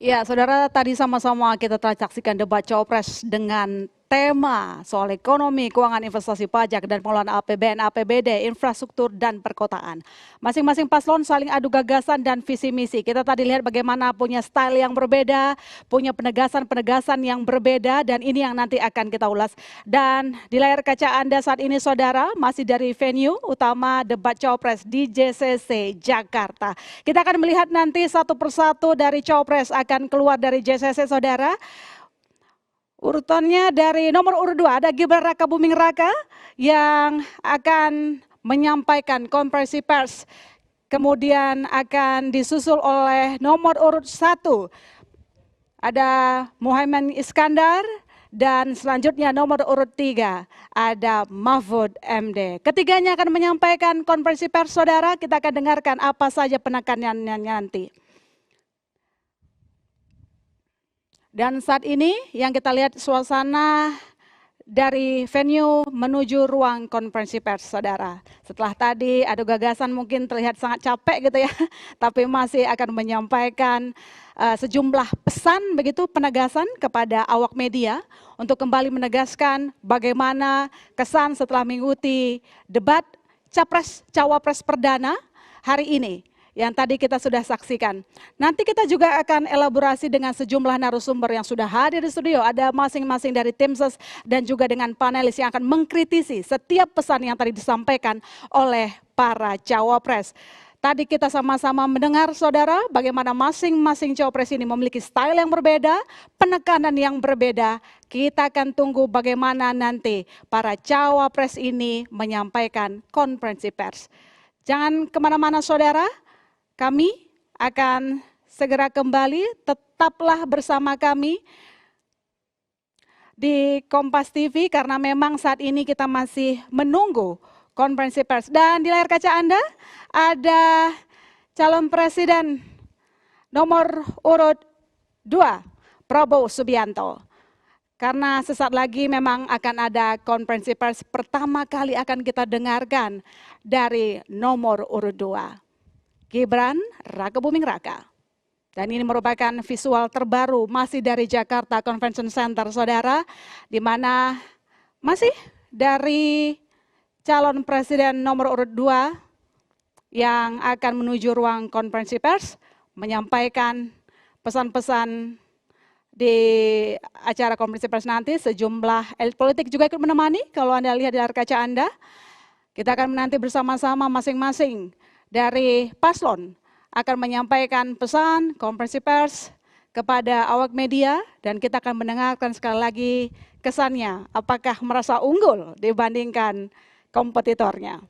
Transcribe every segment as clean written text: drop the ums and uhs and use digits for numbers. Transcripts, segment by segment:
Ya, saudara, tadi sama-sama kita telah saksikan debat Cawapres dengan tema soal ekonomi, keuangan, investasi, pajak, dan pengelolaan APBN, APBD, infrastruktur, dan perkotaan. Masing-masing paslon saling adu gagasan dan visi misi. Kita tadi lihat bagaimana punya style yang berbeda, punya penegasan-penegasan yang berbeda, dan ini yang nanti akan kita ulas. Dan di layar kaca Anda saat ini, saudara, masih dari venue utama debat Cawapres di JCC Jakarta. Kita akan melihat nanti satu persatu dari Cawapres akan keluar dari JCC, saudara. Urutannya dari nomor urut 2 ada Gibran Raka Buming Raka yang akan menyampaikan konferensi pers. Kemudian akan disusul oleh nomor urut 1 ada Muhammad Iskandar, dan selanjutnya nomor urut 3 ada Mahfud MD. Ketiganya akan menyampaikan konferensi pers, saudara. Kita akan dengarkan apa saja penekanannya nanti. Dan saat ini yang kita lihat suasana dari venue menuju ruang konferensi pers, saudara. Setelah tadi adu gagasan mungkin terlihat sangat capek gitu ya, tapi masih akan menyampaikan sejumlah pesan begitu, penegasan kepada awak media untuk kembali menegaskan bagaimana kesan setelah mengikuti debat Cawapres perdana hari ini yang tadi kita sudah saksikan. Nanti kita juga akan elaborasi dengan sejumlah narasumber yang sudah hadir di studio. Ada masing-masing dari tim ses dan juga dengan panelis yang akan mengkritisi setiap pesan yang tadi disampaikan oleh para cawapres. Tadi kita sama-sama mendengar, saudara, bagaimana masing-masing cawapres ini memiliki style yang berbeda, penekanan yang berbeda. Kita akan tunggu bagaimana nanti para cawapres ini menyampaikan konferensi pers. Jangan kemana-mana, saudara. Kami akan segera kembali, tetaplah bersama kami di Kompas TV karena memang saat ini kita masih menunggu konferensi pers. Dan di layar kaca Anda ada calon presiden nomor urut 2, Prabowo Subianto. Karena sesaat lagi memang akan ada konferensi pers pertama kali akan kita dengarkan dari nomor urut 2. Gibran Raka Buming Raka. Dan ini merupakan visual terbaru masih dari Jakarta Convention Center, saudara, di mana masih dari calon presiden nomor urut 2 yang akan menuju ruang konferensi pers menyampaikan pesan-pesan di acara konferensi pers nanti. Sejumlah elit politik juga ikut menemani, kalau Anda lihat di layar kaca Anda. Kita akan menanti bersama-sama masing-masing dari paslon akan menyampaikan pesan konferensi pers kepada awak media dan kita akan mendengarkan sekali lagi kesannya apakah merasa unggul dibandingkan kompetitornya.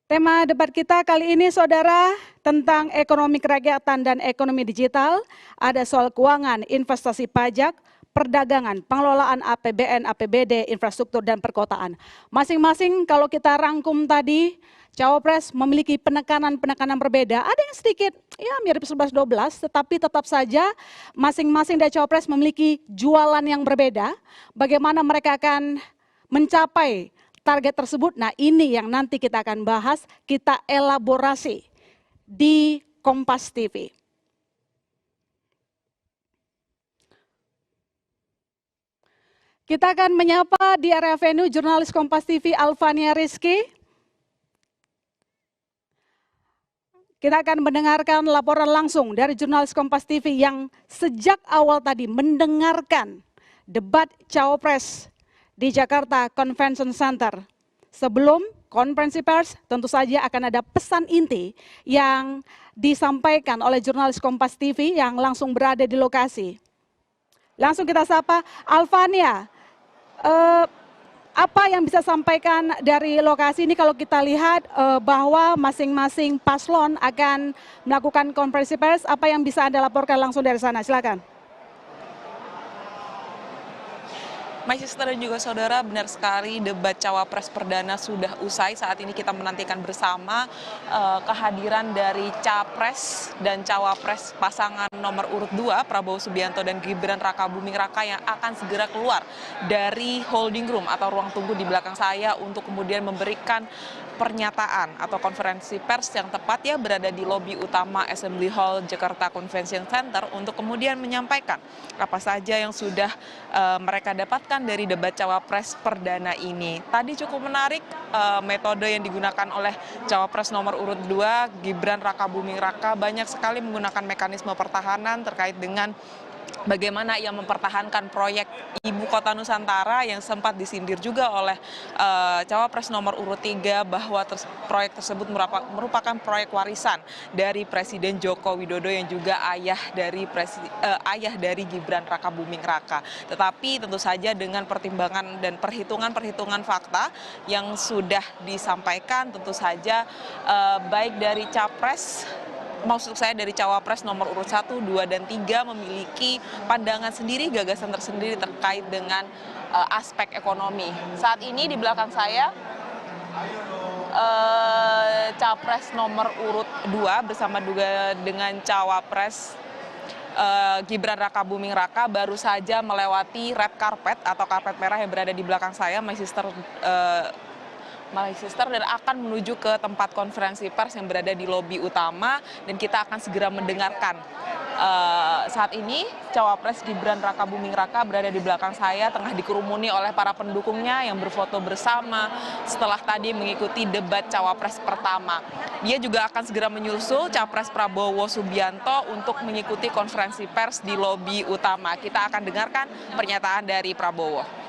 Tema debat kita kali ini, saudara, tentang ekonomi kerakyatan dan ekonomi digital. Ada soal keuangan, investasi, pajak, perdagangan, pengelolaan APBN, APBD, infrastruktur, dan perkotaan. Masing-masing kalau kita rangkum tadi, Cawapres memiliki penekanan-penekanan berbeda. Ada yang sedikit ya mirip 11-12, tetapi tetap saja masing-masing dari Cawapres memiliki jualan yang berbeda. Bagaimana mereka akan mencapai target tersebut? Nah, ini yang nanti kita akan bahas, kita elaborasi di Kompas TV. Kita akan menyapa di area venue jurnalis Kompas TV Alfania Rizky. Kita akan mendengarkan laporan langsung dari jurnalis Kompas TV yang sejak awal tadi mendengarkan debat Cawapres di Jakarta Convention Center. Sebelum konferensi pers, tentu saja akan ada pesan inti yang disampaikan oleh jurnalis Kompas TV yang langsung berada di lokasi. Langsung kita sapa Alfania. Apa yang bisa sampaikan dari lokasi ini? Kalau kita lihat bahwa masing-masing paslon akan melakukan konferensi pers, apa yang bisa Anda laporkan langsung dari sana? Silakan. My sister dan juga saudara, benar sekali debat Cawapres perdana sudah usai. Saat ini kita menantikan bersama kehadiran dari Capres dan Cawapres pasangan nomor urut 2, Prabowo Subianto dan Gibran Raka Buming Raka yang akan segera keluar dari holding room atau ruang tunggu di belakang saya untuk kemudian memberikan pernyataan atau konferensi pers yang tepat ya berada di lobi utama Assembly Hall Jakarta Convention Center untuk kemudian menyampaikan apa saja yang sudah mereka dapatkan dari debat cawapres perdana ini. Tadi cukup menarik metode yang digunakan oleh cawapres nomor urut 2 Gibran Rakabuming Raka, banyak sekali menggunakan mekanisme pertahanan terkait dengan bagaimana ia mempertahankan proyek Ibu Kota Nusantara yang sempat disindir juga oleh cawapres nomor urut 3 bahwa proyek tersebut merupakan proyek warisan dari Presiden Joko Widodo yang juga ayah dari Gibran Rakabuming Raka. Tetapi tentu saja dengan pertimbangan dan perhitungan fakta yang sudah disampaikan, tentu saja baik dari dari cawapres nomor urut 1, 2, dan 3 memiliki pandangan sendiri, gagasan tersendiri terkait dengan aspek ekonomi. Saat ini di belakang saya capres nomor urut 2 bersama juga dengan cawapres Gibran Rakabuming Raka baru saja melewati red carpet atau karpet merah yang berada di belakang saya, My Sister, dan akan menuju ke tempat konferensi pers yang berada di lobi utama, dan kita akan segera mendengarkan. Saat ini cawapres Gibran Rakabuming Raka berada di belakang saya, tengah dikerumuni oleh para pendukungnya yang berfoto bersama setelah tadi mengikuti debat cawapres pertama. Dia juga akan segera menyusul Capres Prabowo Subianto untuk mengikuti konferensi pers di lobi utama. Kita akan dengarkan pernyataan dari Prabowo.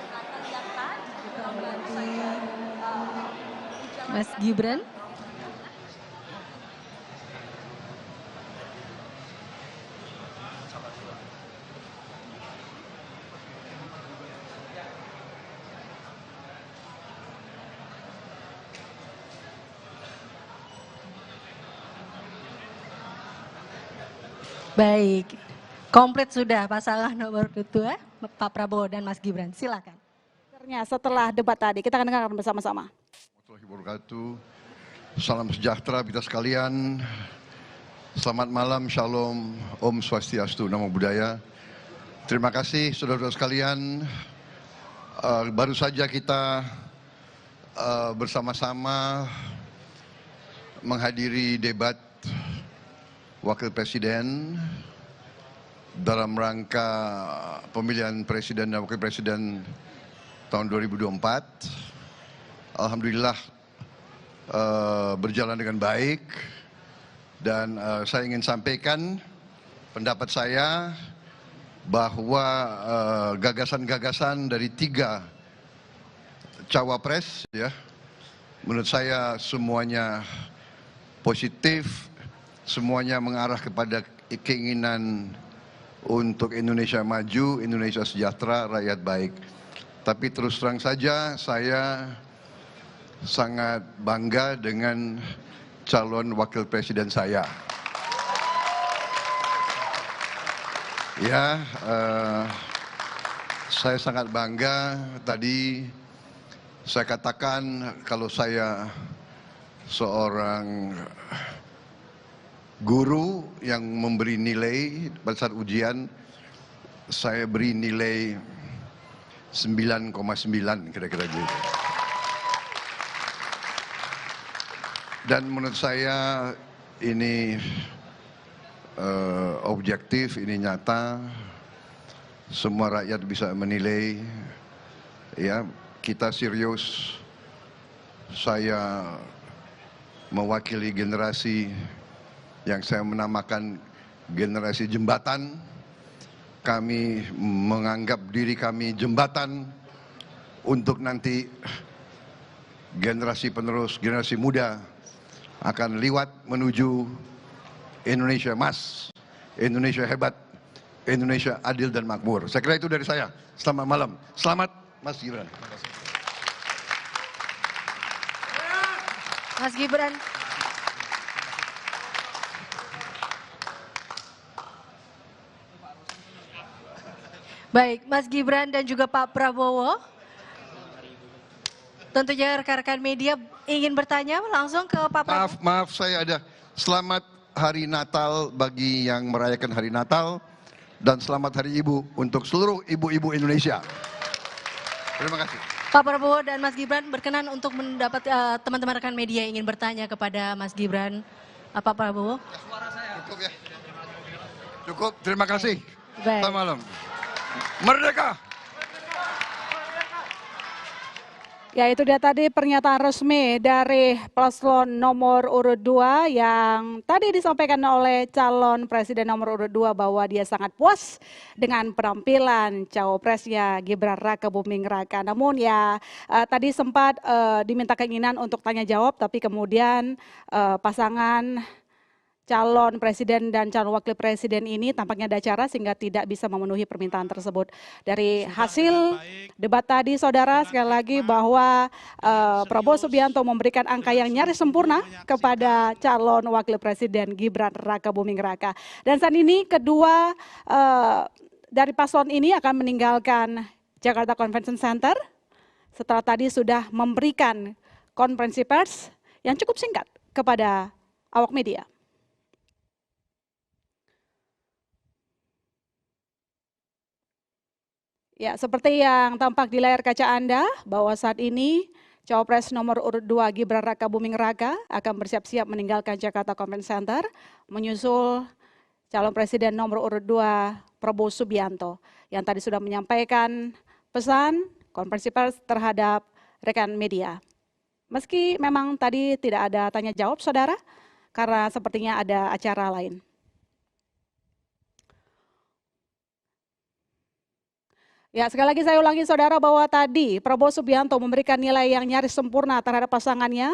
Mas Gibran. Baik, komplit sudah pasangan nomor 2, Pak Prabowo dan Mas Gibran. Silakan. Setelah debat tadi, kita akan dengarkan bersama-sama. Salam sejahtera kita sekalian. Selamat malam, shalom, om swastiastu, namo buddhaya. Terima kasih saudara-saudara sekalian. Baru saja kita bersama-sama menghadiri debat Wakil Presiden dalam rangka pemilihan Presiden dan Wakil Presiden tahun 2024. Alhamdulillah berjalan dengan baik, dan saya ingin sampaikan pendapat saya bahwa gagasan-gagasan dari 3 cawapres ya, menurut saya semuanya positif, semuanya mengarah kepada keinginan untuk Indonesia maju, Indonesia sejahtera, rakyat baik. Tapi terus terang saja saya sangat bangga dengan calon wakil presiden saya. Ya, saya sangat bangga. Tadi saya katakan kalau saya seorang guru yang memberi nilai pada saat ujian, saya beri nilai 9,9 kira-kira gitu. Dan menurut saya ini objektif, ini nyata, semua rakyat bisa menilai. Ya, kita serius. Saya mewakili generasi yang saya menamakan generasi jembatan. Kami menganggap diri kami jembatan untuk nanti generasi penerus, generasi muda akan liwat menuju Indonesia emas, Indonesia hebat, Indonesia adil dan makmur. Saya kira itu dari saya. Selamat malam. Selamat Mas Gibran. Mas Gibran. Baik, Mas Gibran dan juga Pak Prabowo. Tentunya rekan-rekan media ingin bertanya langsung ke Pak Prabowo. Maaf, saya ada. Selamat Hari Natal bagi yang merayakan Hari Natal, dan selamat Hari Ibu untuk seluruh ibu-ibu Indonesia. Terima kasih. Pak Prabowo dan Mas Gibran berkenan untuk mendapat teman-teman rekan media yang ingin bertanya kepada Mas Gibran. Pak Prabowo. Cukup ya. Cukup, terima kasih. Baik. Selamat malam. Merdeka! Ya, itu dia tadi pernyataan resmi dari paslon nomor urut 2 yang tadi disampaikan oleh calon presiden nomor urut 2 bahwa dia sangat puas dengan penampilan cawapresnya Gibran Rakabuming Raka. Namun ya tadi sempat diminta keinginan untuk tanya jawab, tapi kemudian pasangan calon presiden dan calon wakil presiden ini tampaknya ada acara sehingga tidak bisa memenuhi permintaan tersebut. Dari hasil debat tadi saudara, sekali lagi bahwa Prabowo Subianto memberikan angka yang nyaris sempurna kepada calon wakil presiden Gibran Rakabuming Raka. Dan saat ini kedua dari paslon ini akan meninggalkan Jakarta Convention Center setelah tadi sudah memberikan konferensi pers yang cukup singkat kepada awak media. Ya, seperti yang tampak di layar kaca Anda, bahwa saat ini Cawapres nomor urut 2 Gibran Rakabuming Raka akan bersiap-siap meninggalkan Jakarta Convention Center, menyusul calon presiden nomor urut 2 Prabowo Subianto, yang tadi sudah menyampaikan pesan konferensi pers terhadap rekan media. Meski memang tadi tidak ada tanya jawab saudara, karena sepertinya ada acara lain. Ya, sekali lagi saya ulangi saudara bahwa tadi Prabowo Subianto memberikan nilai yang nyaris sempurna terhadap pasangannya.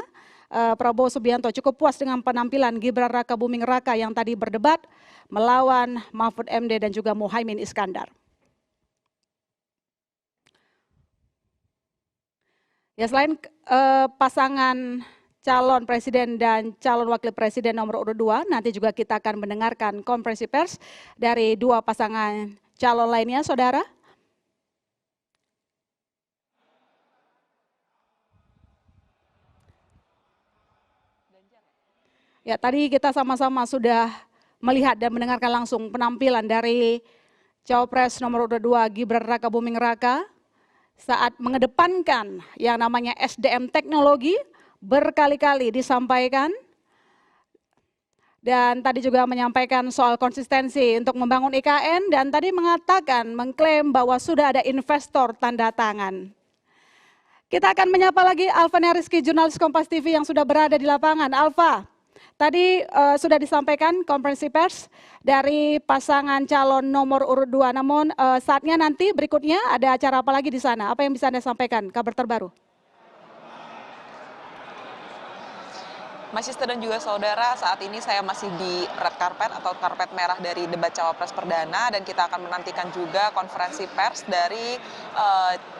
Prabowo Subianto cukup puas dengan penampilan Gibran Rakabuming Raka yang tadi berdebat melawan Mahfud MD dan juga Muhaimin Iskandar. Ya, selain pasangan calon presiden dan calon wakil presiden nomor urut 2, nanti juga kita akan mendengarkan konferensi pers dari dua pasangan calon lainnya saudara. Ya, tadi kita sama-sama sudah melihat dan mendengarkan langsung penampilan dari Cawapres nomor urut 2 Gibran Rakabuming Raka saat mengedepankan yang namanya SDM teknologi, berkali-kali disampaikan. Dan tadi juga menyampaikan soal konsistensi untuk membangun IKN dan tadi mengatakan, mengklaim bahwa sudah ada investor tanda tangan. Kita akan menyapa lagi Alva Neriski, jurnalis Kompas TV yang sudah berada di lapangan. Alva, tadi sudah disampaikan konferensi pers dari pasangan calon nomor urut 2, namun saatnya nanti berikutnya ada acara apa lagi di sana? Apa yang bisa Anda sampaikan, kabar terbaru? Mas Sister dan juga saudara, saat ini saya masih di red carpet atau karpet merah dari debat Cawapres Perdana, dan kita akan menantikan juga konferensi pers dari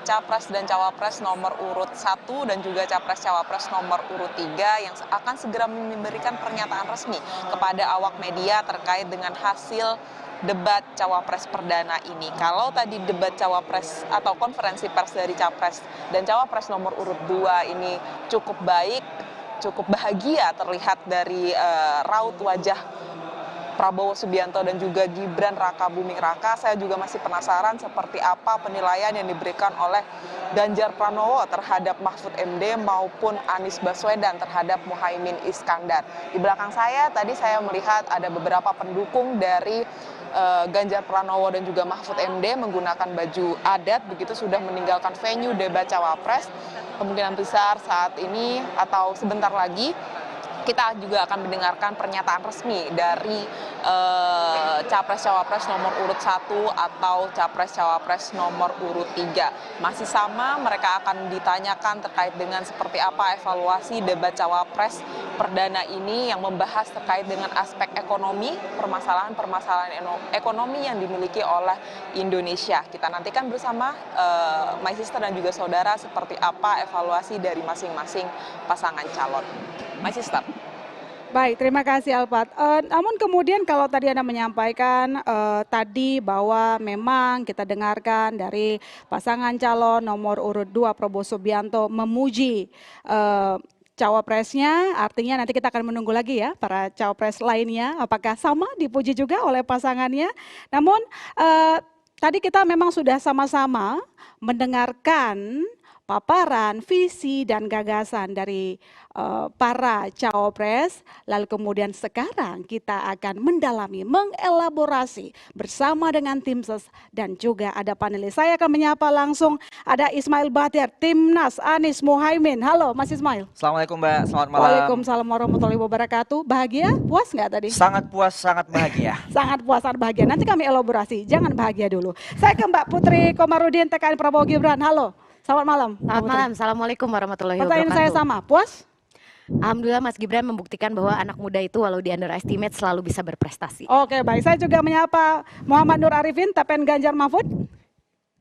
Capres dan Cawapres nomor urut 1 dan juga Capres Cawapres nomor urut 3 yang akan segera memberikan pernyataan resmi kepada awak media terkait dengan hasil debat Cawapres Perdana ini. Kalau tadi debat Cawapres atau konferensi pers dari Capres dan Cawapres nomor urut 2 ini cukup baik, cukup bahagia terlihat dari raut wajah Prabowo Subianto dan juga Gibran Rakabuming Raka, saya juga masih penasaran seperti apa penilaian yang diberikan oleh Ganjar Pranowo terhadap Mahfud MD maupun Anies Baswedan terhadap Muhaimin Iskandar. Di belakang saya tadi saya melihat ada beberapa pendukung dari Ganjar Pranowo dan juga Mahfud MD menggunakan baju adat, begitu sudah meninggalkan venue debat Cawapres. Kemungkinan besar saat ini atau sebentar lagi kita juga akan mendengarkan pernyataan resmi dari Capres-Cawapres nomor urut 1 atau Capres-Cawapres nomor urut 3. Masih sama, mereka akan ditanyakan terkait dengan seperti apa evaluasi debat Cawapres Perdana ini yang membahas terkait dengan aspek ekonomi, permasalahan-permasalahan ekonomi yang dimiliki oleh Indonesia. Kita nantikan bersama My Sister dan juga saudara seperti apa evaluasi dari masing-masing pasangan calon. My Sister. Baik, terima kasih Alpat. Namun kemudian kalau tadi Anda menyampaikan tadi bahwa memang kita dengarkan dari pasangan calon nomor urut 2 Prabowo Subianto memuji cawapresnya, artinya nanti kita akan menunggu lagi ya para cawapres lainnya apakah sama dipuji juga oleh pasangannya. Namun tadi kita memang sudah sama-sama mendengarkan paparan, visi, dan gagasan dari para cawapres. Lalu kemudian sekarang kita akan mendalami, mengelaborasi bersama dengan tim ses dan juga ada panelis. Saya akan menyapa langsung ada Ismail Bahtiar, Timnas Anies Muhaimin. Halo Mas Ismail. Assalamualaikum Mbak, selamat malam. Waalaikumsalam warahmatullahi wabarakatuh. Bahagia? Puas nggak tadi? Sangat puas, sangat bahagia. Sangat puas, sangat bahagia. Nanti kami elaborasi, jangan bahagia dulu. Saya ke Mbak Putri Komarudin, TKN Prabowo Gibran. Halo, selamat malam. Selamat malam, Assalamualaikum warahmatullahi Pertanyaan wabarakatuh. saya sama, puas? Alhamdulillah Mas Gibran membuktikan bahwa anak muda itu walau di underestimate selalu bisa berprestasi. Oke, baik. Saya juga menyapa Muhammad Nur Arifin, TPN Ganjar Mahfud.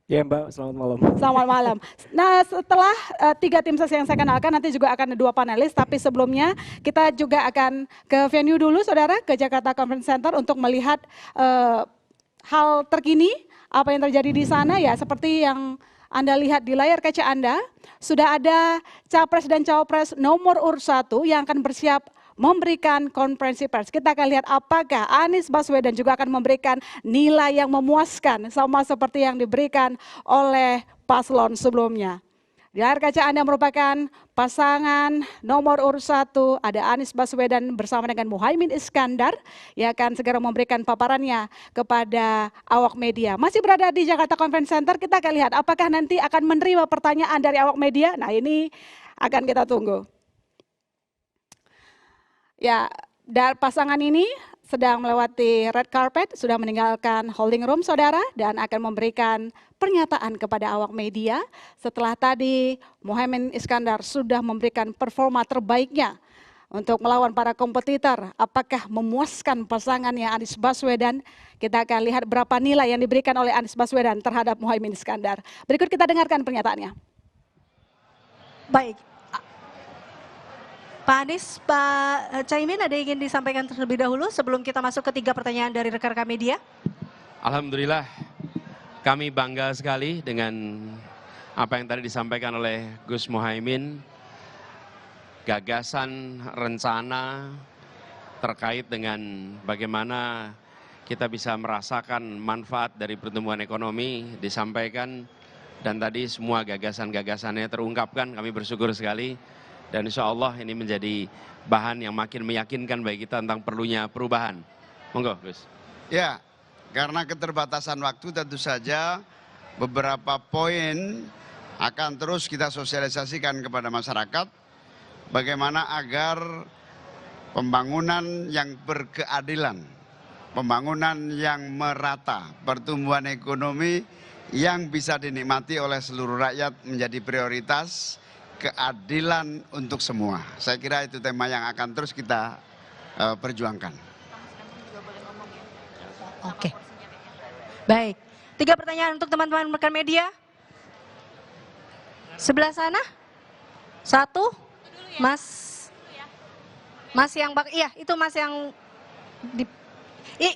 Ya Mbak, selamat malam. Selamat malam. Nah, setelah 3 tim ses yang saya kenalkan, nanti juga akan ada 2 panelis. Tapi sebelumnya kita juga akan ke venue dulu, saudara, ke Jakarta Conference Center untuk melihat hal terkini, apa yang terjadi di sana. Ya, seperti yang Anda lihat di layar kaca Anda, sudah ada Capres dan Cawapres nomor urut 1 yang akan bersiap memberikan konferensi pers. Kita akan lihat apakah Anies Baswedan juga akan memberikan nilai yang memuaskan sama seperti yang diberikan oleh paslon sebelumnya. Di layar kaca Anda merupakan pasangan nomor urut 1, ada Anies Baswedan bersama dengan Muhaimin Iskandar yang akan segera memberikan paparannya kepada awak media. Masih berada di Jakarta Conference Center, kita akan lihat apakah nanti akan menerima pertanyaan dari awak media. Nah, ini akan kita tunggu. Ya, dan pasangan ini sedang melewati red carpet, sudah meninggalkan holding room saudara dan akan memberikan pernyataan kepada awak media setelah tadi Muhaimin Iskandar sudah memberikan performa terbaiknya untuk melawan para kompetitor. Apakah memuaskan pasangannya Anies Baswedan? Kita akan lihat berapa nilai yang diberikan oleh Anies Baswedan terhadap Muhaimin Iskandar. Berikut kita dengarkan pernyataannya. Baik. Pak Anies, Pak Caimin ada yang ingin disampaikan terlebih dahulu sebelum kita masuk ke 3 pertanyaan dari rekan-rekan media? Alhamdulillah, kami bangga sekali dengan apa yang tadi disampaikan oleh Gus Muhaimin, gagasan, rencana terkait dengan bagaimana kita bisa merasakan manfaat dari pertumbuhan ekonomi disampaikan dan tadi semua gagasan-gagasannya terungkapkan, kami bersyukur sekali. Dan insya Allah ini menjadi bahan yang makin meyakinkan bagi kita tentang perlunya perubahan. Monggo, Gus. Ya, karena keterbatasan waktu tentu saja beberapa poin akan terus kita sosialisasikan kepada masyarakat. Bagaimana agar pembangunan yang berkeadilan, pembangunan yang merata, pertumbuhan ekonomi yang bisa dinikmati oleh seluruh rakyat menjadi prioritas. Keadilan untuk semua. Saya kira itu tema yang akan terus kita perjuangkan. Oke. Baik. 3 pertanyaan untuk teman-teman rekan media. Sebelah sana. 1. Mas yang iya itu Mas yang di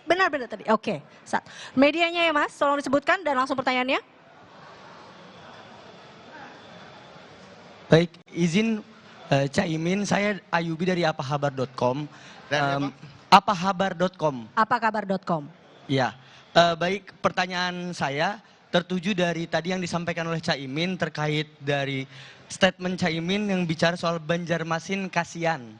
benar tadi. Oke. Medianya ya Mas, tolong disebutkan dan langsung pertanyaannya. Baik, izin Caimin, saya Ayubi dari apahabar.com. Apahabar.com. Apakabar.com. Ya, baik, pertanyaan saya tertuju dari tadi yang disampaikan oleh Caimin terkait dari statement Caimin yang bicara soal Banjarmasin Kasian.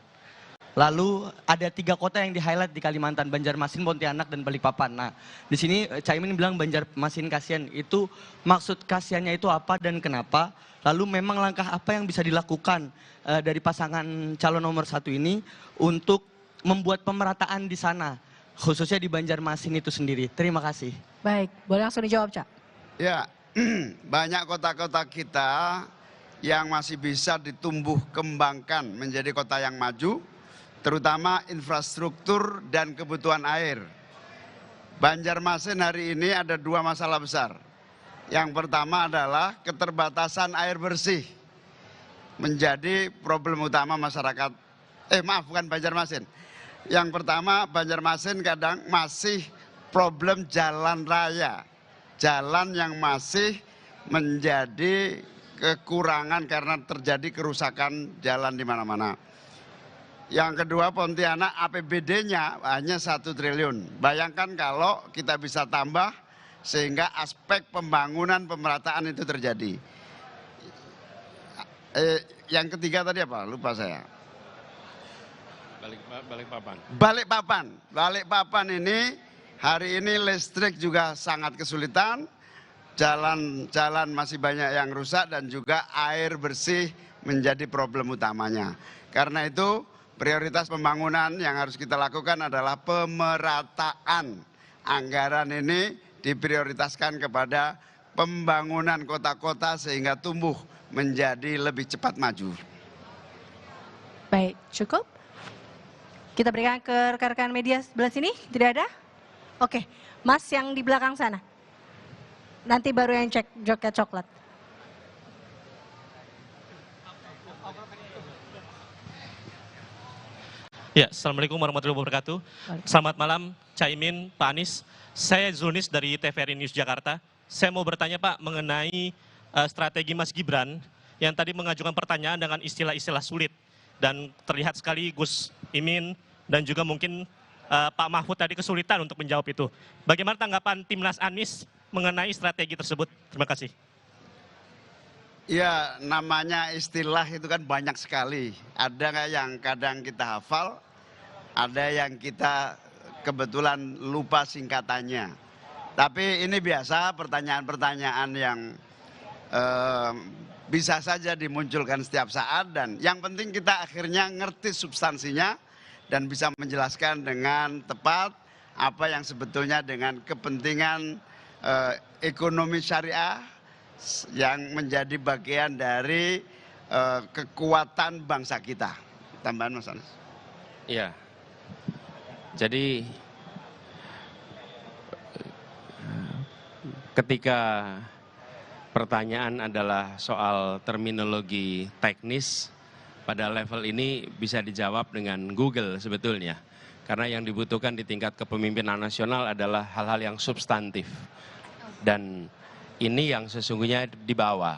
Lalu ada 3 kota yang di-highlight di Kalimantan, Banjarmasin, Pontianak, dan Balikpapan. Nah, di sini Caimin bilang Banjarmasin Kasian. Itu maksud kasiannya itu apa dan kenapa? Lalu memang langkah apa yang bisa dilakukan dari pasangan calon nomor 1 ini untuk membuat pemerataan di sana, khususnya di Banjarmasin itu sendiri. Terima kasih. Baik, boleh langsung dijawab, Cak. Ya, banyak kota-kota kita yang masih bisa ditumbuh kembangkan menjadi kota yang maju, terutama infrastruktur dan kebutuhan air. Banjarmasin hari ini ada 2 masalah besar. Yang pertama adalah keterbatasan air bersih. Menjadi problem utama masyarakat, bukan Banjarmasin. Yang pertama Banjarmasin kadang masih problem jalan raya. Jalan yang masih menjadi kekurangan karena terjadi kerusakan jalan di mana-mana. Yang kedua Pontianak APBD-nya hanya 1 triliun. Bayangkan kalau kita bisa tambah sehingga aspek pembangunan pemerataan itu terjadi. Yang ketiga tadi apa? Lupa saya. Balikpapan. Balikpapan ini hari ini listrik juga sangat kesulitan, jalan-jalan masih banyak yang rusak dan juga air bersih menjadi problem utamanya. Karena itu prioritas pembangunan yang harus kita lakukan adalah pemerataan. Anggaran ini diprioritaskan kepada pembangunan kota-kota sehingga tumbuh menjadi lebih cepat maju. Baik, cukup. Kita berikan ke rekan-rekan media sebelah sini, tidak ada? Oke, Mas yang di belakang sana. Nanti baru yang cek joket coklat. Ya, Assalamualaikum warahmatullahi wabarakatuh. Selamat malam, Caimin, Pak Anies. Saya Zulnis dari TVRI News Jakarta. Saya mau bertanya Pak mengenai strategi Mas Gibran yang tadi mengajukan pertanyaan dengan istilah-istilah sulit. Dan terlihat sekali Gus Imin dan juga mungkin Pak Mahfud tadi kesulitan untuk menjawab itu. Bagaimana tanggapan Timnas Anies mengenai strategi tersebut? Terima kasih. Ya, namanya istilah itu kan banyak sekali. Ada nggak yang kadang kita hafal, ada yang kita kebetulan lupa singkatannya. Tapi ini biasa pertanyaan-pertanyaan yang bisa saja dimunculkan setiap saat dan yang penting kita akhirnya ngerti substansinya dan bisa menjelaskan dengan tepat apa yang sebetulnya dengan kepentingan ekonomi syariah yang menjadi bagian dari kekuatan bangsa kita. Tambahan Mas Anies. Iya. Jadi ketika pertanyaan adalah soal terminologi teknis, pada level ini bisa dijawab dengan Google sebetulnya. Karena yang dibutuhkan di tingkat kepemimpinan nasional adalah hal-hal yang substantif. Dan ini yang sesungguhnya dibawa.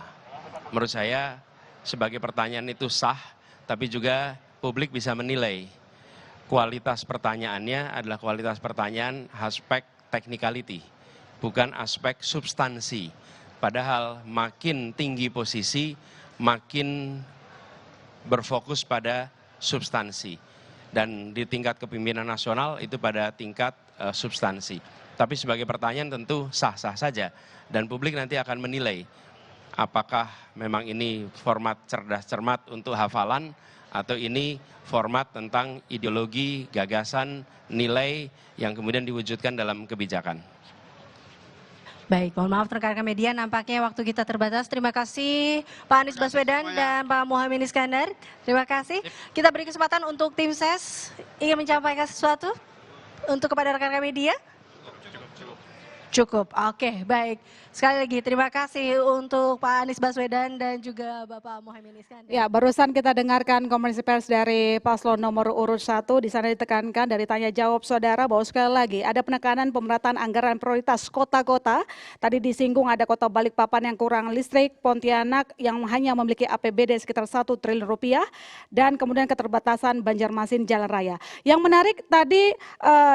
Menurut saya sebagai pertanyaan itu sah, tapi juga publik bisa menilai. Kualitas pertanyaannya adalah kualitas pertanyaan aspek technicality, bukan aspek substansi. Padahal makin tinggi posisi, makin berfokus pada substansi. Dan di tingkat kepemimpinan nasional itu pada tingkat substansi. Tapi sebagai pertanyaan tentu sah-sah saja. Dan publik nanti akan menilai apakah memang ini format cerdas cermat untuk hafalan atau ini format tentang ideologi, gagasan, nilai yang kemudian diwujudkan dalam kebijakan. Baik, mohon maaf rekan-rekan media, nampaknya waktu kita terbatas. Terima kasih Pak Anies Baswedan dan Pak Muhaimin Iskandar. Terima kasih. Kita beri kesempatan untuk tim SES ingin menyampaikan sesuatu untuk kepada rekan-rekan media. Cukup, oke, baik. Sekali lagi terima kasih untuk Pak Anies Baswedan dan juga Bapak Muhaimin Iskandar. Ya, barusan kita dengarkan konferensi pers dari paslon nomor urut 1. Di sana ditekankan dari tanya jawab saudara bahwa sekali lagi ada penekanan pemerataan anggaran prioritas kota-kota. Tadi disinggung ada kota Balikpapan yang kurang listrik, Pontianak yang hanya memiliki APBD sekitar 1 triliun rupiah, dan kemudian keterbatasan Banjarmasin Jalan Raya. Yang menarik tadi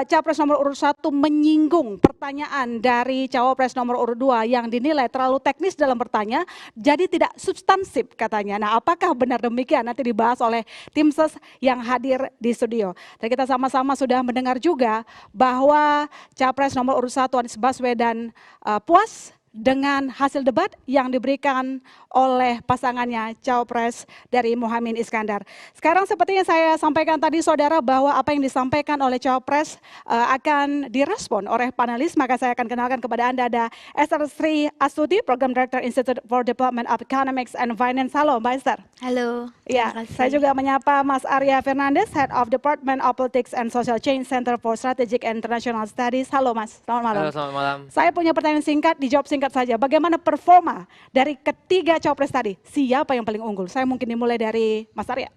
Capres nomor urut 1 menyinggung pertanyaan dari Cawapres nomor urut 2 yang dinilai terlalu teknis dalam bertanya, jadi tidak substansif katanya. Nah, apakah benar demikian? Nanti dibahas oleh tim SES yang hadir di studio. Dan kita sama-sama sudah mendengar juga bahwa Capres nomor urut 1 Anies Baswedan puas dengan hasil debat yang diberikan oleh pasangannya Cawapres dari Muhaimin Iskandar. Sekarang seperti yang saya sampaikan tadi saudara bahwa apa yang disampaikan oleh Cawapres akan direspon oleh panelis, maka saya akan kenalkan kepada Anda ada Esther Sri Astuti, Program Director Institute for Development of Economics and Finance. Halo Mbak Esther. Halo. Ya, saya juga menyapa Mas Arya Fernandes, Head of Department of Politics and Social Change Center for Strategic and International Studies. Halo Mas, selamat malam. Halo, selamat malam. Saya punya pertanyaan singkat, dijawab singkat saja. Bagaimana performa dari ketiga Cawapres tadi? Siapa yang paling unggul? Saya mungkin dimulai dari Mas Arya.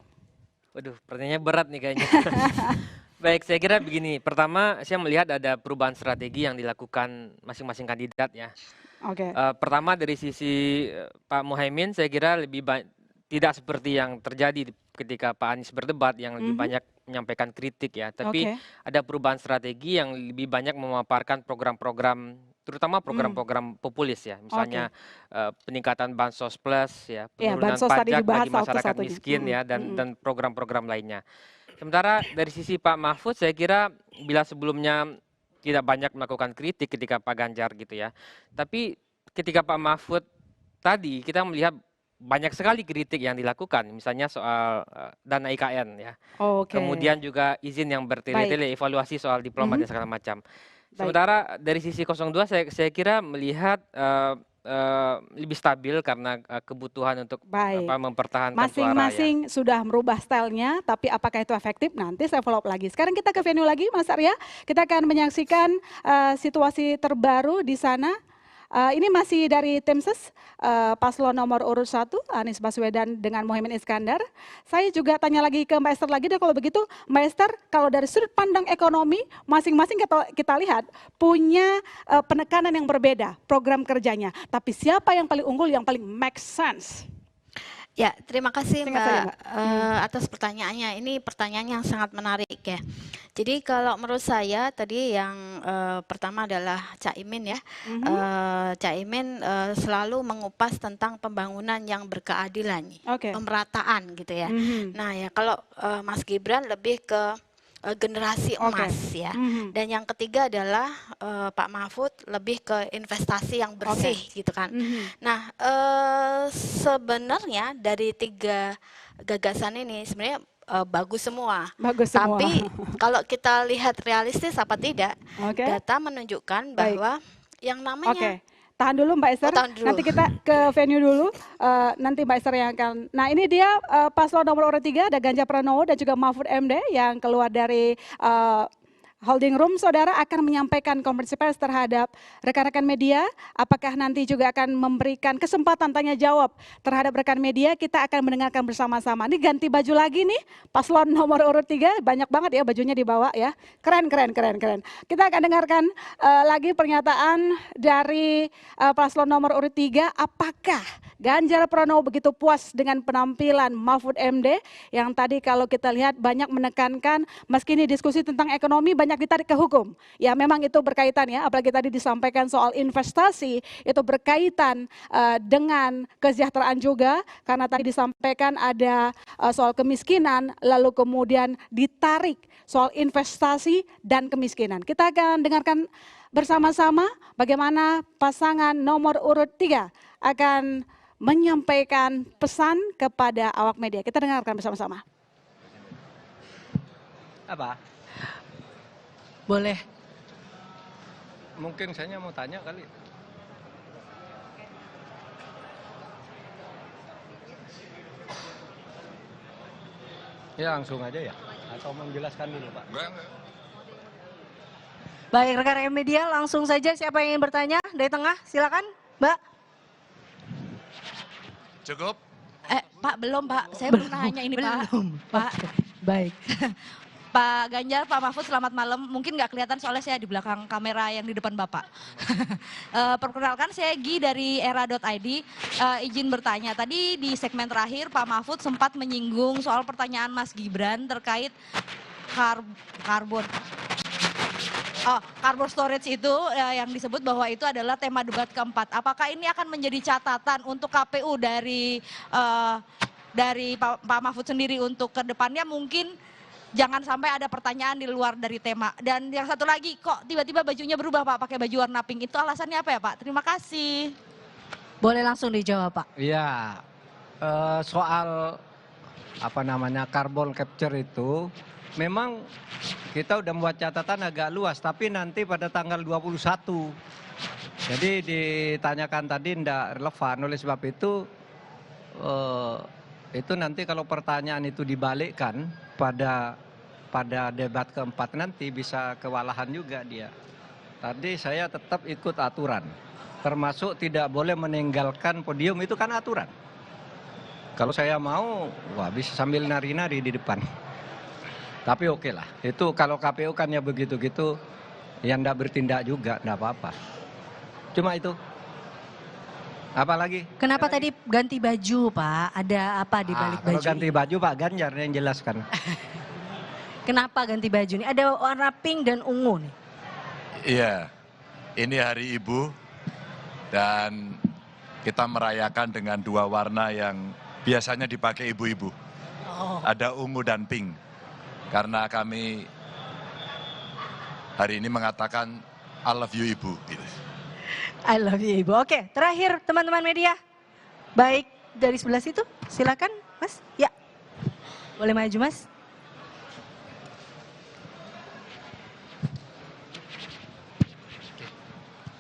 Waduh, pertanyaannya berat nih kayaknya. Baik, saya kira begini. Pertama, saya melihat ada perubahan strategi yang dilakukan masing-masing kandidat ya. Oke. Pertama dari sisi Pak Muhaimin, saya kira tidak seperti yang terjadi ketika Pak Anies berdebat yang lebih banyak menyampaikan kritik ya. Tapi ada perubahan strategi yang lebih banyak memaparkan program-program terutama program-program populis ya, misalnya peningkatan bansos plus ya, Ya, penurunan bansos tadi pajak dibahas bagi masyarakat satu-satunya. miskin ya, dan program-program lainnya. Sementara dari sisi Pak Mahfud, saya kira bila sebelumnya tidak banyak melakukan kritik ketika Pak Ganjar gitu ya, tapi ketika Pak Mahfud tadi kita melihat banyak sekali kritik yang dilakukan, misalnya soal dana IKN ya, kemudian juga izin yang bertele-tele, evaluasi soal diplomat dan segala macam. Sementara dari sisi 02 saya kira melihat lebih stabil karena kebutuhan untuk mempertahankan suara ya. Masing-masing sudah merubah stylenya, tapi apakah itu efektif? Nanti saya follow up lagi. Sekarang kita ke venue lagi, Mas Arya. Kita akan menyaksikan situasi terbaru di sana. Ini masih dari tim ses, paslon nomor urut 1, Anies Baswedan dengan Mohaimin Iskandar. Saya juga tanya lagi ke Mbak Esther lagi deh, kalau begitu Mbak Esther, kalau dari sudut pandang ekonomi, masing-masing kita lihat punya penekanan yang berbeda, program kerjanya. Tapi siapa yang paling unggul, yang paling make sense? Ya, terima kasih Mbak atas pertanyaannya. Ini pertanyaan yang sangat menarik ya. Jadi kalau menurut saya tadi yang pertama adalah Caimin ya. Caimin selalu mengupas tentang pembangunan yang berkeadilan, pemerataan gitu ya. Nah ya kalau Mas Gibran lebih ke generasi emas ya. Dan yang ketiga adalah Pak Mahfud lebih ke investasi yang bersih gitu kan. Nah sebenarnya dari 3 gagasan ini sebenarnya bagus semua. Tapi kalau kita lihat realistis apa tidak, data menunjukkan bahwa yang namanya Tahan dulu Mbak Esther, nanti kita ke venue dulu, nanti Mbak Esther yang akan, nah ini dia paslon nomor urut 3, ada Ganjar Pranowo dan juga Mahfud MD yang keluar dari holding room, saudara akan menyampaikan konferensi pers terhadap rekan-rekan media. Apakah nanti juga akan memberikan kesempatan tanya jawab terhadap rekan media? Kita akan mendengarkan bersama-sama. Ini ganti baju lagi nih, paslon nomor urut 3, banyak banget ya bajunya dibawa ya. Keren. Kita akan dengarkan lagi pernyataan dari paslon nomor urut 3. Apakah Ganjar Pranowo begitu puas dengan penampilan Mahfud MD yang tadi kalau kita lihat banyak menekankan meski ini diskusi tentang ekonomi banyak ditarik ke hukum. Ya memang itu berkaitan ya, apalagi tadi disampaikan soal investasi itu berkaitan dengan kesejahteraan juga karena tadi disampaikan ada soal kemiskinan lalu kemudian ditarik soal investasi dan kemiskinan. Kita akan dengarkan bersama-sama bagaimana pasangan nomor urut 3 akan menyampaikan pesan kepada awak media. Kita dengarkan bersama-sama. Apa? Boleh. Mungkin saya mau tanya kali. Ya langsung aja ya? Atau menjelaskan dulu Pak? Baik rekan media, langsung saja siapa yang ingin bertanya dari tengah, silakan Mbak. Cukup? Pak belum Pak, saya belum nanya ini Pak. Pak. Baik. Pak Ganjar, Pak Mahfud selamat malam. Mungkin nggak kelihatan soalnya saya di belakang kamera yang di depan Bapak. Perkenalkan saya Gi dari era.id. Izin bertanya, tadi di segmen terakhir Pak Mahfud sempat menyinggung soal pertanyaan Mas Gibran terkait carbon storage itu yang disebut bahwa itu adalah tema debat keempat. Apakah ini akan menjadi catatan untuk KPU dari Pak Mahfud sendiri untuk ke depannya mungkin jangan sampai ada pertanyaan di luar dari tema. Dan yang satu lagi, kok tiba-tiba bajunya berubah Pak, pakai baju warna pink. Itu alasannya apa ya Pak? Terima kasih. Boleh langsung dijawab Pak. Iya, soal carbon capture itu memang kita udah membuat catatan agak luas, tapi nanti pada tanggal 21. Jadi ditanyakan tadi tidak relevan, oleh sebab itu nanti kalau pertanyaan itu dibalikkan pada debat keempat nanti bisa kewalahan juga dia. Tadi saya tetap ikut aturan, termasuk tidak boleh meninggalkan podium, itu kan aturan. Kalau saya mau, bisa sambil nari-nari di depan. Tapi oke lah, itu kalau KPU kan ya begitu-gitu, yang tidak bertindak juga, tidak apa-apa. Cuma itu. Apa lagi? Kenapa tadi ganti baju Pak? Ada apa di balik baju? Kalau ganti baju Pak Ganjar yang jelaskan. Kenapa ganti baju nih? Ada warna pink dan ungu nih. Iya, ini Hari Ibu dan kita merayakan dengan dua warna yang biasanya dipakai ibu-ibu. Ada ungu dan pink. Karena kami hari ini mengatakan I love you Ibu. Gitu. I love you Ibu. Oke, terakhir teman-teman media. Baik, dari sebelah situ, silakan Mas. Ya, boleh maju Mas.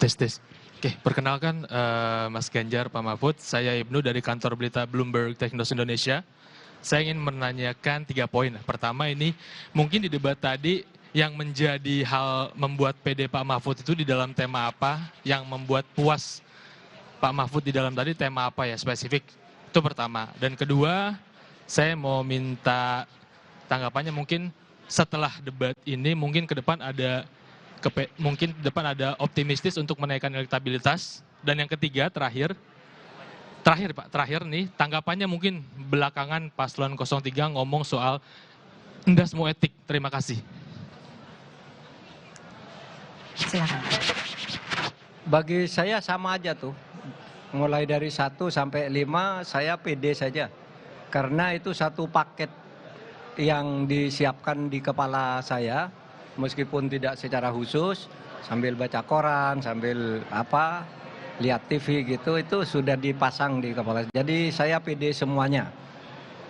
Tes. Oke, perkenalkan Mas Ganjar, Pak Mahfud. Saya Ibnu dari kantor berita Bloomberg Technos Indonesia. Saya ingin menanyakan 3 poin. Pertama ini, mungkin di debat tadi yang menjadi hal membuat PD Pak Mahfud itu di dalam tema apa, yang membuat puas Pak Mahfud di dalam tadi tema apa ya, spesifik. Itu pertama. Dan kedua, saya mau minta tanggapannya mungkin setelah debat ini, mungkin ke depan ada optimistis untuk menaikkan elektabilitas. Dan yang ketiga, terakhir nih, tanggapannya mungkin belakangan Paslon 03 ngomong soal endasmu etik. Terima kasih. Silakan. Bagi saya sama aja tuh. Mulai dari 1 sampai 5 saya pede saja. Karena itu satu paket yang disiapkan di kepala saya. Meskipun tidak secara khusus, sambil baca koran, sambil lihat TV gitu, itu sudah dipasang di kepala. Jadi saya pede semuanya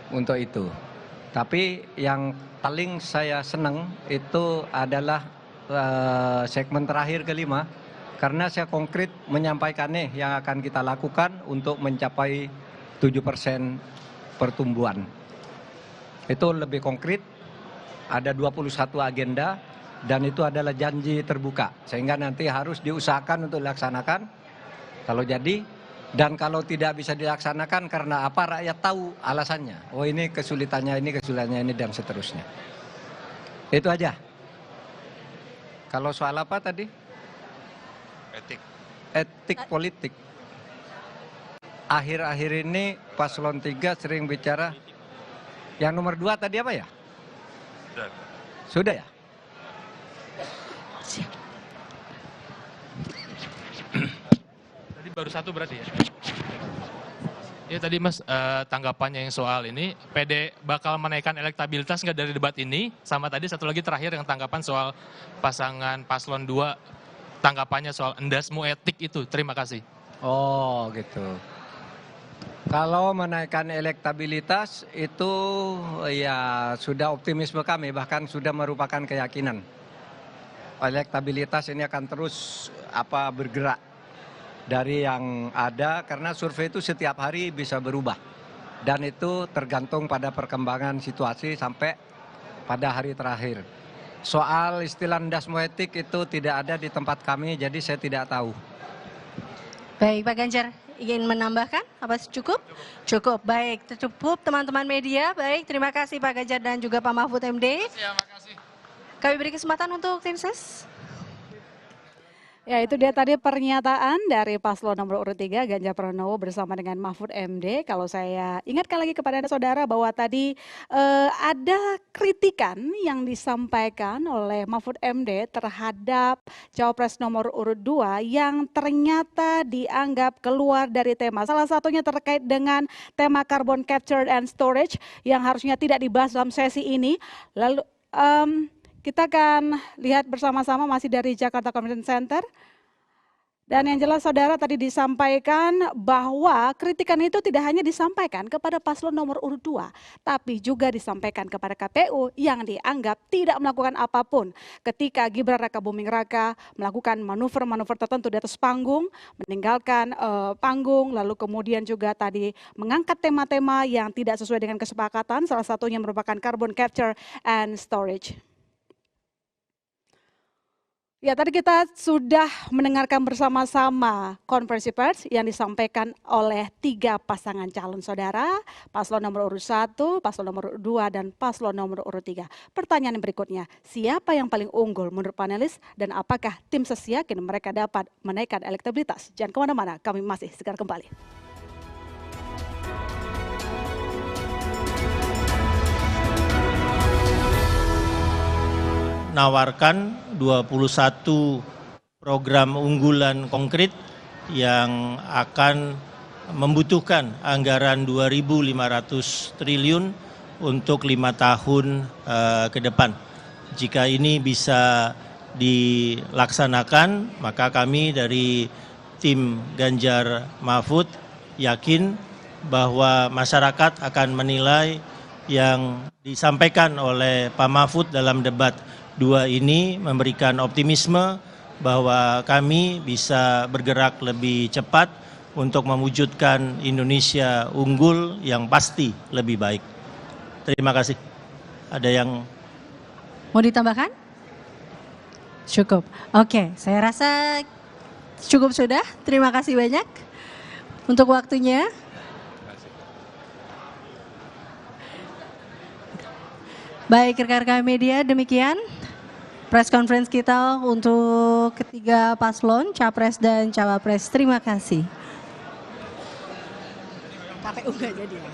untuk itu. Tapi yang paling saya senang itu adalah segmen terakhir kelima, karena saya konkret menyampaikannya yang akan kita lakukan untuk mencapai 7% pertumbuhan. Itu lebih konkret, ada 21 agenda, dan itu adalah janji terbuka. Sehingga nanti harus diusahakan untuk dilaksanakan, kalau jadi. Dan kalau tidak bisa dilaksanakan karena apa, rakyat tahu alasannya. Oh ini kesulitannya ini, dan seterusnya. Itu aja. Kalau soal apa tadi? Etik politik. Akhir-akhir ini Paslon 3 sering bicara. Yang nomor 2 tadi apa ya? Sudah ya? Tadi baru 1 berarti ya? Ya tadi Mas, tanggapannya yang soal ini, PD bakal menaikkan elektabilitas nggak dari debat ini? Sama tadi satu lagi terakhir yang tanggapan soal pasangan Paslon 2, tanggapannya soal endasmu etik itu. Terima kasih. Oh gitu. Kalau menaikkan elektabilitas itu ya sudah optimisme kami, bahkan sudah merupakan keyakinan. Elektabilitas ini akan terus bergerak dari yang ada, karena survei itu setiap hari bisa berubah. Dan itu tergantung pada perkembangan situasi sampai pada hari terakhir. Soal istilah endasmu etik itu tidak ada di tempat kami, jadi saya tidak tahu. Baik, Pak Ganjar, ingin menambahkan? Apa cukup? Cukup, baik. Cukup teman-teman media. Baik, terima kasih Pak Ganjar dan juga Pak Mahfud MD. Terima kasih. Kami beri kesempatan untuk tim ses. Ya, itu dia tadi pernyataan dari paslon nomor urut 3 Ganjar Pranowo bersama dengan Mahfud MD. Kalau saya ingatkan lagi kepada Anda saudara bahwa tadi ada kritikan yang disampaikan oleh Mahfud MD terhadap Cawapres nomor urut 2 yang ternyata dianggap keluar dari tema. Salah satunya terkait dengan tema carbon capture and storage yang harusnya tidak dibahas dalam sesi ini. Lalu kita akan lihat bersama-sama masih dari Jakarta Convention Center. Dan yang jelas saudara tadi disampaikan bahwa kritikan itu tidak hanya disampaikan kepada paslon nomor urut 2, tapi juga disampaikan kepada KPU yang dianggap tidak melakukan apapun ketika Gibran Raka Buming Raka melakukan manuver-manuver tertentu di atas panggung, meninggalkan panggung, lalu kemudian juga tadi mengangkat tema-tema yang tidak sesuai dengan kesepakatan, salah satunya merupakan carbon capture and storage. Ya, tadi kita sudah mendengarkan bersama-sama konferensi pers yang disampaikan oleh 3 pasangan calon saudara, paslon nomor urut 1, paslon nomor urut 2, dan paslon nomor urut 3. Pertanyaan berikutnya, siapa yang paling unggul menurut panelis dan apakah tim ses yakin mereka dapat menaikkan elektabilitas? Jangan kemana-mana, kami masih segera kembali. Nawarkan 21 program unggulan konkret yang akan membutuhkan anggaran 2.500 triliun untuk 5 tahun ke depan. Jika ini bisa dilaksanakan, maka kami dari tim Ganjar Mahfud yakin bahwa masyarakat akan menilai yang disampaikan oleh Pak Mahfud dalam debat 2 ini memberikan optimisme bahwa kami bisa bergerak lebih cepat untuk mewujudkan Indonesia unggul yang pasti lebih baik. Terima kasih. Ada yang mau ditambahkan? Cukup. Oke, saya rasa cukup sudah. Terima kasih banyak untuk waktunya. Baik, rekan-rekan media, demikian press conference kita untuk ketiga paslon, Capres dan Cawapres. Terima kasih. KPU nggak jadi ya?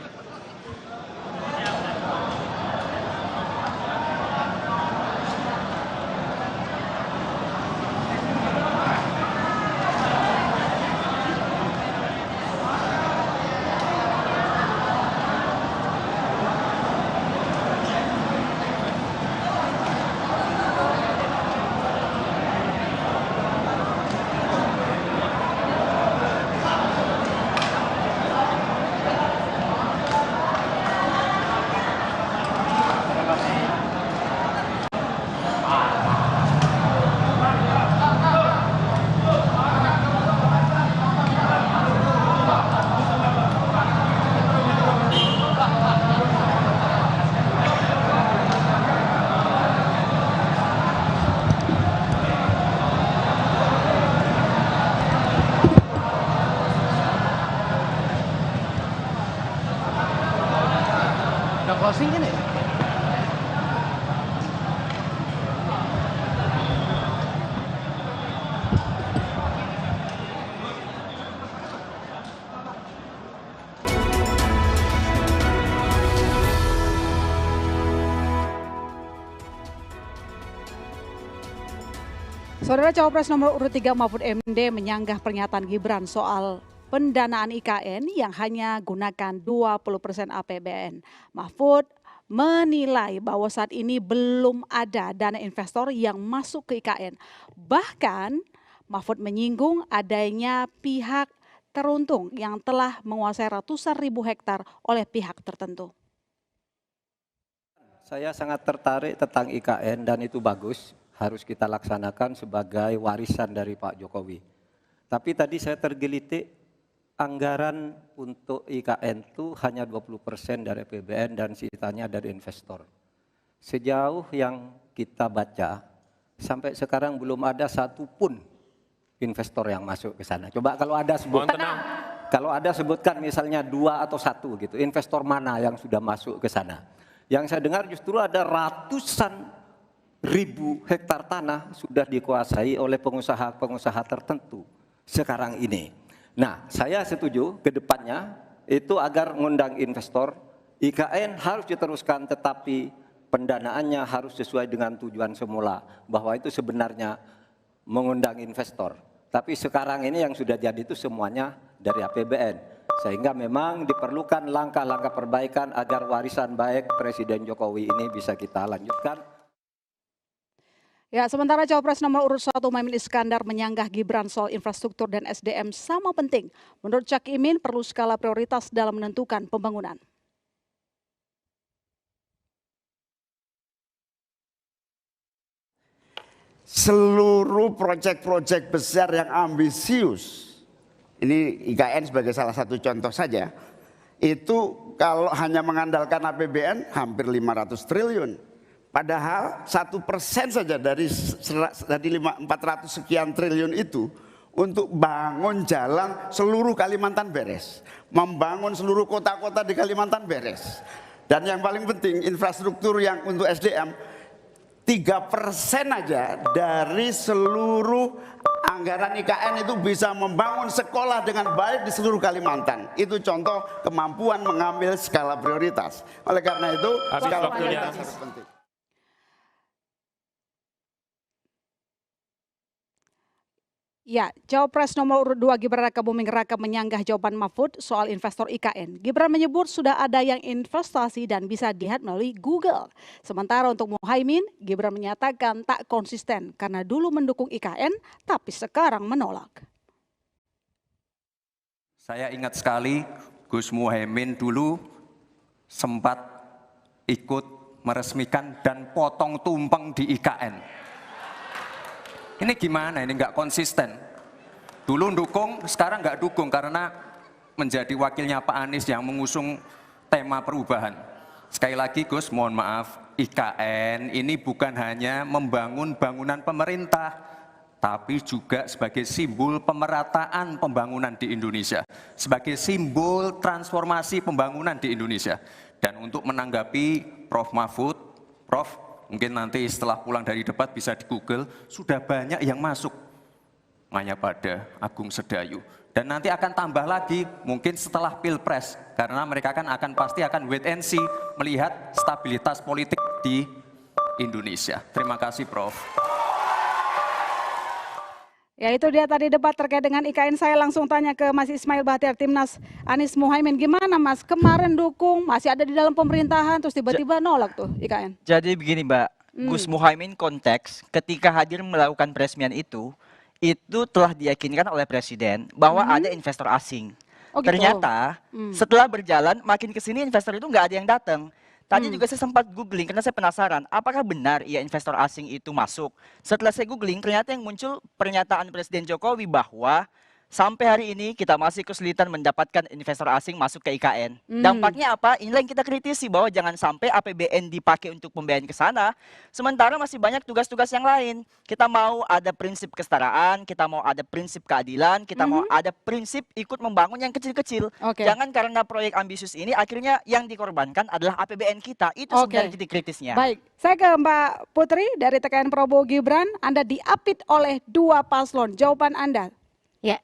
Closing kan ya? Saudara, Cawapres nomor urut 3 Mahfud MD menyanggah pernyataan Gibran soal pendanaan IKN yang hanya gunakan 20% APBN. Mahfud menilai bahwa saat ini belum ada dana investor yang masuk ke IKN. Bahkan Mahfud menyinggung adanya pihak teruntung yang telah menguasai ratusan ribu hektar oleh pihak tertentu. Saya sangat tertarik tentang IKN dan itu bagus, harus kita laksanakan sebagai warisan dari Pak Jokowi. Tapi tadi saya tergelitik, anggaran untuk IKN itu hanya 20% dari APBN dan sisanya dari investor. Sejauh yang kita baca, sampai sekarang belum ada satupun investor yang masuk ke sana. Coba kalau ada sebutkan, sebutkan misalnya 2 atau 1 gitu, investor mana yang sudah masuk ke sana. Yang saya dengar justru ada ratusan ribu hektar tanah sudah dikuasai oleh pengusaha-pengusaha tertentu sekarang ini. Nah, saya setuju ke depannya itu agar mengundang investor, IKN harus diteruskan tetapi pendanaannya harus sesuai dengan tujuan semula, bahwa itu sebenarnya mengundang investor. Tapi sekarang ini yang sudah jadi itu semuanya dari APBN. Sehingga memang diperlukan langkah-langkah perbaikan agar warisan baik Presiden Jokowi ini bisa kita lanjutkan. Ya, sementara Cawapres nomor urut 1 Muhaimin Iskandar menyanggah Gibran soal infrastruktur dan SDM sama penting. Menurut Cak Imin perlu skala prioritas dalam menentukan pembangunan. Seluruh proyek-proyek besar yang ambisius, ini IKN sebagai salah satu contoh saja, itu kalau hanya mengandalkan APBN hampir 500 triliun. Padahal 1% saja dari 400 sekian triliun itu untuk bangun jalan seluruh Kalimantan beres, membangun seluruh kota-kota di Kalimantan beres. Dan yang paling penting infrastruktur yang untuk SDM 3% aja dari seluruh anggaran IKN itu bisa membangun sekolah dengan baik di seluruh Kalimantan. Itu contoh kemampuan mengambil skala prioritas. Oleh karena itu skala prioritas sangat penting. Ya, Cawapres nomor urut 2 Gibran Raka Buming Raka menyanggah jawaban Mahfud soal investor IKN. Gibran menyebut sudah ada yang investasi dan bisa dilihat melalui Google. Sementara untuk Muhaimin, Gibran menyatakan tak konsisten karena dulu mendukung IKN tapi sekarang menolak. Saya ingat sekali Gus Muhaimin dulu sempat ikut meresmikan dan potong tumpeng di IKN. Ini gimana, ini nggak konsisten. Dulu dukung, sekarang nggak dukung karena menjadi wakilnya Pak Anies yang mengusung tema perubahan. Sekali lagi Gus, mohon maaf, IKN ini bukan hanya membangun bangunan pemerintah, tapi juga sebagai simbol pemerataan pembangunan di Indonesia, sebagai simbol transformasi pembangunan di Indonesia. Dan untuk menanggapi Prof. Mahfud, Prof, mungkin nanti setelah pulang dari debat bisa di Google, sudah banyak yang masuk. Mayapada, Agung Sedayu. Dan nanti akan tambah lagi mungkin setelah Pilpres, karena mereka pasti akan wait and see melihat stabilitas politik di Indonesia. Terima kasih Prof. Ya itu dia tadi debat terkait dengan IKN. Saya langsung tanya ke Mas Ismail Bahtiar, Timnas Anies Muhaimin. Gimana Mas, kemarin dukung, masih ada di dalam pemerintahan, terus tiba-tiba nolak tuh IKN? Jadi begini Mbak, Gus Muhaimin konteks ketika hadir melakukan peresmian itu telah diyakinkan oleh Presiden bahwa ada investor asing. Oh, gitu. Ternyata setelah berjalan makin kesini investor itu nggak ada yang datang. Tadi juga saya sempat googling karena saya penasaran, apakah benar ya investor asing itu masuk? Setelah saya googling, ternyata yang muncul pernyataan Presiden Jokowi bahwa sampai hari ini kita masih kesulitan mendapatkan investor asing masuk ke IKN. Dampaknya apa? Inilah yang kita kritisi, bahwa jangan sampai APBN dipakai untuk pembiayaan ke sana, sementara masih banyak tugas-tugas yang lain. Kita mau ada prinsip kesetaraan, kita mau ada prinsip keadilan, kita mau ada prinsip ikut membangun yang kecil-kecil. Jangan karena proyek ambisius ini akhirnya yang dikorbankan adalah APBN kita. Itu sebenarnya titik kritisnya. Baik, saya ke Mbak Putri dari TKN Prabowo Gibran. Anda diapit oleh dua paslon. Jawaban Anda? Ya,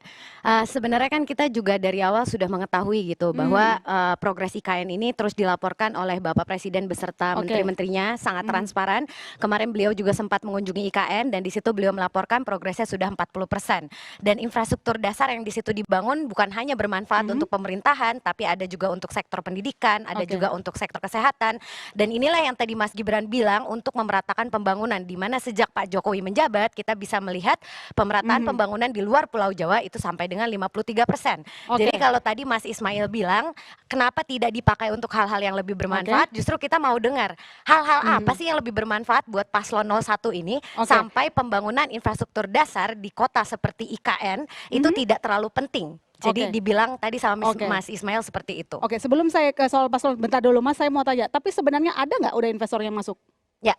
sebenarnya kan kita juga dari awal sudah mengetahui gitu bahwa progres IKN ini terus dilaporkan oleh Bapak Presiden beserta menteri-menterinya, sangat transparan. Kemarin beliau juga sempat mengunjungi IKN dan di situ beliau melaporkan progresnya sudah 40%. Dan infrastruktur dasar yang di situ dibangun bukan hanya bermanfaat untuk pemerintahan, tapi ada juga untuk sektor pendidikan, ada juga untuk sektor kesehatan. Dan inilah yang tadi Mas Gibran bilang untuk memeratakan pembangunan, di mana sejak Pak Jokowi menjabat kita bisa melihat pemerataan pembangunan di luar Pulau Jawa itu sampai dengan 53%. Jadi kalau tadi Mas Ismail bilang kenapa tidak dipakai untuk hal-hal yang lebih bermanfaat, justru kita mau dengar hal-hal apa sih yang lebih bermanfaat buat paslon 01 ini sampai pembangunan infrastruktur dasar di kota seperti IKN itu tidak terlalu penting. Jadi dibilang tadi sama Mas Ismail seperti itu. Oke, sebelum saya ke soal paslon, bentar dulu Mas, saya mau tanya, tapi sebenarnya ada nggak udah investor yang masuk? Ya,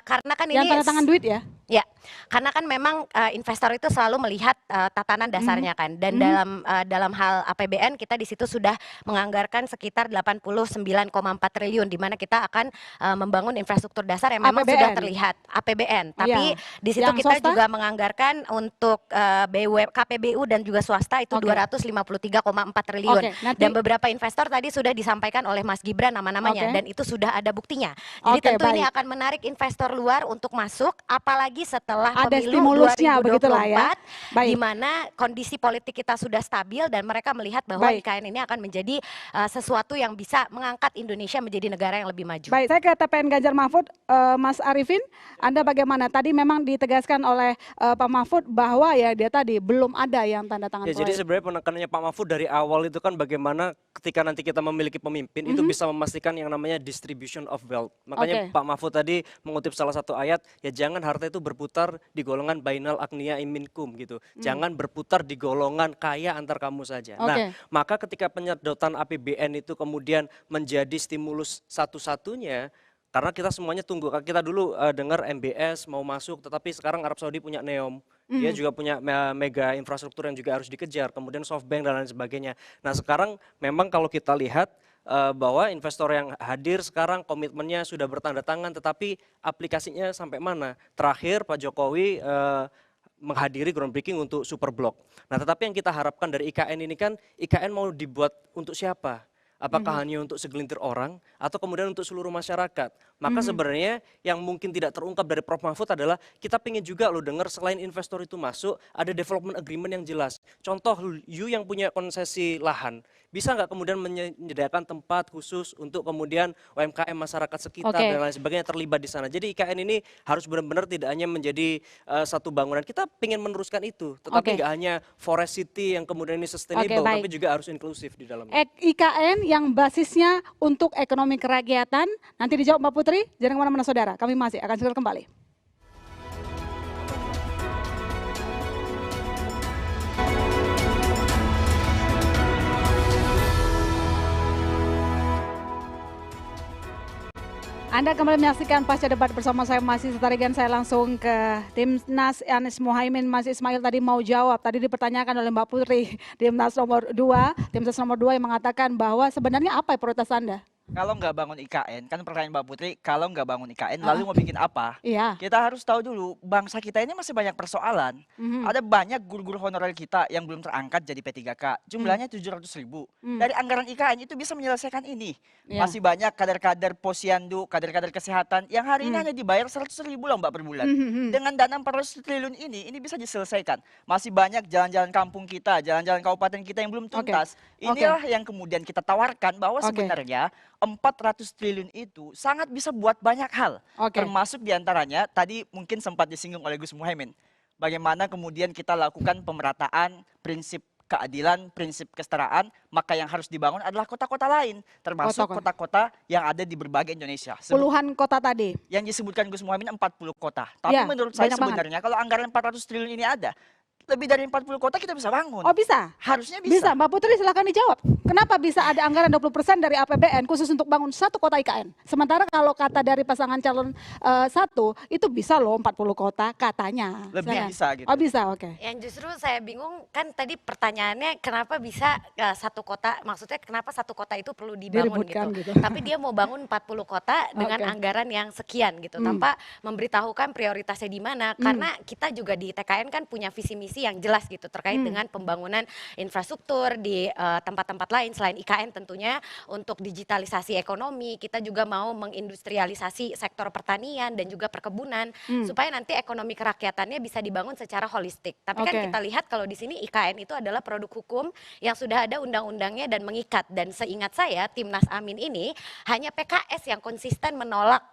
karena kan yang ini tanda tangan duit ya? Ya, karena kan memang investor itu selalu melihat tatanan dasarnya kan, dan dalam hal APBN kita di situ sudah menganggarkan sekitar 89,4 triliun, di mana kita akan membangun infrastruktur dasar yang memang sudah terlihat APBN. Tapi di situ kita juga menganggarkan untuk KPBU dan juga swasta itu 253,4 triliun. Dan beberapa investor tadi sudah disampaikan oleh Mas Gibran nama-namanya, dan itu sudah ada buktinya. Jadi tentu ini akan menarik investor luar untuk masuk, apalagi setelah ada pemilu 2024, di mana kondisi politik kita sudah stabil dan mereka melihat bahwa IKN ini akan menjadi sesuatu yang bisa mengangkat Indonesia menjadi negara yang lebih maju. Baik, saya ke TPN Ganjar Mahfud, Mas Arifin, Anda bagaimana? Tadi memang ditegaskan oleh Pak Mahfud bahwa ya dia tadi belum ada yang tanda tangan proyek. Jadi sebenarnya penekanannya Pak Mahfud dari awal itu kan bagaimana ketika nanti kita memiliki pemimpin itu bisa memastikan yang namanya distribution of wealth. Makanya Pak Mahfud tadi mengutip salah satu ayat, ya jangan harta itu berputar di golongan bainal agniya minkum gitu. Jangan berputar di golongan kaya antar kamu saja. Nah, maka ketika penyedotan APBN itu kemudian menjadi stimulus satu-satunya, karena kita semuanya tunggu. Kita dulu dengar MBS mau masuk, tetapi sekarang Arab Saudi punya NEOM. Dia juga punya mega infrastruktur yang juga harus dikejar, kemudian SoftBank dan lain sebagainya. Nah sekarang memang kalau kita lihat bahwa investor yang hadir sekarang komitmennya sudah bertanda tangan, tetapi aplikasinya sampai mana? Terakhir Pak Jokowi menghadiri groundbreaking untuk Superblok. Nah tetapi yang kita harapkan dari IKN ini kan, IKN mau dibuat untuk siapa? Apakah hanya untuk segelintir orang atau kemudian untuk seluruh masyarakat? Maka sebenarnya yang mungkin tidak terungkap dari Prof. Mahfud adalah kita pengen juga loh dengar selain investor itu masuk, ada development agreement yang jelas. Contoh, you yang punya konsesi lahan, bisa nggak kemudian menyediakan tempat khusus untuk kemudian UMKM masyarakat sekitar dan lain sebagainya terlibat di sana. Jadi IKN ini harus benar-benar tidak hanya menjadi satu bangunan. Kita pengen meneruskan itu, tetapi nggak hanya forest city yang kemudian ini sustainable, tapi juga harus inklusif di dalamnya. IKN yang basisnya untuk ekonomi kerakyatan, nanti dijawab Mbak Putri, jangan kemana-mana saudara, kami masih akan segera kembali. Anda kembali menyaksikan Pasca Debat bersama saya Masih Setarigan. Saya langsung ke Timnas Anies Mohaimin. Mas Ismail tadi mau jawab, tadi dipertanyakan oleh Mbak Putri, Timnas nomor 2 yang mengatakan bahwa sebenarnya apa prioritas Anda? Kalau nggak bangun IKN, kan pertanyaan Mbak Putri, kalau nggak bangun IKN lalu mau bikin apa? Iya. Kita harus tahu dulu, bangsa kita ini masih banyak persoalan. Ada banyak guru-guru honorer kita yang belum terangkat jadi P3K, jumlahnya 700.000. Dari anggaran IKN itu bisa menyelesaikan ini. Masih banyak kader-kader posyandu, kader-kader kesehatan yang hari ini hanya dibayar 100.000 loh Mbak per bulan. Dengan dana 400 triliun ini bisa diselesaikan. Masih banyak jalan-jalan kampung kita, jalan-jalan kabupaten kita yang belum tuntas. Inilah yang kemudian kita tawarkan bahwa sebenarnya 400 triliun itu sangat bisa buat banyak hal. Termasuk diantaranya, tadi mungkin sempat disinggung oleh Gus Muhaimin. Bagaimana kemudian kita lakukan pemerataan, prinsip keadilan, prinsip kesetaraan, maka yang harus dibangun adalah kota-kota lain. Termasuk kota-kota yang ada di berbagai Indonesia. Puluhan kota tadi. Yang disebutkan Gus Muhaimin 40 kota. Tapi menurut saya sebenarnya kalau anggaran 400 triliun ini ada, lebih dari 40 kota kita bisa bangun. Oh bisa? Harusnya bisa. Mbak Putri silakan dijawab. Kenapa bisa ada anggaran 20% dari APBN khusus untuk bangun satu kota IKN? Sementara kalau kata dari pasangan calon satu, itu bisa loh 40 kota katanya. Lebih bisa gitu. Oh bisa, oke. Yang justru saya bingung kan tadi pertanyaannya kenapa bisa satu kota, maksudnya kenapa satu kota itu perlu dibangun gitu. Tapi dia mau bangun 40 kota dengan anggaran yang sekian gitu, tanpa memberitahukan prioritasnya di mana. Karena kita juga di TKN kan punya visi misi yang jelas gitu terkait dengan pembangunan infrastruktur di tempat-tempat lain selain IKN tentunya untuk digitalisasi ekonomi. Kita juga mau mengindustrialisasi sektor pertanian dan juga perkebunan supaya nanti ekonomi kerakyatannya bisa dibangun secara holistik. Tapi kan kita lihat kalau di sini IKN itu adalah produk hukum yang sudah ada undang-undangnya dan mengikat. Dan seingat saya Timnas Amin ini hanya PKS yang konsisten menolak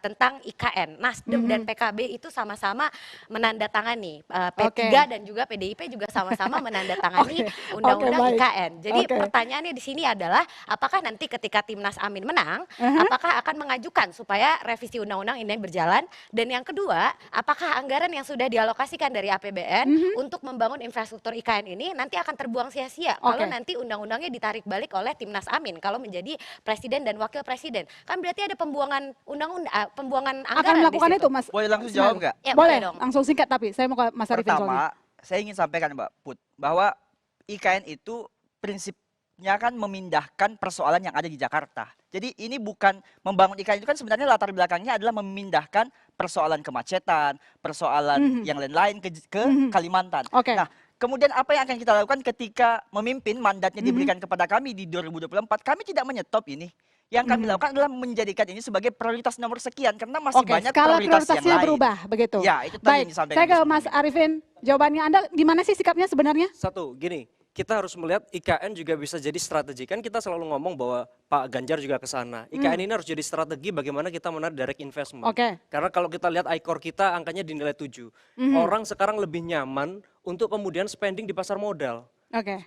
tentang IKN. Nasdem dan PKB itu sama-sama menandatangani, P3 dan juga PDIP juga sama-sama menandatangani undang-undang IKN. Jadi pertanyaannya di sini adalah apakah nanti ketika Timnas Amin menang, apakah akan mengajukan supaya revisi undang-undang ini berjalan? Dan yang kedua, apakah anggaran yang sudah dialokasikan dari APBN untuk membangun infrastruktur IKN ini nanti akan terbuang sia-sia kalau nanti undang-undangnya ditarik balik oleh Timnas Amin kalau menjadi presiden dan wakil presiden? Kan berarti ada pembuangan undang-undang, pembuangan anggaran. Akan melakukan itu Mas? Boleh langsung jawab nggak? Ya, boleh dong. Langsung singkat tapi saya mau ke Mas Arifin. Pertama, saya ingin sampaikan Mbak Put, bahwa IKN itu prinsipnya kan memindahkan persoalan yang ada di Jakarta. Jadi ini bukan membangun IKN itu kan sebenarnya latar belakangnya adalah memindahkan persoalan kemacetan, persoalan yang lain-lain ke Kalimantan. Nah, kemudian apa yang akan kita lakukan ketika memimpin mandatnya diberikan kepada kami di 2024, kami tidak menyetop ini. Yang kami lakukan adalah menjadikan ini sebagai prioritas nomor sekian karena masih banyak prioritas yang lain. Berubah begitu. Ya, itu tadi baik, yang disampaikan. Saya ke Mas Arifin, jawabannya Anda gimana sih sikapnya sebenarnya? Satu, gini, kita harus melihat IKN juga bisa jadi strategi. Kan kita selalu ngomong bahwa Pak Ganjar juga ke sana. IKN ini harus jadi strategi bagaimana kita menarik direct investment. Karena kalau kita lihat ICOR kita angkanya dinilai 7. Orang sekarang lebih nyaman untuk kemudian spending di pasar modal.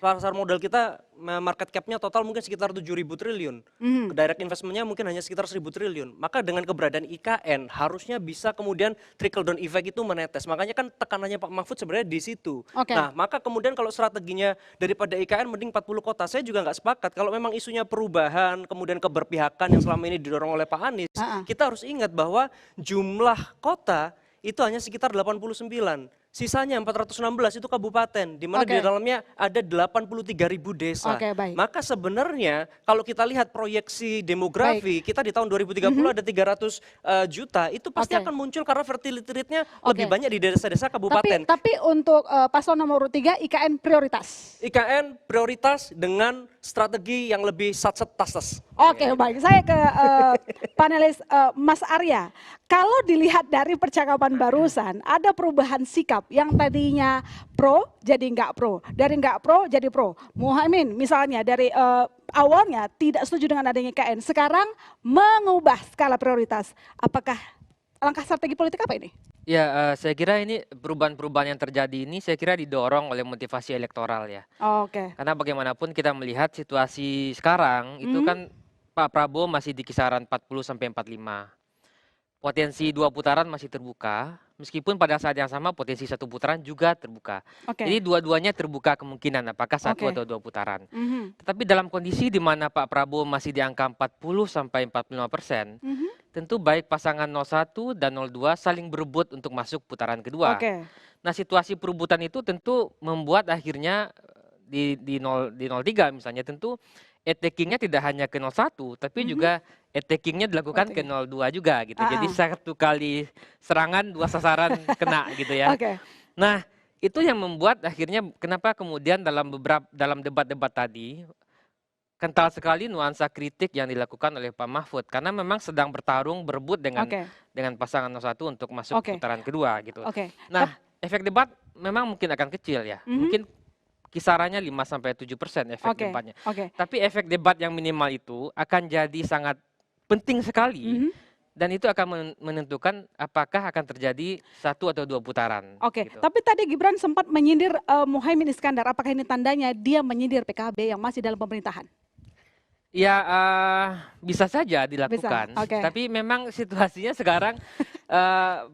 Pasar modal kita market cap-nya total mungkin sekitar 7.000 triliun. Direct investment-nya mungkin hanya sekitar 1.000 triliun. Maka dengan keberadaan IKN harusnya bisa kemudian trickle down effect itu menetes. Makanya kan tekanannya Pak Mahfud sebenarnya di situ. Nah, maka kemudian kalau strateginya daripada IKN mending 40 kota, saya juga nggak sepakat. Kalau memang isunya perubahan, kemudian keberpihakan yang selama ini didorong oleh Pak Anies, kita harus ingat bahwa jumlah kota itu hanya sekitar 89. Sisanya 416 itu kabupaten, di mana di dalamnya ada 83.000 desa. Maka sebenarnya kalau kita lihat proyeksi demografi, kita di tahun 2030 ada 300 juta, itu pasti akan muncul karena fertility rate-nya lebih banyak di desa-desa kabupaten. Tapi untuk paslon nomor urut 3, IKN prioritas? IKN prioritas dengan strategi yang lebih satset tas. Oke, baik. Saya ke panelis Mas Arya. Kalau dilihat dari percakapan barusan, ada perubahan sikap yang tadinya pro jadi nggak pro, dari nggak pro jadi pro. Muhaimin misalnya dari awalnya tidak setuju dengan adanya IKN, sekarang mengubah skala prioritas. Apakah langkah strategi politik apa ini? Ya, saya kira ini perubahan-perubahan yang terjadi ini saya kira didorong oleh motivasi elektoral ya. Karena bagaimanapun kita melihat situasi sekarang itu kan Pak Prabowo masih di kisaran 40 sampai 45. Potensi 2 putaran masih terbuka, meskipun pada saat yang sama potensi 1 putaran juga terbuka. Jadi dua-duanya terbuka kemungkinan apakah 1 atau 2 putaran. Tetapi dalam kondisi di mana Pak Prabowo masih di angka 40 sampai 45%, tentu baik pasangan 01 dan 02 saling berebut untuk masuk putaran kedua. Nah, situasi perebutan itu tentu membuat akhirnya di 03 misalnya tentu attacking-nya tidak hanya ke 01 tapi juga attacking-nya dilakukan ke 02 juga gitu. Jadi 1 kali serangan 2 sasaran kena gitu ya. Nah, itu yang membuat akhirnya kenapa kemudian dalam debat-debat tadi kental sekali nuansa kritik yang dilakukan oleh Pak Mahfud karena memang sedang bertarung berebut dengan pasangan 01 untuk masuk putaran kedua gitu. Nah, efek debat memang mungkin akan kecil ya. Mungkin kisarannya 5-7% efek debatnya. Tapi efek debat yang minimal itu akan jadi sangat penting sekali dan itu akan menentukan apakah akan terjadi 1 atau 2 putaran. Gitu. Tapi tadi Gibran sempat menyindir Muhaimin Iskandar. Apakah ini tandanya dia menyindir PKB yang masih dalam pemerintahan? Ya, bisa saja dilakukan. Tapi memang situasinya sekarang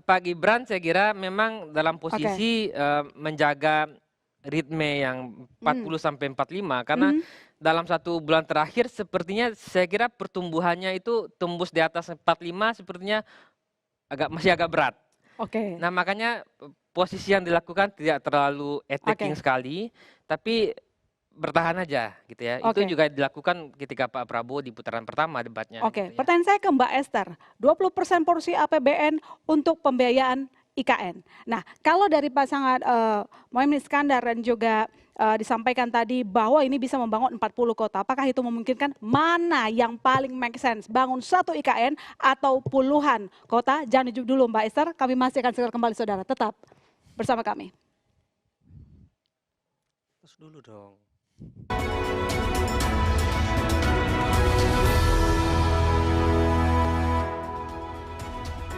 Pak Gibran saya kira memang dalam posisi menjaga ritme yang 40 sampai 45 karena dalam 1 bulan terakhir sepertinya saya kira pertumbuhannya itu tembus di atas 45 sepertinya masih agak berat. Nah, makanya posisi yang dilakukan tidak terlalu attacking sekali tapi bertahan aja gitu ya. Itu juga dilakukan ketika Pak Prabowo di putaran pertama debatnya. Gitu ya. Pertanyaan saya ke Mbak Esther, 20% porsi APBN untuk pembiayaan IKN. Nah, kalau dari pasangan Muhaimin Iskandar dan juga disampaikan tadi bahwa ini bisa membangun 40 kota, apakah itu memungkinkan? Mana yang paling make sense? Bangun 1 IKN atau puluhan kota? Jangan dijawab dulu Mbak Esther, kami masih akan segera kembali saudara. Tetap bersama kami. Terus dulu dong.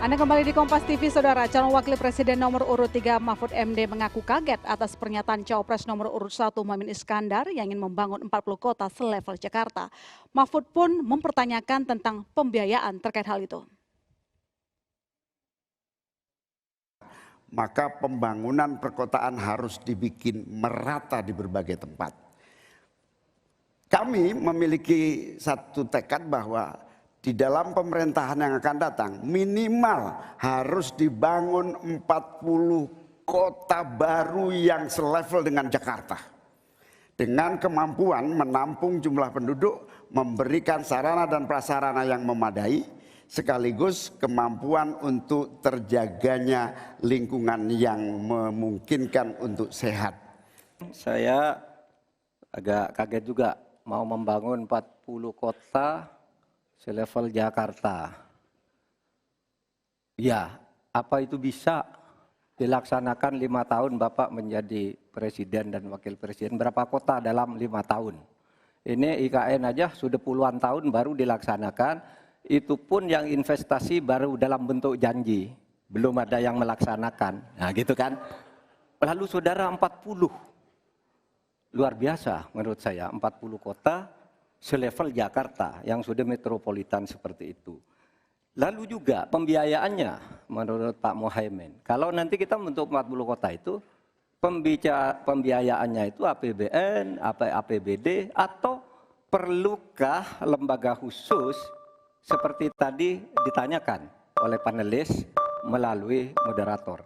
Anda kembali di Kompas TV, Saudara. Calon Wakil Presiden nomor urut 3 Mahfud MD mengaku kaget atas pernyataan Cawapres nomor urut 1 Muhaimin Iskandar yang ingin membangun 40 kota selevel Jakarta. Mahfud pun mempertanyakan tentang pembiayaan terkait hal itu. Maka pembangunan perkotaan harus dibikin merata di berbagai tempat. Kami memiliki satu tekad bahwa di dalam pemerintahan yang akan datang minimal harus dibangun 40 kota baru yang selevel dengan Jakarta. Dengan kemampuan menampung jumlah penduduk, memberikan sarana dan prasarana yang memadai, sekaligus kemampuan untuk terjaganya lingkungan yang memungkinkan untuk sehat. Saya agak kaget juga mau membangun 40 kota selevel Jakarta. Ya, apa itu bisa dilaksanakan 5 tahun Bapak menjadi presiden dan wakil presiden? Berapa kota dalam 5 tahun? Ini IKN aja sudah puluhan tahun baru dilaksanakan. Itu pun yang investasi baru dalam bentuk janji. Belum ada yang melaksanakan. Nah gitu kan. Lalu saudara 40. Luar biasa menurut saya. 40 kota selevel Jakarta yang sudah metropolitan seperti itu. Lalu juga pembiayaannya menurut Pak Muhaimin. Kalau nanti kita membentuk 40 kota itu, pembiayaannya itu APBN, APBD, atau perlukah lembaga khusus seperti tadi ditanyakan oleh panelis melalui moderator.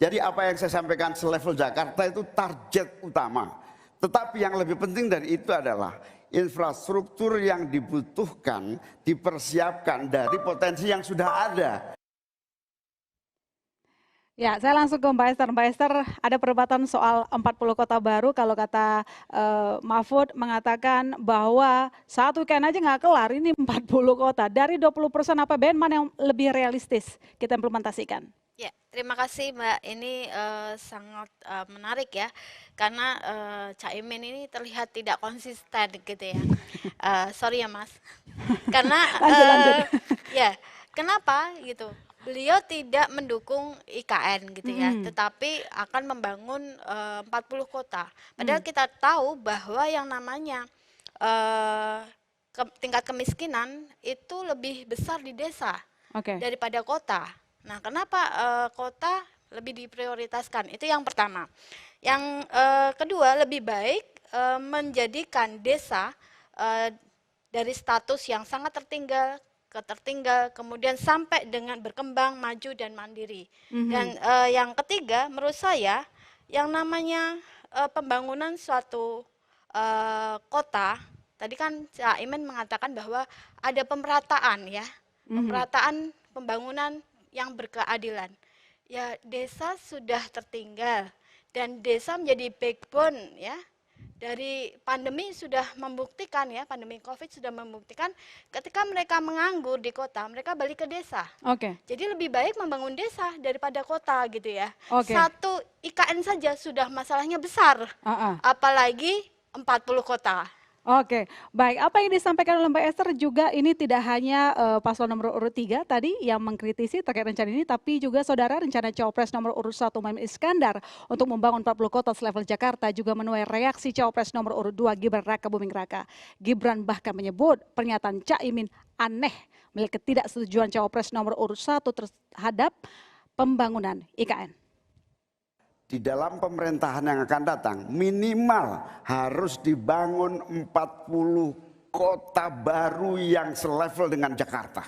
Jadi apa yang saya sampaikan selevel Jakarta itu target utama. Tetapi yang lebih penting dari itu adalah infrastruktur yang dibutuhkan, dipersiapkan dari potensi yang sudah ada. Ya, saya langsung ke Mbak Esther. Mbak Esther, ada perdebatan soal 40 kota baru. Kalau kata Mahfud mengatakan bahwa satu weekend aja nggak kelar, ini 40 kota. Dari 20% APBN mana yang lebih realistis kita implementasikan? Ya, terima kasih Mbak. Ini sangat menarik ya, karena Caimin ini terlihat tidak konsisten gitu ya. Sorry ya Mas, karena lanjut. ya kenapa gitu? Beliau tidak mendukung IKN gitu ya, tetapi akan membangun 40 kota. Padahal kita tahu bahwa yang namanya tingkat kemiskinan itu lebih besar di desa daripada kota. Nah, kenapa kota lebih diprioritaskan? Itu yang pertama. Yang kedua, lebih baik menjadikan desa dari status yang sangat tertinggal ke tertinggal, kemudian sampai dengan berkembang, maju, dan mandiri. Dan yang ketiga, menurut saya, yang namanya pembangunan suatu kota, tadi kan Caimin mengatakan bahwa ada pemerataan ya, pemerataan pembangunan yang berkeadilan. Ya, desa sudah tertinggal dan desa menjadi backbone ya. Dari pandemi sudah membuktikan ya, pandemi COVID sudah membuktikan ketika mereka menganggur di kota, mereka balik ke desa. Jadi lebih baik membangun desa daripada kota gitu ya. Satu IKN saja sudah masalahnya besar, apalagi 40 kota. Oke, baik. Apa yang disampaikan oleh Mbak Esther juga ini tidak hanya paslon nomor urut 3 tadi yang mengkritisi terkait rencana ini, tapi juga saudara rencana Cawapres nomor urut 1 Muhaimin Iskandar untuk membangun 40 kota selevel Jakarta juga menuai reaksi Cawapres nomor urut 2 Gibran Raka Buming Raka. Gibran bahkan menyebut pernyataan Caimin aneh melihat ketidaksetujuan Cawapres nomor urut 1 terhadap pembangunan IKN. Di dalam pemerintahan yang akan datang minimal harus dibangun 40 kota baru yang selevel dengan Jakarta.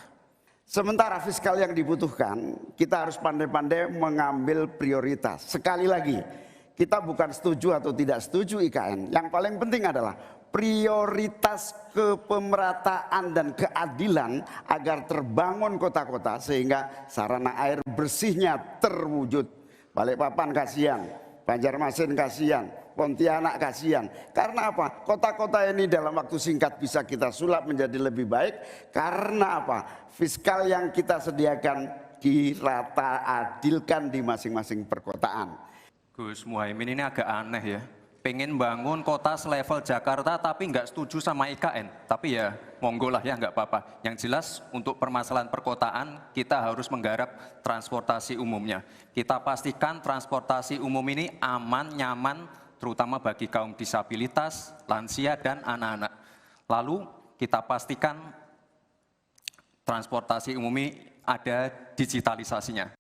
Sementara fiskal yang dibutuhkan, kita harus pandai-pandai mengambil prioritas. Sekali lagi, kita bukan setuju atau tidak setuju IKN. Yang paling penting adalah prioritas kepemerataan dan keadilan agar terbangun kota-kota sehingga sarana air bersihnya terwujud. Balikpapan kasihan, Banjarmasin kasihan, Pontianak kasihan. Karena apa? Kota-kota ini dalam waktu singkat bisa kita sulap menjadi lebih baik. Karena apa? Fiskal yang kita sediakan dirata adilkan di masing-masing perkotaan. Gus Muhaimin ini agak aneh ya. Pengen bangun kota selevel Jakarta tapi nggak setuju sama IKN. Tapi ya monggo lah ya, nggak apa-apa. Yang jelas untuk permasalahan perkotaan kita harus menggarap transportasi umumnya. Kita pastikan transportasi umum ini aman, nyaman, terutama bagi kaum disabilitas, lansia, dan anak-anak. Lalu kita pastikan transportasi umum ini ada digitalisasinya.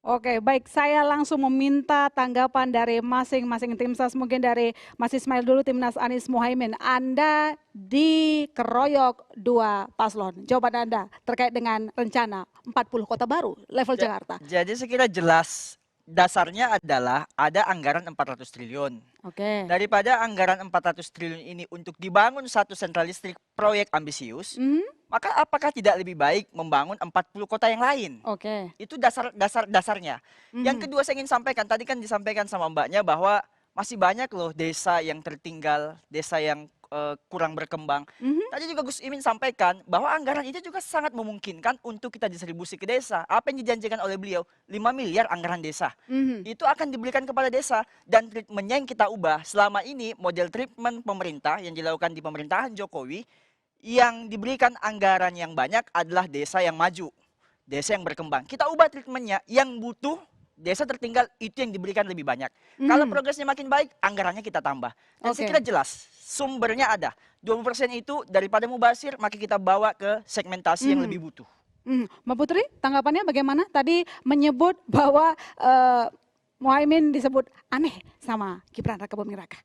Oke, baik. Saya langsung meminta tanggapan dari masing-masing tim ses. Mungkin dari Mas Ismail dulu, Timnas Anies Muhaimin. Anda dikeroyok 2 paslon. Jawaban Anda terkait dengan rencana 40 kota baru level Jakarta. Jadi saya kira jelas. Dasarnya adalah ada anggaran 400 triliun. Daripada anggaran 400 triliun ini untuk dibangun satu sentral listrik proyek ambisius, maka apakah tidak lebih baik membangun 40 kota yang lain? Itu dasarnya. Yang kedua saya ingin sampaikan, tadi kan disampaikan sama Mbaknya bahwa masih banyak loh desa yang tertinggal, desa yang kurang berkembang. Tadi juga Gus Imin sampaikan bahwa anggaran itu juga sangat memungkinkan untuk kita distribusi ke desa. Apa yang dijanjikan oleh beliau, 5 miliar anggaran desa. Itu akan diberikan kepada desa dan treatmentnya yang kita ubah. Selama ini model treatment pemerintah yang dilakukan di pemerintahan Jokowi, yang diberikan anggaran yang banyak adalah desa yang maju, desa yang berkembang. Kita ubah treatmentnya, yang butuh desa tertinggal itu yang diberikan lebih banyak. Kalau progresnya makin baik, anggarannya kita tambah. Dan saya kira jelas, sumbernya ada. 20% itu daripada mubazir, maka kita bawa ke segmentasi yang lebih butuh. Mbak Putri, tanggapannya bagaimana? Tadi menyebut bahwa Muhaimin disebut aneh sama Gibran Raka Buming Raka.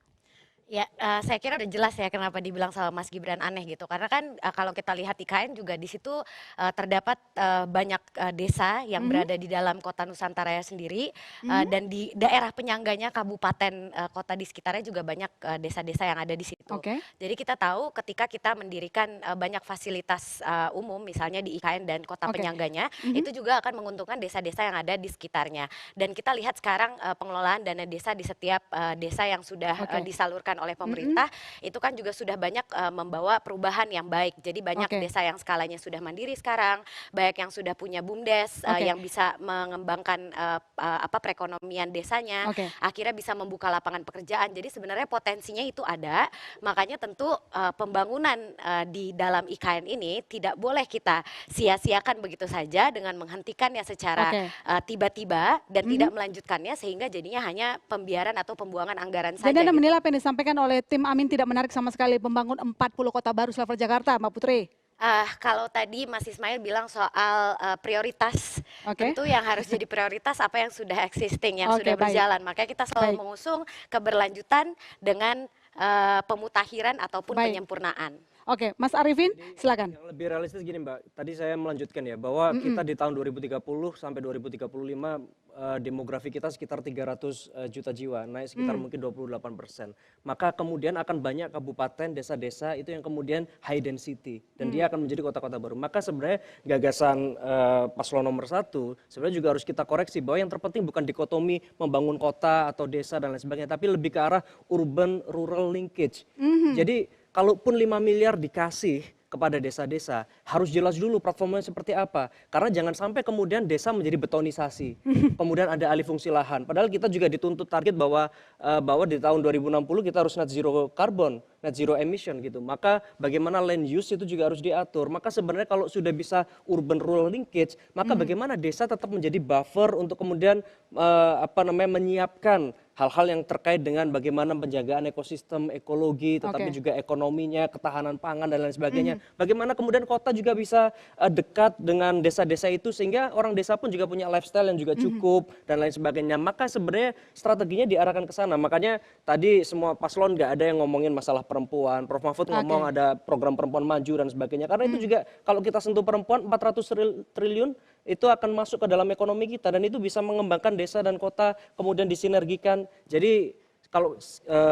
Ya, saya kira udah jelas ya kenapa dibilang sama Mas Gibran aneh gitu. Karena kan kalau kita lihat IKN juga di situ terdapat banyak desa yang berada di dalam kota Nusantara sendiri dan di daerah penyangganya kabupaten kota di sekitarnya juga banyak desa-desa yang ada di situ. Jadi kita tahu ketika kita mendirikan banyak fasilitas umum misalnya di IKN dan kota penyangganya itu juga akan menguntungkan desa-desa yang ada di sekitarnya. Dan kita lihat sekarang pengelolaan dana desa di setiap desa yang sudah disalurkan oleh pemerintah itu kan juga sudah banyak membawa perubahan yang baik. Jadi banyak desa yang skalanya sudah mandiri sekarang, banyak yang sudah punya BUMDes yang bisa mengembangkan perekonomian desanya, akhirnya bisa membuka lapangan pekerjaan. Jadi sebenarnya potensinya itu ada, makanya tentu pembangunan di dalam IKN ini tidak boleh kita sia-siakan begitu saja dengan menghentikannya secara tiba-tiba dan tidak melanjutkannya sehingga jadinya hanya pembiaran atau pembuangan anggaran saja. Jadi Anda menilai apa yang disampaikan oleh tim Amin tidak menarik sama sekali membangun 40 kota baru selevel Jakarta, Mbak Putri? Kalau tadi Mas Ismail bilang soal prioritas, tentu yang harus jadi prioritas apa yang sudah existing, yang sudah berjalan. Makanya kita selalu mengusung keberlanjutan dengan pemutakhiran ataupun penyempurnaan. Oke, Mas Arifin, silakan. Yang lebih realistis gini Mbak, tadi saya melanjutkan ya bahwa kita di tahun 2030 sampai 2035 demografi kita sekitar 300 juta jiwa, naik sekitar mungkin 28%. Maka kemudian akan banyak kabupaten, desa-desa itu yang kemudian high density dan dia akan menjadi kota-kota baru. Maka sebenarnya gagasan paslon nomor 1 sebenarnya juga harus kita koreksi bahwa yang terpenting bukan dikotomi membangun kota atau desa dan lain sebagainya, tapi lebih ke arah urban rural linkage. Jadi kalaupun 5 miliar dikasih kepada desa-desa, harus jelas dulu platformnya seperti apa. Karena jangan sampai kemudian desa menjadi betonisasi. Kemudian ada alih fungsi lahan. Padahal kita juga dituntut target bahwa di tahun 2060 kita harus net zero carbon, net zero emission gitu. Maka bagaimana land use itu juga harus diatur. Maka sebenarnya kalau sudah bisa urban rural linkage, maka bagaimana desa tetap menjadi buffer untuk kemudian menyiapkan hal-hal yang terkait dengan bagaimana penjagaan ekosistem, ekologi, tetapi juga ekonominya, ketahanan pangan dan lain sebagainya. Bagaimana kemudian kota juga bisa dekat dengan desa-desa itu sehingga orang desa pun juga punya lifestyle yang juga cukup dan lain sebagainya. Maka sebenarnya strateginya diarahkan ke sana. Makanya tadi semua paslon nggak ada yang ngomongin masalah perempuan. Prof Mahfud ngomong ada program perempuan maju dan sebagainya. Karena itu juga kalau kita sentuh perempuan 400 triliun itu akan masuk ke dalam ekonomi kita dan itu bisa mengembangkan desa dan kota kemudian disinergikan. Jadi kalau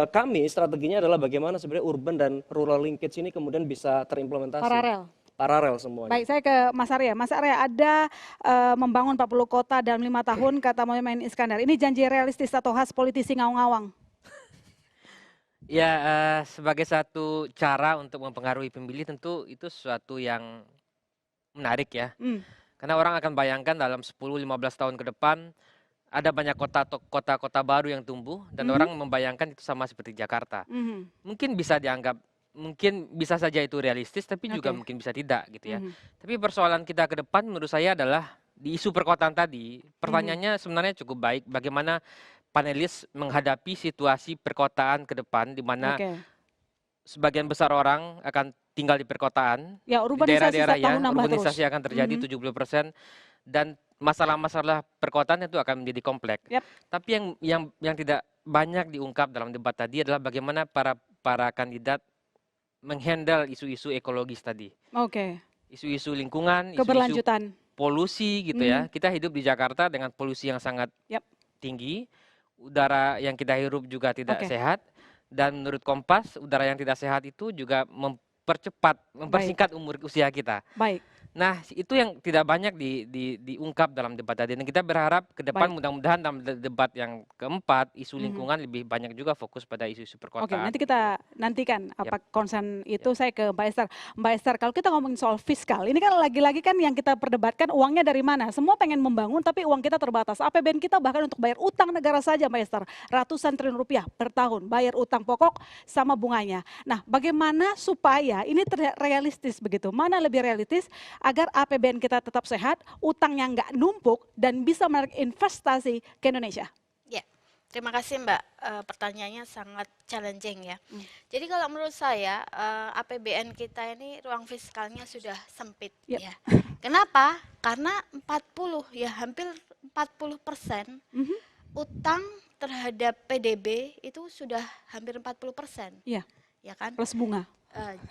kami strateginya adalah bagaimana sebenarnya urban dan rural linkage ini kemudian bisa terimplementasi. Paralel semuanya. Baik, saya ke Mas Arya. Mas Arya, ada membangun 40 kota dalam 5 tahun kata Mohaimin Iskandar. Ini janji realistis atau khas politisi ngawang-ngawang? Ya, sebagai satu cara untuk mempengaruhi pemilih tentu itu sesuatu yang menarik ya. Karena orang akan bayangkan dalam 10-15 tahun ke depan ada banyak kota-kota baru yang tumbuh dan orang membayangkan itu sama seperti Jakarta. Mungkin bisa dianggap, mungkin bisa saja itu realistis tapi juga mungkin bisa tidak gitu ya. Tapi persoalan kita ke depan menurut saya adalah di isu perkotaan tadi, pertanyaannya sebenarnya cukup baik. Bagaimana panelis menghadapi situasi perkotaan ke depan di mana sebagian besar orang akan tinggal di perkotaan, ya, di daerah-daerah ya, urbanisasi akan terjadi 70% dan masalah-masalah perkotaan itu akan menjadi kompleks. Tapi yang tidak banyak diungkap dalam debat tadi adalah bagaimana para kandidat menghandle isu-isu ekologis tadi. Isu-isu lingkungan, isu-isu polusi gitu ya. Kita hidup di Jakarta dengan polusi yang sangat tinggi, udara yang kita hirup juga tidak sehat dan menurut Kompas udara yang tidak sehat itu juga mempersingkat umur usia kita. Nah, itu yang tidak banyak diungkap dalam debat tadi. Dan kita berharap ke depan mudah-mudahan dalam debat yang keempat, isu lingkungan lebih banyak juga fokus pada isu-isu perkotaan. Oke, nanti kita nantikan apa konsen itu. Saya ke Mbak Esther. Mbak Esther, kalau kita ngomongin soal fiskal, ini kan lagi-lagi kan yang kita perdebatkan uangnya dari mana. Semua pengen membangun tapi uang kita terbatas. APBN kita bahkan untuk bayar utang negara saja Mbak Esther, ratusan triliun rupiah per tahun, bayar utang pokok sama bunganya. Nah, bagaimana supaya ini realistis begitu? Mana lebih realistis agar APBN kita tetap sehat, utangnya nggak numpuk, dan bisa menarik investasi ke Indonesia? Ya, terima kasih Mbak. Pertanyaannya sangat challenging ya. Jadi kalau menurut saya APBN kita ini ruang fiskalnya sudah sempit ya. Kenapa? Karena hampir 40% utang terhadap PDB itu sudah hampir 40%. Iya. Ya kan? Plus bunga.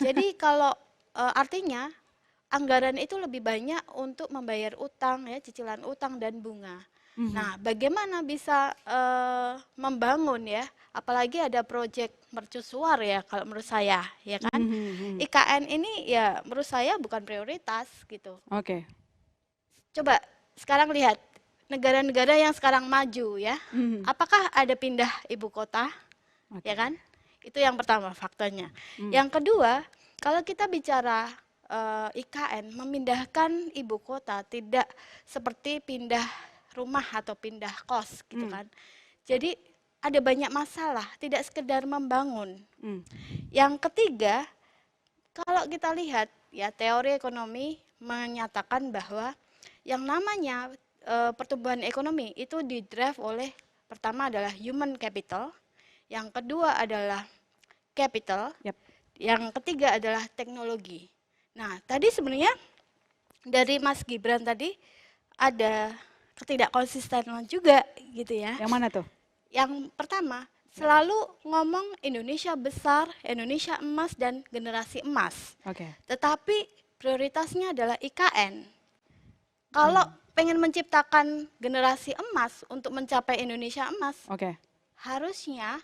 Jadi kalau artinya anggaran itu lebih banyak untuk membayar utang ya, cicilan utang dan bunga. Nah, bagaimana bisa membangun ya, apalagi ada proyek mercusuar ya kalau menurut saya, ya kan? IKN ini ya menurut saya bukan prioritas gitu. Oke. Coba sekarang lihat negara-negara yang sekarang maju ya, apakah ada pindah ibu kota, ya kan? Itu yang pertama faktanya. Yang kedua, kalau kita bicara IKN memindahkan ibu kota tidak seperti pindah rumah atau pindah kos gitu kan. Jadi ada banyak masalah, tidak sekedar membangun. Yang ketiga, kalau kita lihat ya teori ekonomi menyatakan bahwa yang namanya pertumbuhan ekonomi itu didrive oleh pertama adalah human capital, yang kedua adalah capital, yang ketiga adalah teknologi. Nah, tadi sebenarnya dari Mas Gibran tadi ada ketidakkonsistenan juga gitu ya. Yang mana tuh? Yang pertama, selalu ngomong Indonesia besar, Indonesia emas dan generasi emas. Oke. Tetapi prioritasnya adalah IKN. Kalau pengen menciptakan generasi emas untuk mencapai Indonesia emas, harusnya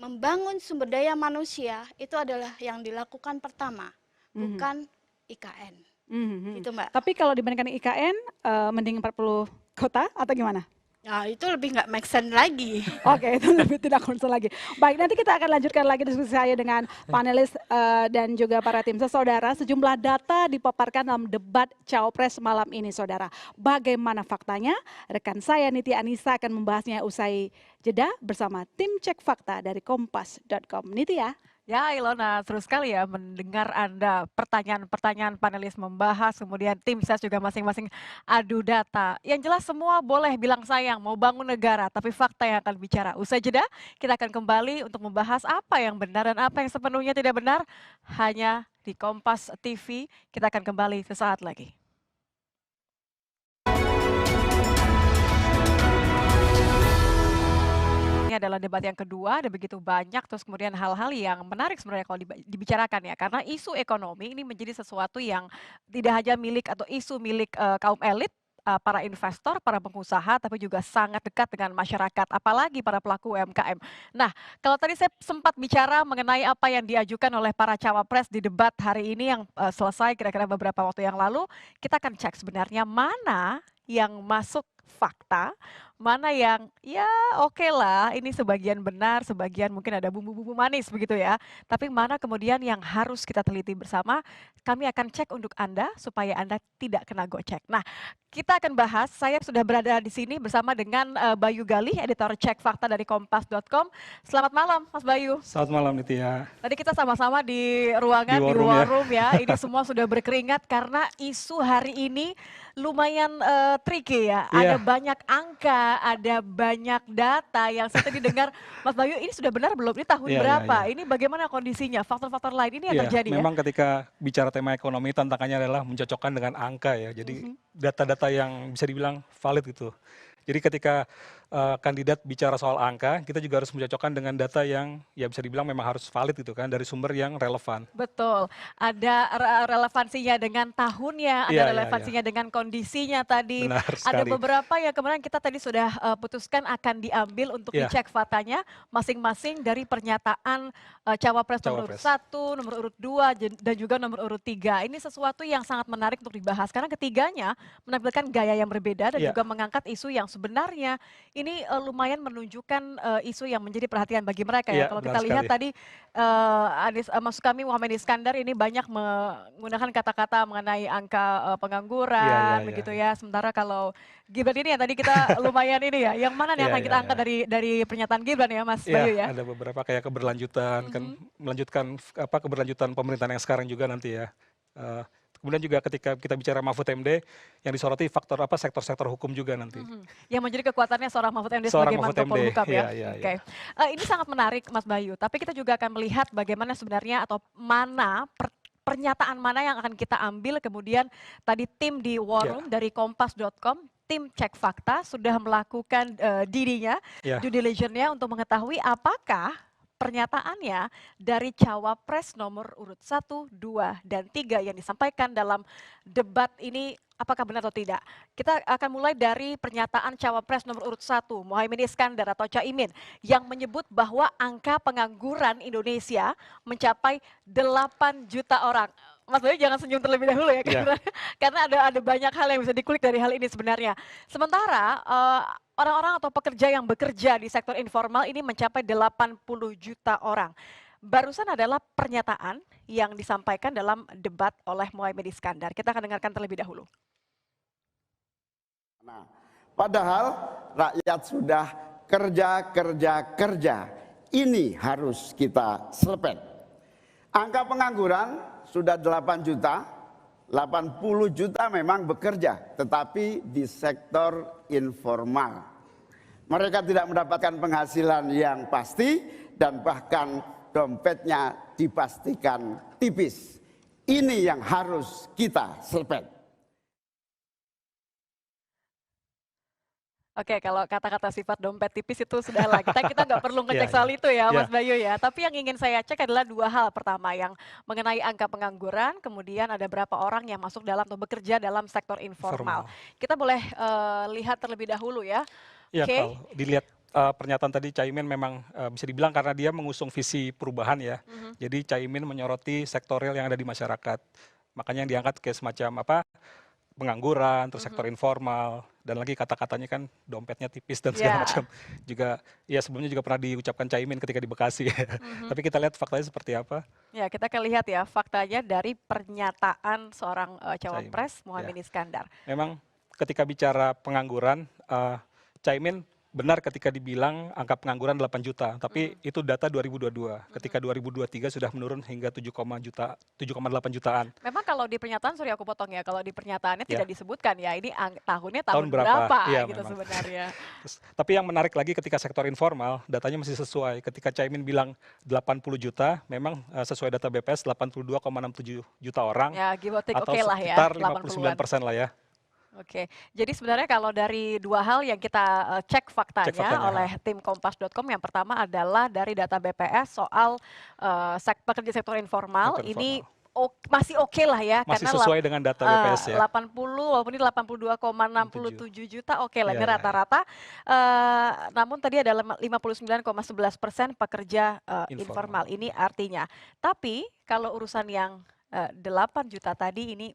membangun sumber daya manusia itu adalah yang dilakukan pertama, bukan IKN. Gitu Mbak. Tapi kalau dibandingkan IKN, mending 40 kota atau gimana? Nah, itu lebih nggak make sense lagi. Oke, itu lebih tidak concern lagi. Baik, nanti kita akan lanjutkan lagi diskusi saya dengan panelis dan juga para tim. Saudara, sejumlah data dipaparkan dalam debat Cawapres malam ini, saudara. Bagaimana faktanya? Rekan saya Niti Anissa akan membahasnya usai jeda bersama tim Cek Fakta dari Kompas.com. Niti ya. Ya Ilona, seru sekali ya mendengar Anda pertanyaan-pertanyaan panelis membahas, kemudian tim ses juga masing-masing adu data. Yang jelas semua boleh bilang sayang, mau bangun negara, tapi fakta yang akan bicara. Usai jeda, kita akan kembali untuk membahas apa yang benar dan apa yang sepenuhnya tidak benar, hanya di Kompas TV. Kita akan kembali sesaat lagi. Ini adalah debat yang kedua, ada begitu banyak, terus kemudian hal-hal yang menarik sebenarnya kalau dibicarakan ya, karena isu ekonomi ini menjadi sesuatu yang tidak hanya milik atau isu milik kaum elit, para investor, para pengusaha, tapi juga sangat dekat dengan masyarakat, apalagi para pelaku UMKM. Nah, kalau tadi saya sempat bicara mengenai apa yang diajukan oleh para cawapres di debat hari ini yang selesai kira-kira beberapa waktu yang lalu, kita akan cek sebenarnya mana yang masuk fakta, mana yang ya oke lah ini sebagian benar, sebagian mungkin ada bumbu-bumbu manis begitu ya. Tapi mana kemudian yang harus kita teliti bersama, kami akan cek untuk Anda supaya Anda tidak kena gocek. Nah, kita akan bahas, saya sudah berada di sini bersama dengan Bayu Galih, editor Cek Fakta dari Kompas.com. Selamat malam Mas Bayu. Selamat malam Nitya. Tadi kita sama-sama di ruangan, di war room ya. Ini semua sudah berkeringat karena isu hari ini lumayan tricky ya. Ada banyak angka, ada banyak data yang saya tadi dengar, Mas Bayu ini sudah benar belum? Ini tahun berapa? Ini bagaimana kondisinya? Faktor-faktor lain ini yang terjadi memang ketika bicara tema ekonomi tantangannya adalah mencocokkan dengan angka ya. Jadi data-data yang bisa dibilang valid gitu. Jadi ketika kandidat bicara soal angka, kita juga harus mencocokkan dengan data yang ya bisa dibilang memang harus valid gitu kan, dari sumber yang relevan. Betul, ada relevansinya dengan tahunnya, ada relevansinya dengan kondisinya tadi. Ada beberapa yang kemarin kita tadi sudah putuskan akan diambil untuk dicek faktanya masing-masing dari pernyataan cawapres nomor urut 1, nomor urut 2, dan juga nomor urut 3. Ini sesuatu yang sangat menarik untuk dibahas karena ketiganya menampilkan gaya yang berbeda dan juga mengangkat isu yang sebenarnya ini lumayan menunjukkan isu yang menjadi perhatian bagi mereka ya. Kalau kita lihat tadi maksud kami Muhammad Iskandar ini banyak menggunakan kata-kata mengenai angka pengangguran begitu ya. Sementara kalau Gibran ini yang tadi kita lumayan ini ya. Yang mana yang akan kita angkat dari pernyataan Gibran ya Mas Bayu ya? Ada beberapa kayak keberlanjutan kan melanjutkan keberlanjutan pemerintahan yang sekarang juga nanti ya. Kemudian juga ketika kita bicara Mahfud MD, yang disoroti faktor sektor-sektor hukum juga nanti. Yang menjadi kekuatannya seorang Mahfud MD sebagai Menko Polhukam ya. Ini sangat menarik Mas Bayu, tapi kita juga akan melihat bagaimana sebenarnya atau mana pernyataan mana yang akan kita ambil kemudian tadi tim di War Room dari Kompas.com tim cek fakta sudah melakukan dirinya, due diligence-nya untuk mengetahui apakah pernyataannya dari cawapres nomor urut 1, 2, dan 3 yang disampaikan dalam debat ini apakah benar atau tidak. Kita akan mulai dari pernyataan cawapres nomor urut 1, Muhaimin Iskandar atau Caimin, yang menyebut bahwa angka pengangguran Indonesia mencapai 8 juta orang. Mas Bayu jangan senyum terlebih dahulu ya, karena ada banyak hal yang bisa dikulik dari hal ini sebenarnya. Sementara orang-orang atau pekerja yang bekerja di sektor informal ini mencapai 80 juta orang. Barusan adalah pernyataan yang disampaikan dalam debat oleh Muhaimin Iskandar. Kita akan dengarkan terlebih dahulu. Nah, padahal rakyat sudah kerja. Ini harus kita selepet. Angka pengangguran sudah 8 juta, 80 juta memang bekerja, tetapi di sektor informal. Mereka tidak mendapatkan penghasilan yang pasti dan bahkan dompetnya dipastikan tipis. Ini yang harus kita selepet. Oke, kalau kata-kata sifat dompet tipis itu sudahlah, kita nggak perlu ngecek soal itu ya Mas Bayu ya. Tapi yang ingin saya cek adalah dua hal. Pertama yang mengenai angka pengangguran, kemudian ada berapa orang yang masuk dalam atau bekerja dalam sektor informal. Kita boleh lihat terlebih dahulu ya. Iya, kalau dilihat pernyataan tadi Caimin memang bisa dibilang karena dia mengusung visi perubahan ya. Jadi Caimin menyoroti sektorial yang ada di masyarakat. Makanya yang diangkat kayak semacam apa? Pengangguran, terus sektor informal, dan lagi kata-katanya kan dompetnya tipis dan segala macam. Juga ya sebelumnya juga pernah diucapkan Caimin ketika di Bekasi. Tapi kita lihat faktanya seperti apa. Ya, kita akan lihat ya faktanya dari pernyataan seorang cawapres Muhaimin Iskandar. Memang ketika bicara pengangguran, Caimin benar ketika dibilang angka pengangguran 8 juta, tapi itu data 2022. Ketika 2023 sudah menurun hingga 7,8 jutaan. Memang kalau di pernyataan, sorry aku potong ya, kalau di pernyataannya tidak disebutkan ya, ini tahunnya tahun berapa gitu sebenarnya. Tapi yang menarik lagi ketika sektor informal, datanya masih sesuai. Ketika Caimin bilang 80 juta, memang sesuai data BPS 82,67 juta orang. Ya, give or take atau oke lah ya, sekitar 59% lah ya. Oke, jadi sebenarnya kalau dari dua hal yang kita cek faktanya oleh tim kompas.com, yang pertama adalah dari data BPS soal pekerja sektor informal, ini masih oke lah ya. Masih karena sesuai dengan data BPS ya. 80, walaupun ini 82,67 juta, oke lah ini rata-rata. Namun tadi ada 59,11% pekerja informal, ini artinya. Tapi kalau urusan yang 8 juta tadi ini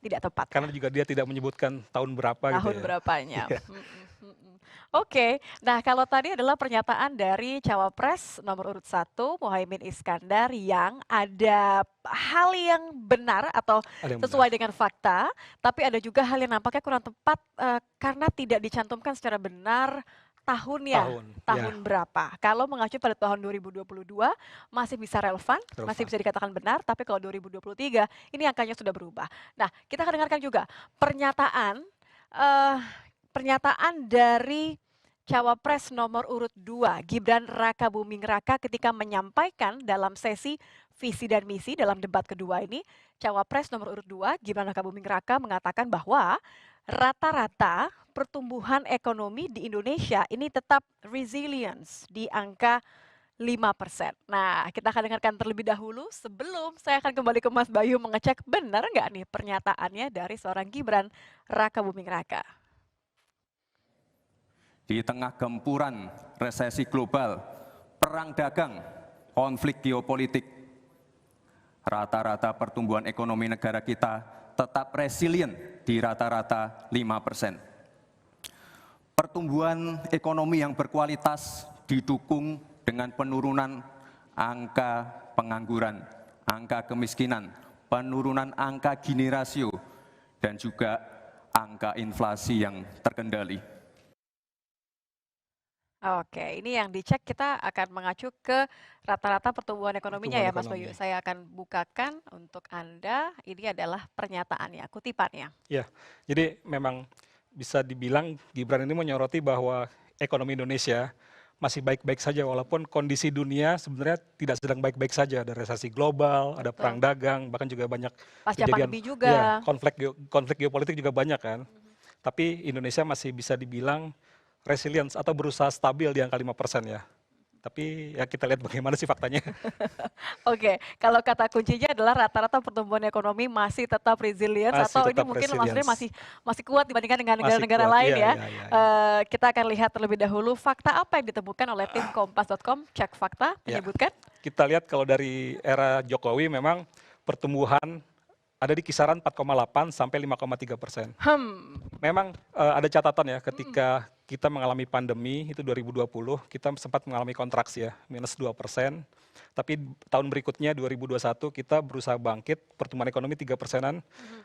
tidak tepat. Karena juga dia tidak menyebutkan tahun berapa gitu ya. Tahun berapanya. Oke, nah kalau tadi adalah pernyataan dari cawapres nomor urut 1 Muhaimin Iskandar yang ada hal yang benar atau sesuai dengan fakta, tapi ada juga hal yang nampaknya kurang tepat karena tidak dicantumkan secara benar tahunnya, tahun berapa. Kalau mengacu pada tahun 2022 masih bisa relevan, masih bisa dikatakan benar, tapi kalau 2023 ini angkanya sudah berubah. Nah, kita akan dengarkan juga pernyataan dari cawapres nomor urut 2 Gibran Rakabuming Raka ketika menyampaikan dalam sesi visi dan misi dalam debat kedua ini. Cawapres nomor urut 2 Gibran Rakabuming Raka mengatakan bahwa rata-rata pertumbuhan ekonomi di Indonesia ini tetap resilience di angka 5%. Nah, kita akan dengarkan terlebih dahulu sebelum saya akan kembali ke Mas Bayu mengecek benar nggak nih pernyataannya dari seorang Gibran Rakabuming Raka. Di tengah gempuran resesi global, perang dagang, konflik geopolitik, rata-rata pertumbuhan ekonomi negara kita tetap resilient di rata-rata 5%. Pertumbuhan ekonomi yang berkualitas didukung dengan penurunan angka pengangguran, angka kemiskinan, penurunan angka Gini rasio, dan juga angka inflasi yang terkendali. Oke, ini yang dicek kita akan mengacu ke rata-rata pertumbuhan ekonominya ya Mas Bayu. Saya akan bukakan untuk Anda, ini adalah pernyataannya, kutipannya. Ya, jadi memang bisa dibilang Gibran ini menyoroti bahwa ekonomi Indonesia masih baik-baik saja walaupun kondisi dunia sebenarnya tidak sedang baik-baik saja. Ada resesi global, ada perang dagang, bahkan juga banyak pasca pandemi juga. Ya, konflik geopolitik juga banyak kan. Tapi Indonesia masih bisa dibilang resilience atau berusaha stabil di angka 5% ya. Tapi ya kita lihat bagaimana sih faktanya. Oke, kalau kata kuncinya adalah rata-rata pertumbuhan ekonomi masih tetap resilient atau ini tetap mungkin maksudnya resilience. masih kuat dibandingkan dengan Masih negara-negara kuat, lain iya, ya. iya, iya. Kita akan lihat terlebih dahulu fakta apa yang ditemukan oleh tim kompas.com, cek fakta Ya. menyebutkan. Kita lihat kalau dari era Jokowi memang pertumbuhan ada di kisaran 4,8 sampai 5,3%. Memang ada catatan ya ketika kita mengalami pandemi itu 2020 kita sempat mengalami kontraksi ya minus 2%. Tapi tahun berikutnya 2021 kita berusaha bangkit pertumbuhan ekonomi 3%-an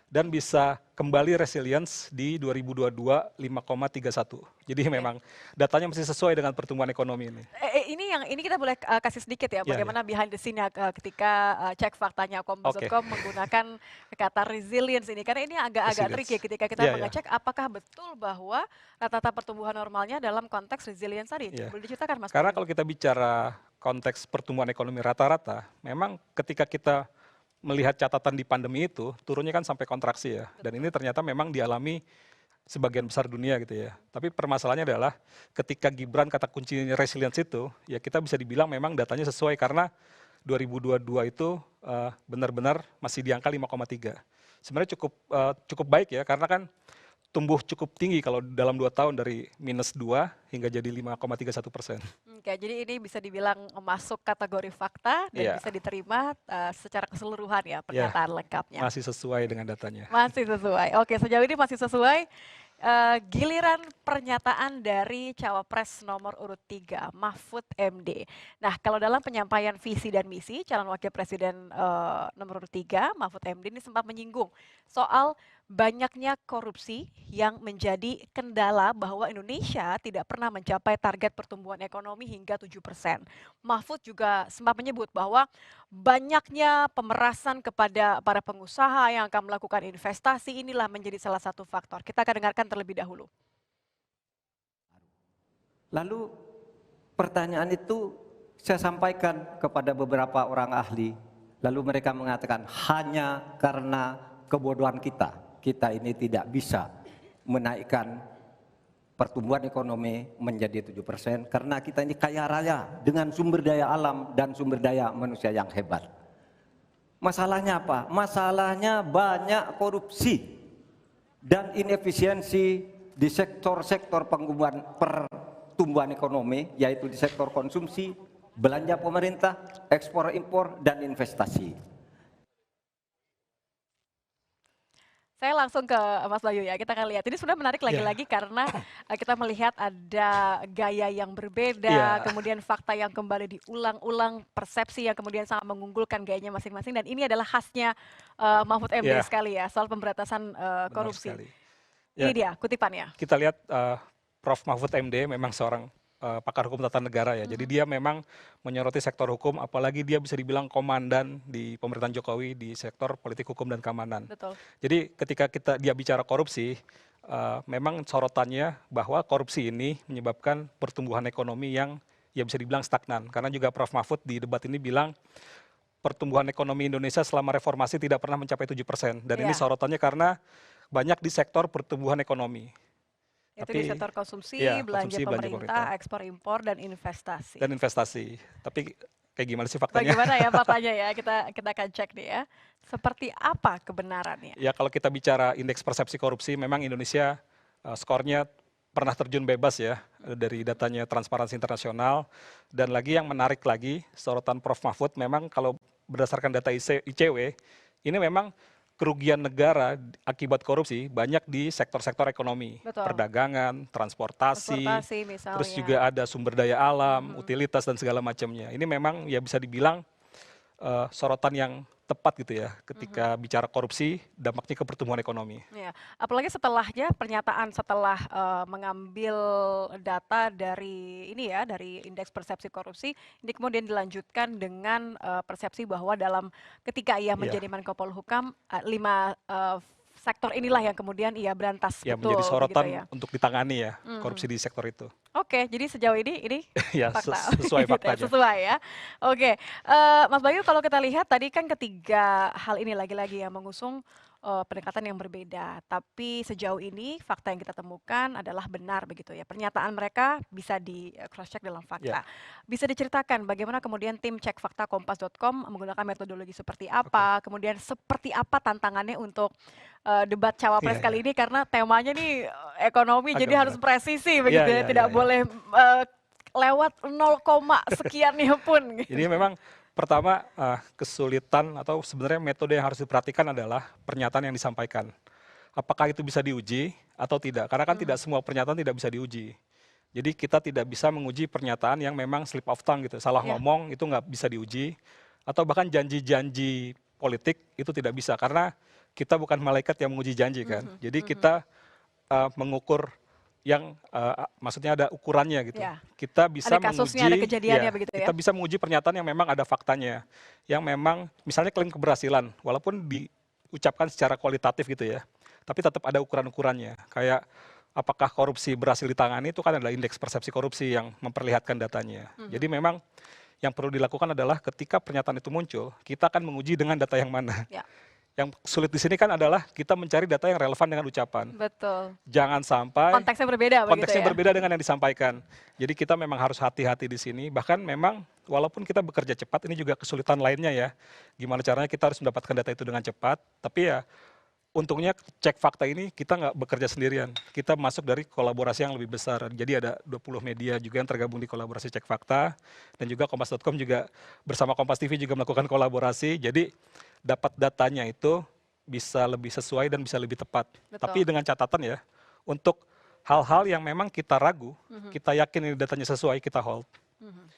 dan bisa kembali resilience di 2022 5,31. Jadi memang datanya masih sesuai dengan pertumbuhan ekonomi ini. Ini kita boleh kasih sedikit ya bagaimana behind the scene ketika cek faktanya kompas.com menggunakan kata resilience ini karena ini agak tricky ketika kita mengecek apakah betul bahwa rata-rata pertumbuhan normalnya dalam konteks resilience tadi. Boleh diceritakan Mas? Karena kalau kita bicara konteks pertumbuhan ekonomi rata-rata, memang ketika kita melihat catatan di pandemi itu turunnya kan sampai kontraksi ya. Dan ini ternyata memang dialami sebagian besar dunia gitu ya. Tapi permasalahannya adalah ketika Gibran kata kunci resilience itu, ya kita bisa dibilang memang datanya sesuai karena 2022 itu benar-benar masih di angka 5,3. Sebenarnya cukup baik ya karena kan tumbuh cukup tinggi kalau dalam 2 tahun dari minus 2 hingga jadi 5,31%. Oke, jadi ini bisa dibilang masuk kategori fakta dan bisa diterima secara keseluruhan ya pernyataan lengkapnya. Masih sesuai dengan datanya. Masih sesuai. Oke, sejauh ini masih sesuai. Giliran pernyataan dari Cawapres nomor urut 3, Mahfud MD. Nah, kalau dalam penyampaian visi dan misi, calon wakil presiden nomor urut 3, Mahfud MD ini sempat menyinggung soal banyaknya korupsi yang menjadi kendala bahwa Indonesia tidak pernah mencapai target pertumbuhan ekonomi hingga 7%. Mahfud juga sempat menyebut bahwa banyaknya pemerasan kepada para pengusaha yang akan melakukan investasi inilah menjadi salah satu faktor. Kita akan dengarkan terlebih dahulu. Lalu pertanyaan itu saya sampaikan kepada beberapa orang ahli. Lalu mereka mengatakan hanya karena kebodohan kita ini tidak bisa menaikkan pertumbuhan ekonomi menjadi 7% karena kita ini kaya raya dengan sumber daya alam dan sumber daya manusia yang hebat. Masalahnya apa? Masalahnya banyak korupsi dan inefisiensi di sektor-sektor pertumbuhan ekonomi, yaitu di sektor konsumsi, belanja pemerintah, ekspor impor, dan investasi. Saya langsung ke Mas Bayu ya, kita akan lihat. Ini sudah menarik lagi-lagi karena kita melihat ada gaya yang berbeda, kemudian fakta yang kembali diulang-ulang, persepsi yang kemudian sangat mengunggulkan gayanya masing-masing. Dan ini adalah khasnya Mahfud MD sekali ya, soal pemberantasan korupsi. Ini dia kutipannya. Kita lihat Prof. Mahfud MD memang seorang pakar hukum tata negara ya. Jadi dia memang menyoroti sektor hukum, apalagi dia bisa dibilang komandan di pemerintahan Jokowi di sektor politik hukum dan keamanan. Betul. Jadi ketika dia bicara korupsi, memang sorotannya bahwa korupsi ini menyebabkan pertumbuhan ekonomi yang ya bisa dibilang stagnan. Karena juga Prof. Mahfud di debat ini bilang pertumbuhan ekonomi Indonesia selama reformasi tidak pernah mencapai 7%. Dan ini sorotannya karena banyak di sektor pertumbuhan ekonomi. Itu di sektor konsumsi, belanja pemerintah, ekspor impor, dan investasi. Tapi kayak gimana sih faktanya? Bagaimana ya faktanya ya, kita akan cek nih ya. Seperti apa kebenarannya? Ya kalau kita bicara indeks persepsi korupsi, memang Indonesia skornya pernah terjun bebas ya dari datanya Transparansi Internasional. Dan lagi yang menarik lagi, sorotan Prof. Mahfud memang kalau berdasarkan data ICW, ini memang kerugian negara akibat korupsi banyak di sektor-sektor ekonomi, perdagangan, transportasi terus juga ada sumber daya alam, utilitas dan segala macamnya. Ini memang ya bisa dibilang sorotan yang tepat gitu ya ketika bicara korupsi dampaknya ke pertumbuhan ekonomi. Ya, apalagi setelahnya pernyataan setelah mengambil data dari ini ya dari indeks persepsi korupsi ini kemudian dilanjutkan dengan persepsi bahwa dalam ketika ia menjadi Menko Polhukam 5 sektor inilah yang kemudian ia berantas ya, betul. Menjadi sorotan ya. Untuk ditangani ya korupsi di sektor itu. Oke, jadi sejauh ini ya, fakta. Sesuai faktanya. Sesuai ya. Oke, Mas Bayu kalau kita lihat tadi kan ketiga hal ini lagi-lagi yang mengusung pendekatan yang berbeda. Tapi sejauh ini fakta yang kita temukan adalah benar begitu ya. Pernyataan mereka bisa di cross check dalam fakta. Bisa diceritakan bagaimana kemudian tim cek fakta kompas.com menggunakan metodologi seperti apa, kemudian seperti apa tantangannya untuk debat cawapres kali ini, karena temanya nih ekonomi, jadi harus presisi begitu ya, tidak boleh lewat 0, sekiannya pun. Gitu. Jadi memang pertama kesulitan atau sebenarnya metode yang harus diperhatikan adalah pernyataan yang disampaikan. Apakah itu bisa diuji atau tidak? Karena kan tidak semua pernyataan tidak bisa diuji. Jadi kita tidak bisa menguji pernyataan yang memang slip of tongue gitu, salah ngomong itu nggak bisa diuji. Atau bahkan janji-janji politik itu tidak bisa, karena kita bukan malaikat yang menguji janji kan. Jadi kita mengukur yang maksudnya ada ukurannya gitu. Kita bisa menguji, ada kejadiannya begitu ya. Kita bisa menguji pernyataan yang memang ada faktanya, yang memang misalnya klaim keberhasilan, walaupun diucapkan secara kualitatif gitu ya, tapi tetap ada ukuran-ukurannya. Kayak apakah korupsi berhasil ditangani, itu kan adalah indeks persepsi korupsi yang memperlihatkan datanya. Jadi memang yang perlu dilakukan adalah ketika pernyataan itu muncul, kita akan menguji dengan data yang mana. Yang sulit di sini kan adalah kita mencari data yang relevan dengan ucapan. Betul. Jangan sampai konteksnya berbeda. Konteksnya berbeda dengan yang disampaikan. Jadi kita memang harus hati-hati di sini. Bahkan memang walaupun kita bekerja cepat, ini juga kesulitan lainnya ya. Gimana caranya kita harus mendapatkan data itu dengan cepat. Tapi ya untungnya cek fakta ini kita nggak bekerja sendirian. Kita masuk dari kolaborasi yang lebih besar. Jadi ada 20 media juga yang tergabung di kolaborasi cek fakta. Dan juga kompas.com juga bersama Kompas TV juga melakukan kolaborasi. Jadi dapat datanya itu bisa lebih sesuai dan bisa lebih tepat. Tapi dengan catatan ya, untuk hal-hal yang memang kita ragu, kita yakin ini datanya sesuai, kita hold.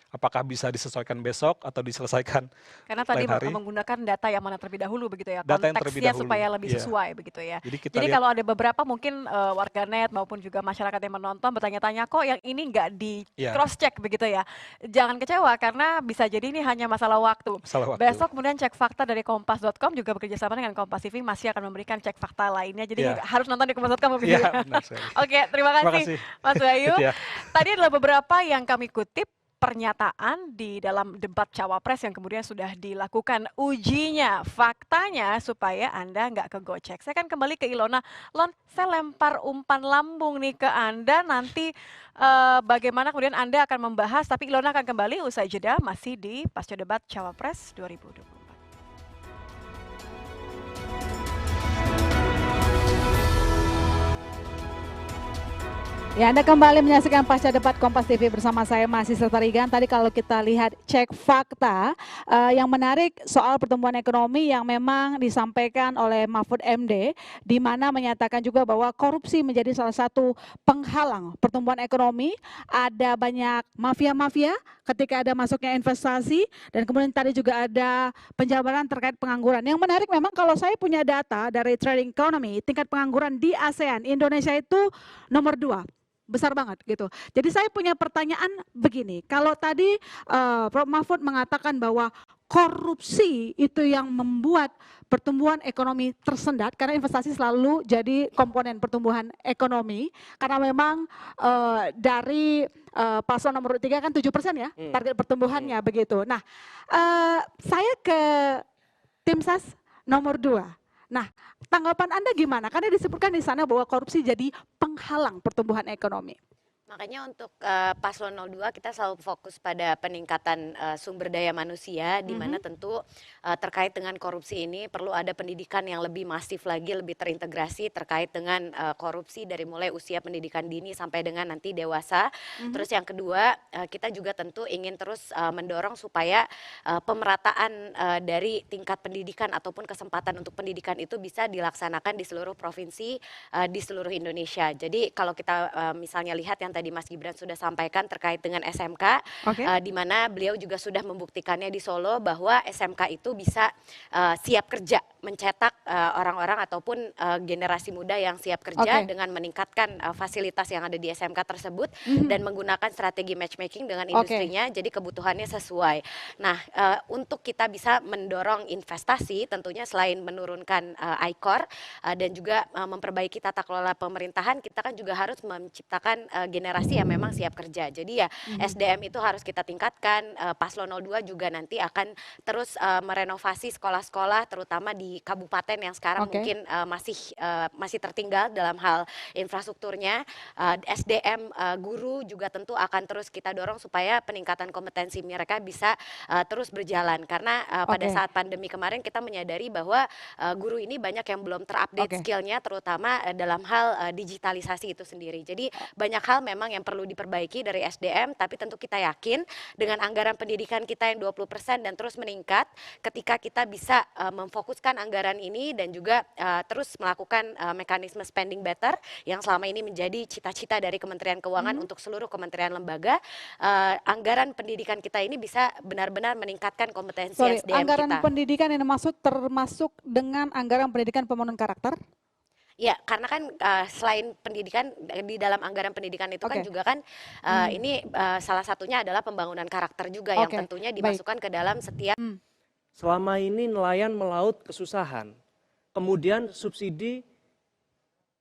Apakah bisa disesuaikan besok atau diselesaikan karena tadi lain hari? Menggunakan data yang mana terlebih dahulu begitu ya, data yang terlebih konteksnya dahulu. supaya lebih sesuai begitu ya. Jadi kalau ada beberapa mungkin warganet maupun juga masyarakat yang menonton bertanya-tanya kok yang ini nggak di cross check begitu ya. Jangan kecewa karena bisa jadi ini hanya masalah waktu. Besok kemudian cek fakta dari kompas.com juga bekerjasama dengan Kompas TV masih akan memberikan cek fakta lainnya. Jadi harus nonton di kompas.com begitu ya. Oke, terima kasih Mas Bayu. Tadi adalah beberapa yang kami kutip pernyataan di dalam debat cawapres yang kemudian sudah dilakukan ujinya, faktanya supaya Anda nggak kegocek. Saya akan kembali ke Ilona. Lon, saya lempar umpan lambung nih ke Anda, nanti bagaimana kemudian Anda akan membahas, tapi Ilona akan kembali usai jeda masih di Pasca Debat Cawapres 2024. Ya, Anda kembali menyaksikan Pasca Debat Kompas TV bersama saya Masih Sertarigan. Tadi kalau kita lihat cek fakta, yang menarik soal pertumbuhan ekonomi yang memang disampaikan oleh Mahfud MD, di mana menyatakan juga bahwa korupsi menjadi salah satu penghalang pertumbuhan ekonomi. Ada banyak mafia-mafia ketika ada masuknya investasi, dan kemudian tadi juga ada penjabaran terkait pengangguran. Yang menarik memang kalau saya punya data dari Trading Economy, tingkat pengangguran di ASEAN, Indonesia itu nomor 2. Besar banget gitu. Jadi saya punya pertanyaan begini, kalau tadi Prof. Mahfud mengatakan bahwa korupsi itu yang membuat pertumbuhan ekonomi tersendat, karena investasi selalu jadi komponen pertumbuhan ekonomi, karena memang dari paslon nomor 3 kan 7% ya target pertumbuhannya begitu. Nah, saya ke tim ses nomor 2. Nah, tanggapan Anda gimana? Karena disebutkan di sana bahwa korupsi jadi penghalang pertumbuhan ekonomi. Makanya untuk paslon 02 kita selalu fokus pada peningkatan sumber daya manusia, di mana tentu terkait dengan korupsi ini perlu ada pendidikan yang lebih masif lagi, lebih terintegrasi terkait dengan korupsi dari mulai usia pendidikan dini sampai dengan nanti dewasa. Terus yang kedua, kita juga tentu ingin terus mendorong supaya pemerataan dari tingkat pendidikan ataupun kesempatan untuk pendidikan itu bisa dilaksanakan di seluruh provinsi di seluruh Indonesia. Jadi kalau kita misalnya lihat yang tadi Mas Gibran sudah sampaikan terkait dengan SMK, di mana beliau juga sudah membuktikannya di Solo bahwa SMK itu bisa siap kerja, mencetak orang-orang ataupun generasi muda yang siap kerja dengan meningkatkan fasilitas yang ada di SMK tersebut dan menggunakan strategi matchmaking dengan industrinya, jadi kebutuhannya sesuai. Nah, untuk kita bisa mendorong investasi, tentunya selain menurunkan ICOR dan juga memperbaiki tata kelola pemerintahan, kita kan juga harus menciptakan generasi yang memang siap kerja. Jadi ya SDM itu harus kita tingkatkan. Paslon 02 juga nanti akan terus merenovasi sekolah-sekolah terutama di di kabupaten yang sekarang mungkin masih tertinggal dalam hal infrastrukturnya. SDM guru juga tentu akan terus kita dorong supaya peningkatan kompetensi mereka bisa terus berjalan, karena pada saat pandemi kemarin kita menyadari bahwa guru ini banyak yang belum terupdate skillnya, terutama dalam hal digitalisasi itu sendiri. Jadi banyak hal memang yang perlu diperbaiki dari SDM, tapi tentu kita yakin dengan anggaran pendidikan kita yang 20% dan terus meningkat, ketika kita bisa memfokuskan anggaran ini dan juga terus melakukan mekanisme spending better yang selama ini menjadi cita-cita dari Kementerian Keuangan untuk seluruh kementerian lembaga, anggaran pendidikan kita ini bisa benar-benar meningkatkan kompetensi SDM anggaran kita. pendidikan yang dimaksud termasuk dengan anggaran pendidikan pembangunan karakter? Ya, karena kan selain pendidikan, di dalam anggaran pendidikan itu kan juga kan ini salah satunya adalah pembangunan karakter juga yang tentunya dimasukkan ke dalam setiap. Selama ini nelayan melaut kesusahan, kemudian subsidi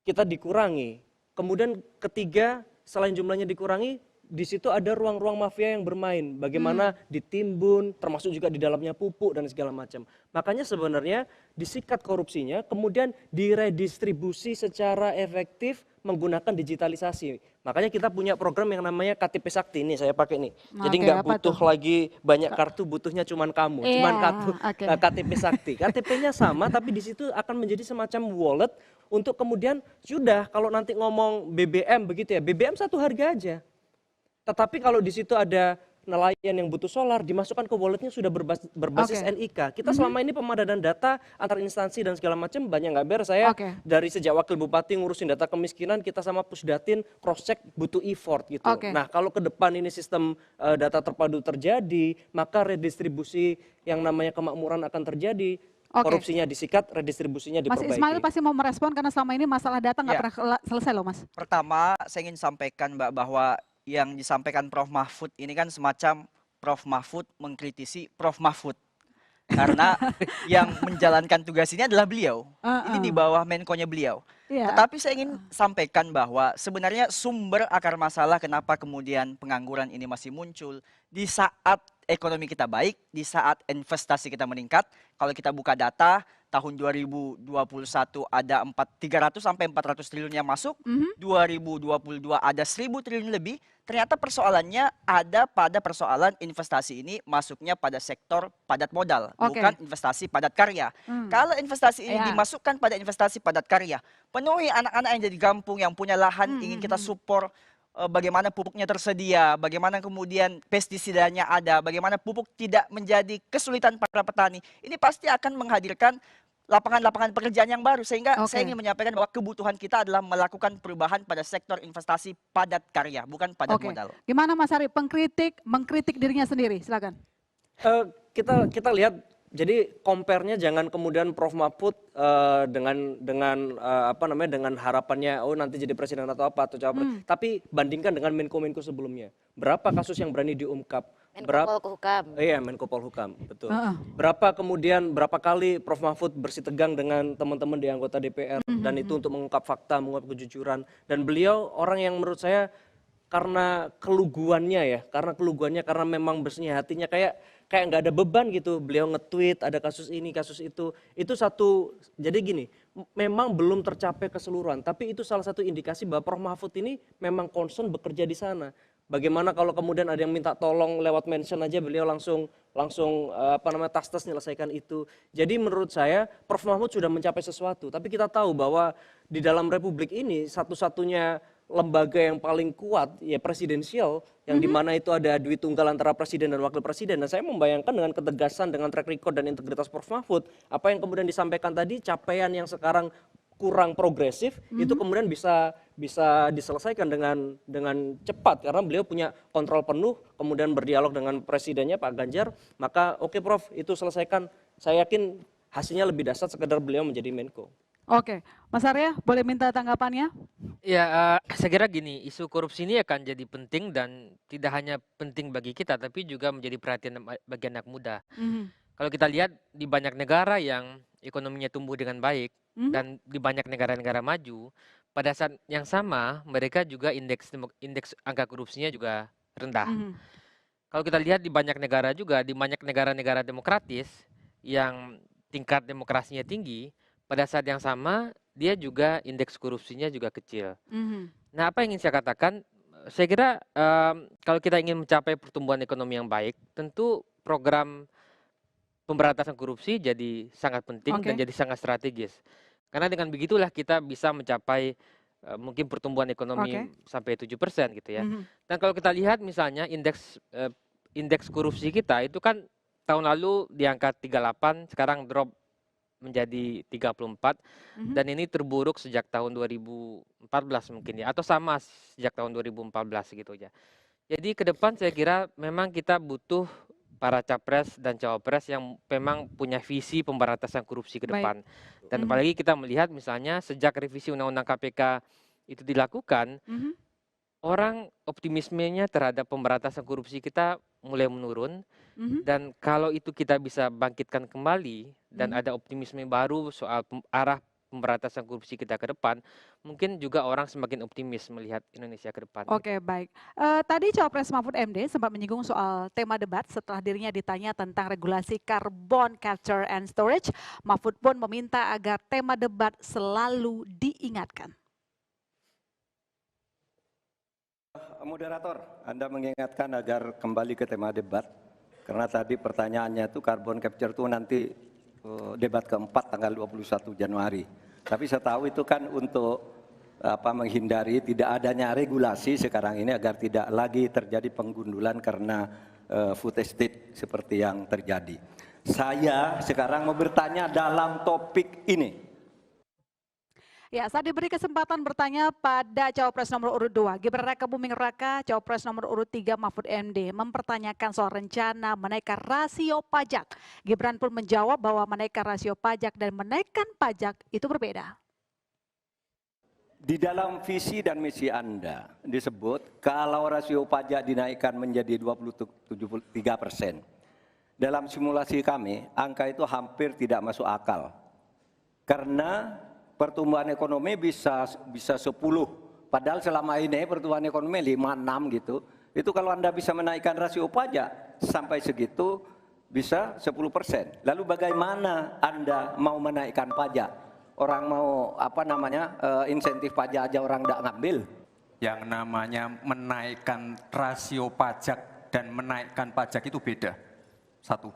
kita dikurangi, kemudian ketiga selain jumlahnya dikurangi, di situ ada ruang-ruang mafia yang bermain, bagaimana ditimbun, termasuk juga di dalamnya pupuk dan segala macam. Makanya sebenarnya disikat korupsinya, kemudian diredistribusi secara efektif menggunakan digitalisasi. Makanya kita punya program yang namanya KTP Sakti, ini saya pakai nih. Jadi nggak butuh lagi banyak kartu, butuhnya cuman kamu, cuman kartu KTP Sakti. KTP-nya sama, tapi di situ akan menjadi semacam wallet untuk kemudian sudah kalau nanti ngomong BBM begitu ya, BBM satu harga aja. Tetapi kalau di situ ada nelayan yang butuh solar, dimasukkan ke walletnya sudah berbasis NIK. Kita selama ini pemadanan data antar instansi dan segala macam banyak nggak beres. Saya dari sejak wakil bupati ngurusin data kemiskinan, kita sama Pusdatin cross check butuh effort gitu. Nah kalau ke depan ini sistem data terpadu terjadi, maka redistribusi yang namanya kemakmuran akan terjadi. Korupsinya disikat, redistribusinya Mas diperbaiki. Ismail pasti mau merespon karena selama ini masalah data nggak pernah selesai loh Mas. Pertama, saya ingin sampaikan Mbak bahwa yang disampaikan Prof. Mahfud ini kan semacam Prof. Mahfud mengkritisi Prof. Mahfud. Karena yang menjalankan tugas ini adalah beliau. Ini di bawah Menko-nya beliau. Tetapi saya ingin sampaikan bahwa sebenarnya sumber akar masalah kenapa kemudian pengangguran ini masih muncul di saat ekonomi kita baik, di saat investasi kita meningkat. Kalau kita buka data, tahun 2021 ada 300 sampai 400 triliun yang masuk, 2022 ada 1.000 triliun lebih. Ternyata persoalannya ada pada persoalan investasi ini masuknya pada sektor padat modal, bukan investasi padat karya. Kalau investasi ini dimasukkan pada investasi padat karya, penuhi anak-anak yang jadi kampung, yang punya lahan, ingin kita support, bagaimana pupuknya tersedia, bagaimana kemudian pestisidanya ada, bagaimana pupuk tidak menjadi kesulitan para petani. Ini pasti akan menghadirkan lapangan-lapangan pekerjaan yang baru, sehingga saya ingin menyampaikan bahwa kebutuhan kita adalah melakukan perubahan pada sektor investasi padat karya, bukan padat modal. Gimana Mas Ari, mengkritik dirinya sendiri, silakan. Kita lihat, jadi compare-nya jangan kemudian Prof. Mahfud dengan harapannya nanti jadi presiden atau apa atau cawapres, tapi bandingkan dengan Menko-Menko sebelumnya. Berapa kasus yang berani diungkap? Menko Polhukam. Iya, Menko Polhukam, betul. Berapa kali Prof. Mahfud bersih tegang dengan teman-teman di anggota DPR dan itu untuk mengungkap fakta, mengungkap kejujuran, dan beliau orang yang menurut saya karena keluguannya karena memang bersihnya hatinya kayak nggak ada beban gitu. Beliau nge-tweet ada kasus ini, kasus itu satu. Jadi gini, memang belum tercapai keseluruhan, tapi itu salah satu indikasi bahwa Prof. Mahfud ini memang concern bekerja di sana. Bagaimana kalau kemudian ada yang minta tolong lewat mention aja, beliau langsung tas menyelesaikan itu. Jadi menurut saya Prof. Mahfud sudah mencapai sesuatu, tapi kita tahu bahwa di dalam republik ini satu-satunya lembaga yang paling kuat ya presidensial, yang dimana itu ada duit tunggal antara presiden dan wakil presiden. Dan saya membayangkan dengan ketegasan, dengan track record dan integritas Prof. Mahfud, apa yang kemudian disampaikan tadi, capaian yang sekarang kurang progresif itu kemudian bisa diselesaikan dengan cepat karena beliau punya kontrol penuh, kemudian berdialog dengan presidennya Pak Ganjar, maka oke Prof, itu selesaikan. Saya yakin hasilnya lebih dahsyat sekedar beliau menjadi Menko. Oke, Mas Arya boleh minta tanggapannya? Ya, saya kira gini, isu korupsi ini akan jadi penting dan tidak hanya penting bagi kita, tapi juga menjadi perhatian bagi anak muda. Kalau kita lihat di banyak negara yang ekonominya tumbuh dengan baik dan di banyak negara-negara maju, pada saat yang sama mereka juga indeks angka korupsinya juga rendah. Kalau kita lihat di banyak negara juga, di banyak negara-negara demokratis yang tingkat demokrasinya tinggi, pada saat yang sama dia juga indeks korupsinya juga kecil. Nah, apa yang ingin saya katakan, saya kira kalau kita ingin mencapai pertumbuhan ekonomi yang baik, tentu program pemberantasan korupsi jadi sangat penting dan jadi sangat strategis. Karena dengan begitulah kita bisa mencapai mungkin pertumbuhan ekonomi sampai 7% gitu ya. Dan kalau kita lihat misalnya indeks korupsi kita itu kan tahun lalu di angka 38, sekarang drop menjadi 34 dan ini terburuk sejak tahun 2014 mungkin ya, atau sama sejak tahun 2014 gitu ya. Jadi ke depan saya kira memang kita butuh para capres dan cawapres yang memang punya visi pemberantasan korupsi ke depan. Dan apalagi kita melihat misalnya sejak revisi Undang-Undang KPK itu dilakukan, orang optimismenya terhadap pemberantasan korupsi kita mulai menurun. Dan kalau itu kita bisa bangkitkan kembali dan ada optimisme baru soal arah pemberantasan korupsi kita ke depan, mungkin juga orang semakin optimis melihat Indonesia ke depan. Oke, baik. Tadi Cawapres Mahfud MD sempat menyinggung soal tema debat setelah dirinya ditanya tentang regulasi carbon capture and storage. Mahfud pun meminta agar tema debat selalu diingatkan. Moderator, Anda mengingatkan agar kembali ke tema debat. Karena tadi pertanyaannya itu carbon capture itu nanti debat keempat tanggal 21 Januari. Tapi saya tahu itu kan untuk menghindari tidak adanya regulasi sekarang ini agar tidak lagi terjadi penggundulan karena food estate seperti yang terjadi. Saya sekarang mau bertanya dalam topik ini. Ya, saat diberi kesempatan bertanya pada Cawapres nomor urut 2, Gibran Raka Buming Raka, Cawapres nomor urut 3 Mahfud MD mempertanyakan soal rencana menaikkan rasio pajak. Gibran pun menjawab bahwa menaikkan rasio pajak dan menaikkan pajak itu berbeda. Di dalam visi dan misi Anda disebut kalau rasio pajak dinaikkan menjadi 23%. Dalam simulasi kami, angka itu hampir tidak masuk akal. Karena pertumbuhan ekonomi bisa 10, padahal selama ini pertumbuhan ekonomi 5-6 gitu. Itu kalau Anda bisa menaikkan rasio pajak sampai segitu bisa 10%. Lalu bagaimana Anda mau menaikkan pajak? Orang mau insentif pajak aja orang tidak ngambil. Yang namanya menaikkan rasio pajak dan menaikkan pajak itu beda. Satu,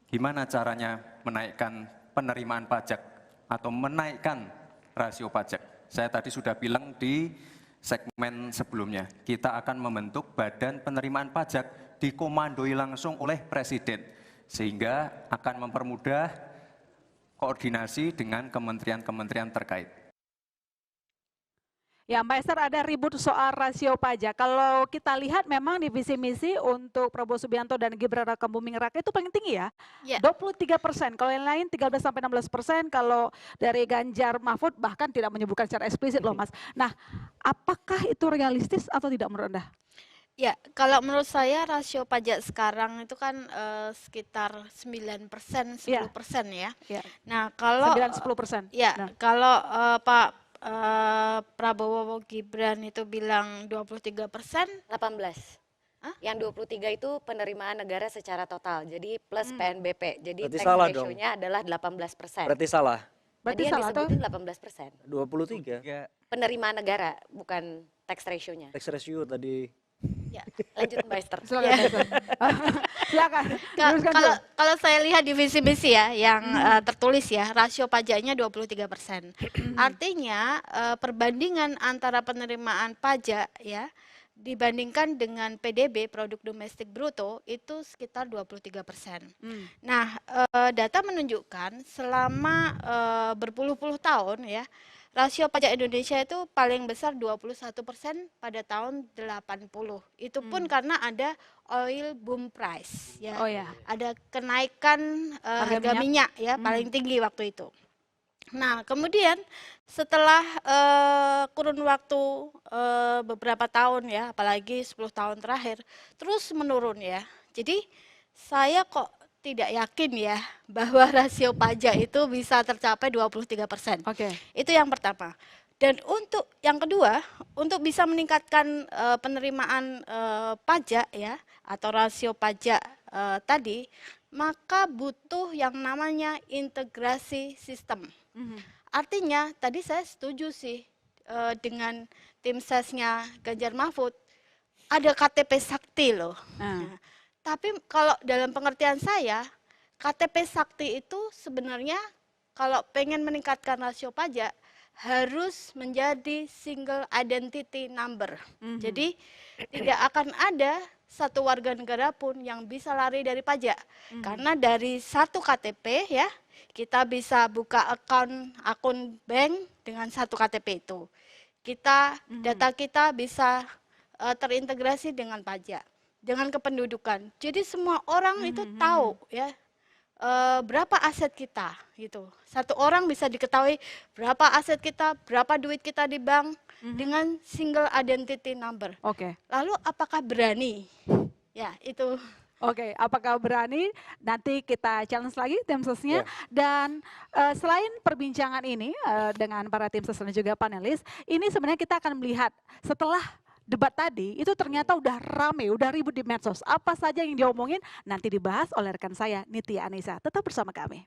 gimana caranya menaikkan penerimaan pajak atau menaikkan rasio pajak. Saya tadi sudah bilang di segmen sebelumnya, kita akan membentuk badan penerimaan pajak dikomandoi langsung oleh Presiden, sehingga akan mempermudah koordinasi dengan kementerian-kementerian terkait. Ya, Mbak Esther, ada ribut soal rasio pajak. Kalau kita lihat memang di visi misi untuk Prabowo Subianto dan Gibran Raka Buming Raka itu paling tinggi ya, 23%. Kalau yang lain 13-16%, kalau dari Ganjar Mahfud bahkan tidak menyebutkan secara eksplisit loh Mas. Nah, apakah itu realistis atau tidak menurut Anda? Ya, kalau menurut saya rasio pajak sekarang itu kan sekitar 9%, 10% ya. Nah, kalau 9-10%. Ya, kalau Pak Prabowo Gibran itu bilang 23%, 18. Yang 23 itu penerimaan negara secara total, jadi plus PNBP. Jadi tax ratio-nya adalah 18%. Berarti salah. Tadi yang disebutin 18%. 23. Penerimaan negara, bukan tax ratio-nya. Tax ratio tadi. Ya, lanjut Mbak Esther. Silakan. Kalau saya lihat di visi misi ya yang tertulis ya, rasio pajaknya 23%. Artinya perbandingan antara penerimaan pajak ya dibandingkan dengan PDB produk domestik bruto itu sekitar 23%. Nah, data menunjukkan selama berpuluh-puluh tahun ya, rasio pajak Indonesia itu paling besar 21% pada tahun 80. Itu pun karena ada oil boom price ya. Ada kenaikan harga minyak ya paling tinggi waktu itu. Nah, kemudian setelah kurun waktu beberapa tahun ya, apalagi 10 tahun terakhir terus menurun ya. Jadi saya kok tidak yakin ya bahwa rasio pajak itu bisa tercapai 23%. Itu yang pertama. Dan untuk yang kedua, untuk bisa meningkatkan penerimaan pajak ya atau rasio pajak tadi, maka butuh yang namanya integrasi sistem. Artinya tadi saya setuju sih dengan tim sesnya Ganjar Mahfud, ada KTP Sakti loh. Nah, tapi kalau dalam pengertian saya, KTP Sakti itu sebenarnya kalau pengen meningkatkan rasio pajak harus menjadi single identity number. Jadi tidak akan ada satu warga negara pun yang bisa lari dari pajak. Karena dari satu KTP ya, kita bisa buka akun bank dengan satu KTP itu. Data kita bisa terintegrasi dengan pajak, dengan kependudukan. Jadi semua orang itu tahu ya berapa aset kita gitu. Satu orang bisa diketahui berapa aset kita, berapa duit kita di bank dengan single identity number. Lalu apakah berani? Ya, itu. Oke, apakah berani? Nanti kita challenge lagi tim sesnya. Dan selain perbincangan ini dengan para tim ses dan juga panelis, ini sebenarnya kita akan melihat setelah debat tadi, itu ternyata udah rame, udah ribut di medsos. Apa saja yang diomongin nanti dibahas oleh rekan saya, Nitya Anissa. Tetap bersama kami.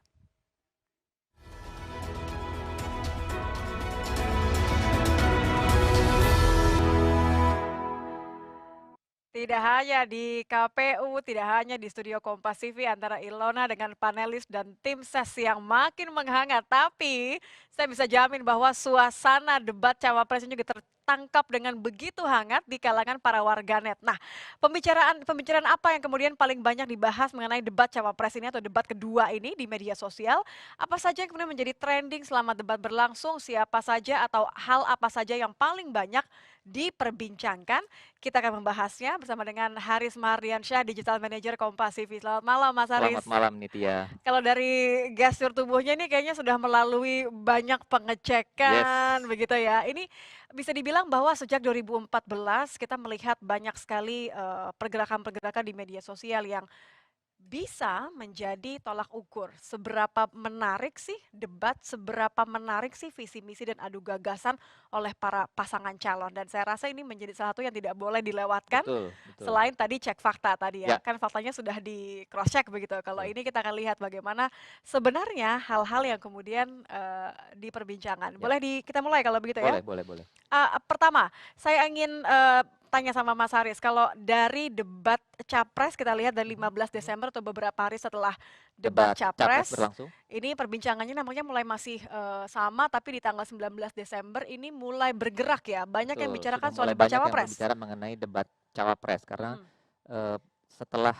Tidak hanya di KPU, tidak hanya di studio Kompas TV antara Ilona dengan panelis dan tim ses yang makin menghangat. Tapi saya bisa jamin bahwa suasana debat Cawapres ini juga tertangkap dengan begitu hangat di kalangan para warganet. Nah, pembicaraan apa yang kemudian paling banyak dibahas mengenai debat Cawapres ini atau debat kedua ini di media sosial? Apa saja yang kemudian menjadi trending selama debat berlangsung? Siapa saja atau hal apa saja yang paling banyak diperbincangkan? Kita akan membahasnya bersama dengan Haris Mahardiansyah, Digital Manager Kompas TV. Selamat malam Mas Haris. Selamat malam Nitya. Kalau dari gestur tubuhnya ini kayaknya sudah melalui banyak pengecekan begitu ya. Ini bisa dibilang bahwa sejak 2014 kita melihat banyak sekali pergerakan-pergerakan di media sosial yang bisa menjadi tolak ukur seberapa menarik sih debat, seberapa menarik sih visi misi dan adu gagasan oleh para pasangan calon, dan saya rasa ini menjadi salah satu yang tidak boleh dilewatkan. Betul. Selain tadi cek fakta tadi ya, kan faktanya sudah di cross check begitu. Kalau ini kita akan lihat bagaimana sebenarnya hal-hal yang kemudian diperbincangkan. Boleh kita mulai kalau begitu ya? Boleh. Pertama, saya ingin tanya sama Mas Haris, kalau dari debat Capres kita lihat dari 15 Desember atau beberapa hari setelah debat Capres berlangsung, ini perbincangannya namanya mulai masih sama, tapi di tanggal 19 Desember ini mulai bergerak ya, banyak yang bicarakan soal debat Cawapres. Yang bicara mengenai debat Cawapres karena setelah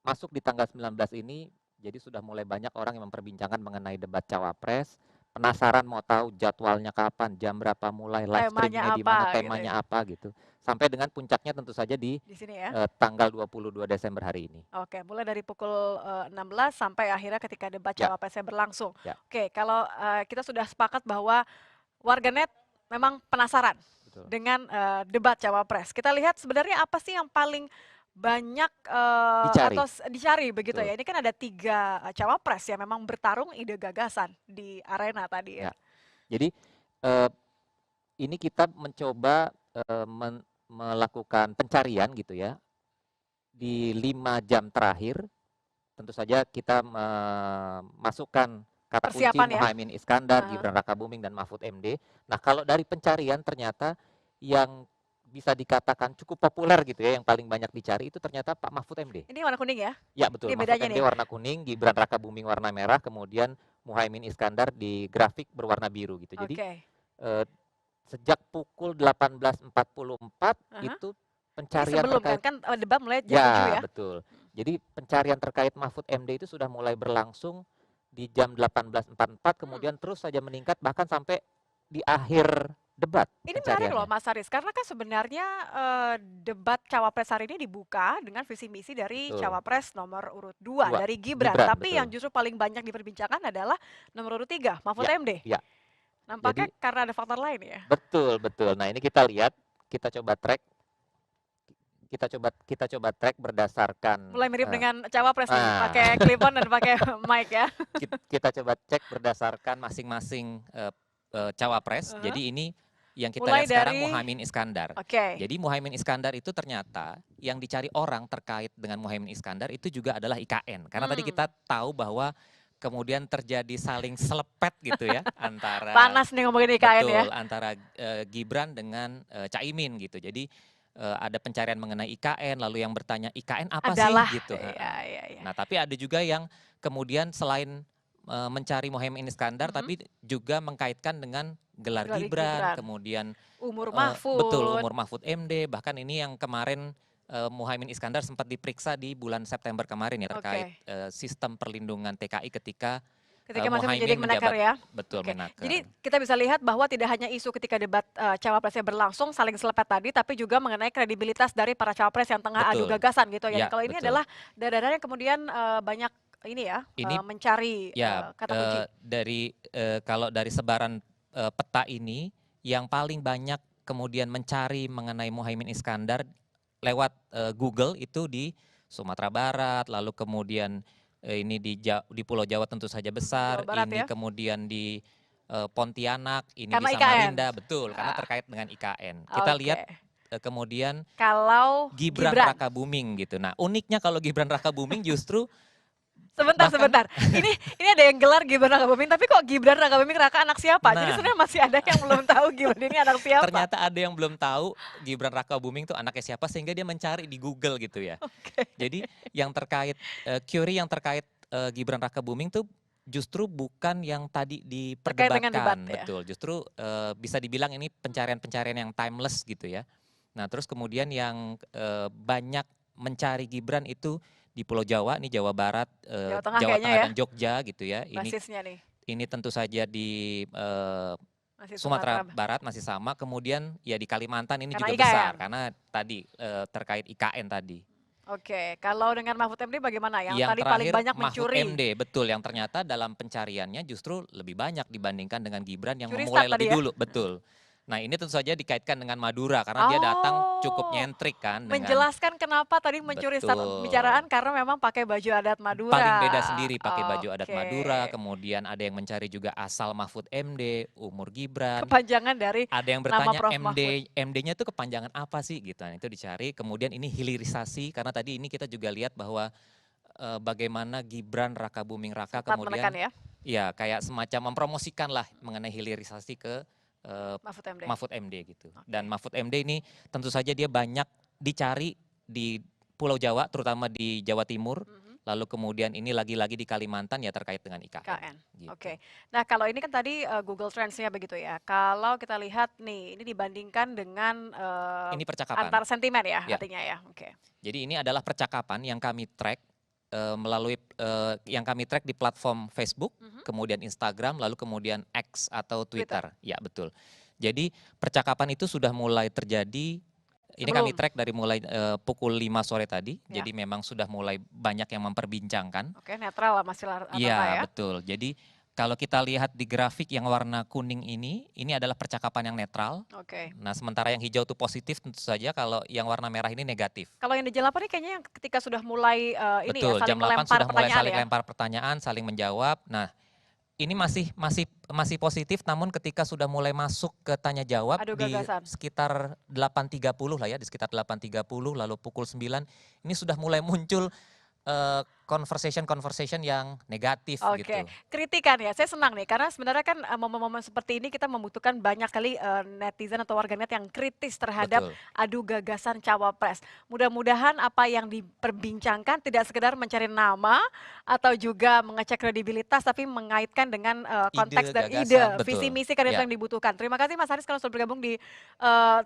masuk di tanggal 19 ini, jadi sudah mulai banyak orang yang memperbincangkan mengenai debat Cawapres. Penasaran mau tahu jadwalnya kapan, jam berapa mulai, live streamingnya di mana, temanya apa gitu. Sampai dengan puncaknya tentu saja di sini ya? Tanggal 22 Desember hari ini. Oke, mulai dari pukul 16 sampai akhirnya ketika debat Cawapresnya berlangsung. Oke, kalau kita sudah sepakat bahwa warganet memang penasaran dengan debat Cawapres. Kita lihat sebenarnya apa sih yang paling banyak dicari begitu ya. Ini kan ada 3 cawapres yang memang bertarung ide gagasan di arena tadi ya. Jadi ini kita mencoba melakukan pencarian gitu ya. Di 5 jam terakhir tentu saja kita memasukkan kata kunci Muhaimin Iskandar, Gibran Rakabuming dan Mahfud MD. Nah, kalau dari pencarian ternyata yang bisa dikatakan cukup populer gitu ya, yang paling banyak dicari itu ternyata Pak Mahfud MD. Ini warna kuning ya? Ya betul, Mahfud MD warna kuning, Gibran Rakabuming warna merah, kemudian Muhaimin Iskandar di grafik berwarna biru gitu. Jadi sejak pukul 18.44 itu pencarian sebelum terkait kan debat mulai jam 7 ya? Betul. Jadi pencarian terkait Mahfud MD itu sudah mulai berlangsung di jam 18.44, kemudian terus saja meningkat bahkan sampai di akhir debat. Ini menarik loh Mas Haris, karena kan sebenarnya debat Cawapres hari ini dibuka dengan visi misi dari Cawapres nomor urut 2 dari Gibran. Tapi yang justru paling banyak diperbincangkan adalah nomor urut 3, Mahfud MD. Ya. Nampaknya karena ada faktor lain ya? Betul. Nah ini kita lihat, kita coba track berdasarkan mulai mirip dengan Cawapres nih, pakai clip-on dan pakai mic ya. Kita coba cek berdasarkan masing-masing Cawapres. Jadi ini Yang kita Mulai lihat sekarang dari Muhaimin Iskandar. Oke. Jadi Muhaimin Iskandar itu ternyata yang dicari orang terkait dengan Muhaimin Iskandar itu juga adalah IKN. Karena tadi kita tahu bahwa kemudian terjadi saling selepet gitu ya antara Panas nih ngomongin IKN ya. betul antara Gibran dengan Caimin gitu. Jadi ada pencarian mengenai IKN, lalu yang bertanya IKN apa Adalah, sih gitu. iya. Nah, tapi ada juga yang kemudian selain mencari Muhaimin Iskandar, tapi juga mengkaitkan dengan gelar Gelar Gibran, Gibran. kemudian Umur Mahfud. betul umur Mahfud MD, bahkan ini yang kemarin Muhaimin Iskandar sempat diperiksa di bulan September kemarin ya terkait sistem perlindungan TKI ketika Ketika masih menjadi Muhaimin Menaker ya. betul Menaker. Jadi kita bisa lihat bahwa tidak hanya isu ketika debat cawapresnya berlangsung saling selepet tadi, tapi juga mengenai kredibilitas dari para cawapres yang tengah adu Betul. gagasan gitu ya. Ya, Kalau ini betul. adalah daerah-daerah yang kemudian banyak ini ya mencari kata kunci. Dari kalau dari sebaran peta ini yang paling banyak kemudian mencari mengenai Muhaimin Iskandar lewat Google itu di Sumatera Barat, lalu kemudian ini di Pulau Jawa tentu saja besar, Jawa Barat ini ya. kemudian di Pontianak, ini Karena di IKN. Samarinda, betul, karena terkait dengan IKN. Kita Oke. lihat kemudian Kalau Gibran Raka Buming gitu. Nah, uniknya kalau Gibran Raka Buming justru Sebentar. Ini ada yang gelar Gibran Raka Buming, tapi kok Gibran Raka Buming Raka anak siapa? Jadi Nah. sebenarnya masih ada yang belum tahu Gibran ini anak siapa. ternyata ada yang belum tahu Gibran Raka Buming itu anaknya siapa sehingga dia mencari di Google gitu ya. Jadi yang terkait query yang terkait Gibran Raka Buming tuh justru bukan yang tadi Terkait dengan debat, diperdebatkan, ya. betul. Justru bisa dibilang ini pencarian-pencarian yang timeless gitu ya. Nah, terus kemudian yang banyak mencari Gibran itu di Pulau Jawa, nih Jawa Barat, Jawa Tengah Jawa kayaknya Tengah ya. dan Jogja gitu ya. Basisnya nih. Ini tentu saja di Masih Sumatera Barat masih sama, kemudian ya di Kalimantan ini Karena juga IKN. besar karena tadi terkait IKN tadi. Oke, kalau dengan Mahfud MD bagaimana? Yang tadi terakhir paling banyak Mahfud mencuri. MD, betul, yang ternyata dalam pencariannya justru lebih banyak dibandingkan dengan Gibran yang Curi memulai start lebih tadi ya? dulu, betul. Nah, ini tentu saja dikaitkan dengan Madura karena dia datang cukup nyentrik kan dengan Menjelaskan kenapa tadi mencuri start Betul. pembicaraan karena memang pakai baju adat Madura. paling beda sendiri pakai baju adat Oke. Madura, kemudian ada yang mencari juga asal Mahfud MD, umur Gibran. Kepanjangan dari Ada yang nama bertanya Prof. Mahfud. MD-nya itu kepanjangan apa sih gitu. Nah, itu dicari. Kemudian ini hilirisasi karena tadi ini kita juga lihat bahwa bagaimana Gibran Raka Buming Raka Sempat kemudian menekan ya? ya kayak semacam mempromosikan lah mengenai hilirisasi ke Mahfud MD. Mahfud MD gitu. Dan Mahfud MD ini tentu saja dia banyak dicari di Pulau Jawa terutama di Jawa Timur. Lalu kemudian ini lagi-lagi di Kalimantan ya terkait dengan IKN. Gitu. Oke. Nah, kalau ini kan tadi Google Trends-nya begitu ya. Kalau kita lihat nih, ini dibandingkan dengan Ini percakapan. antar sentimen ya, Ya. artinya ya. Oke. Jadi ini adalah percakapan yang kami track melalui yang kami track di platform Facebook, kemudian Instagram, lalu kemudian X atau Twitter. Ya, betul. Jadi percakapan itu sudah mulai terjadi. Ini kami track dari mulai pukul 5 sore tadi. Ya. Jadi memang sudah mulai banyak yang memperbincangkan. Oke, netral lah masih apa ya. Iya, betul. Jadi kalau kita lihat di grafik yang warna kuning ini adalah percakapan yang netral. Oke. Nah, sementara yang hijau itu positif tentu saja, kalau yang warna merah ini negatif. Kalau yang di jam 8 ini kayaknya yang ketika sudah mulai ini Betul, ya, saling jam 8 melempar sudah mulai pertanyaan saling ya. lempar pertanyaan, saling menjawab. Nah, ini masih positif, namun ketika sudah mulai masuk ke tanya jawab Adu di gagasan. sekitar 8.30 lah ya, di sekitar 8.30 lalu pukul 9 ini sudah mulai muncul conversation yang negatif Oke, gitu. kritikan ya. Saya senang nih karena sebenarnya kan momen-momen seperti ini kita membutuhkan banyak kali netizen atau warganet yang kritis terhadap Betul. adu gagasan cawapres. Mudah-mudahan apa yang diperbincangkan tidak sekedar mencari nama atau juga mengecek kredibilitas, tapi mengaitkan dengan konteks dan gagasan, ide, betul. visi misi kan itu Ya. yang dibutuhkan. Terima kasih Mas Haris kalau sudah bergabung di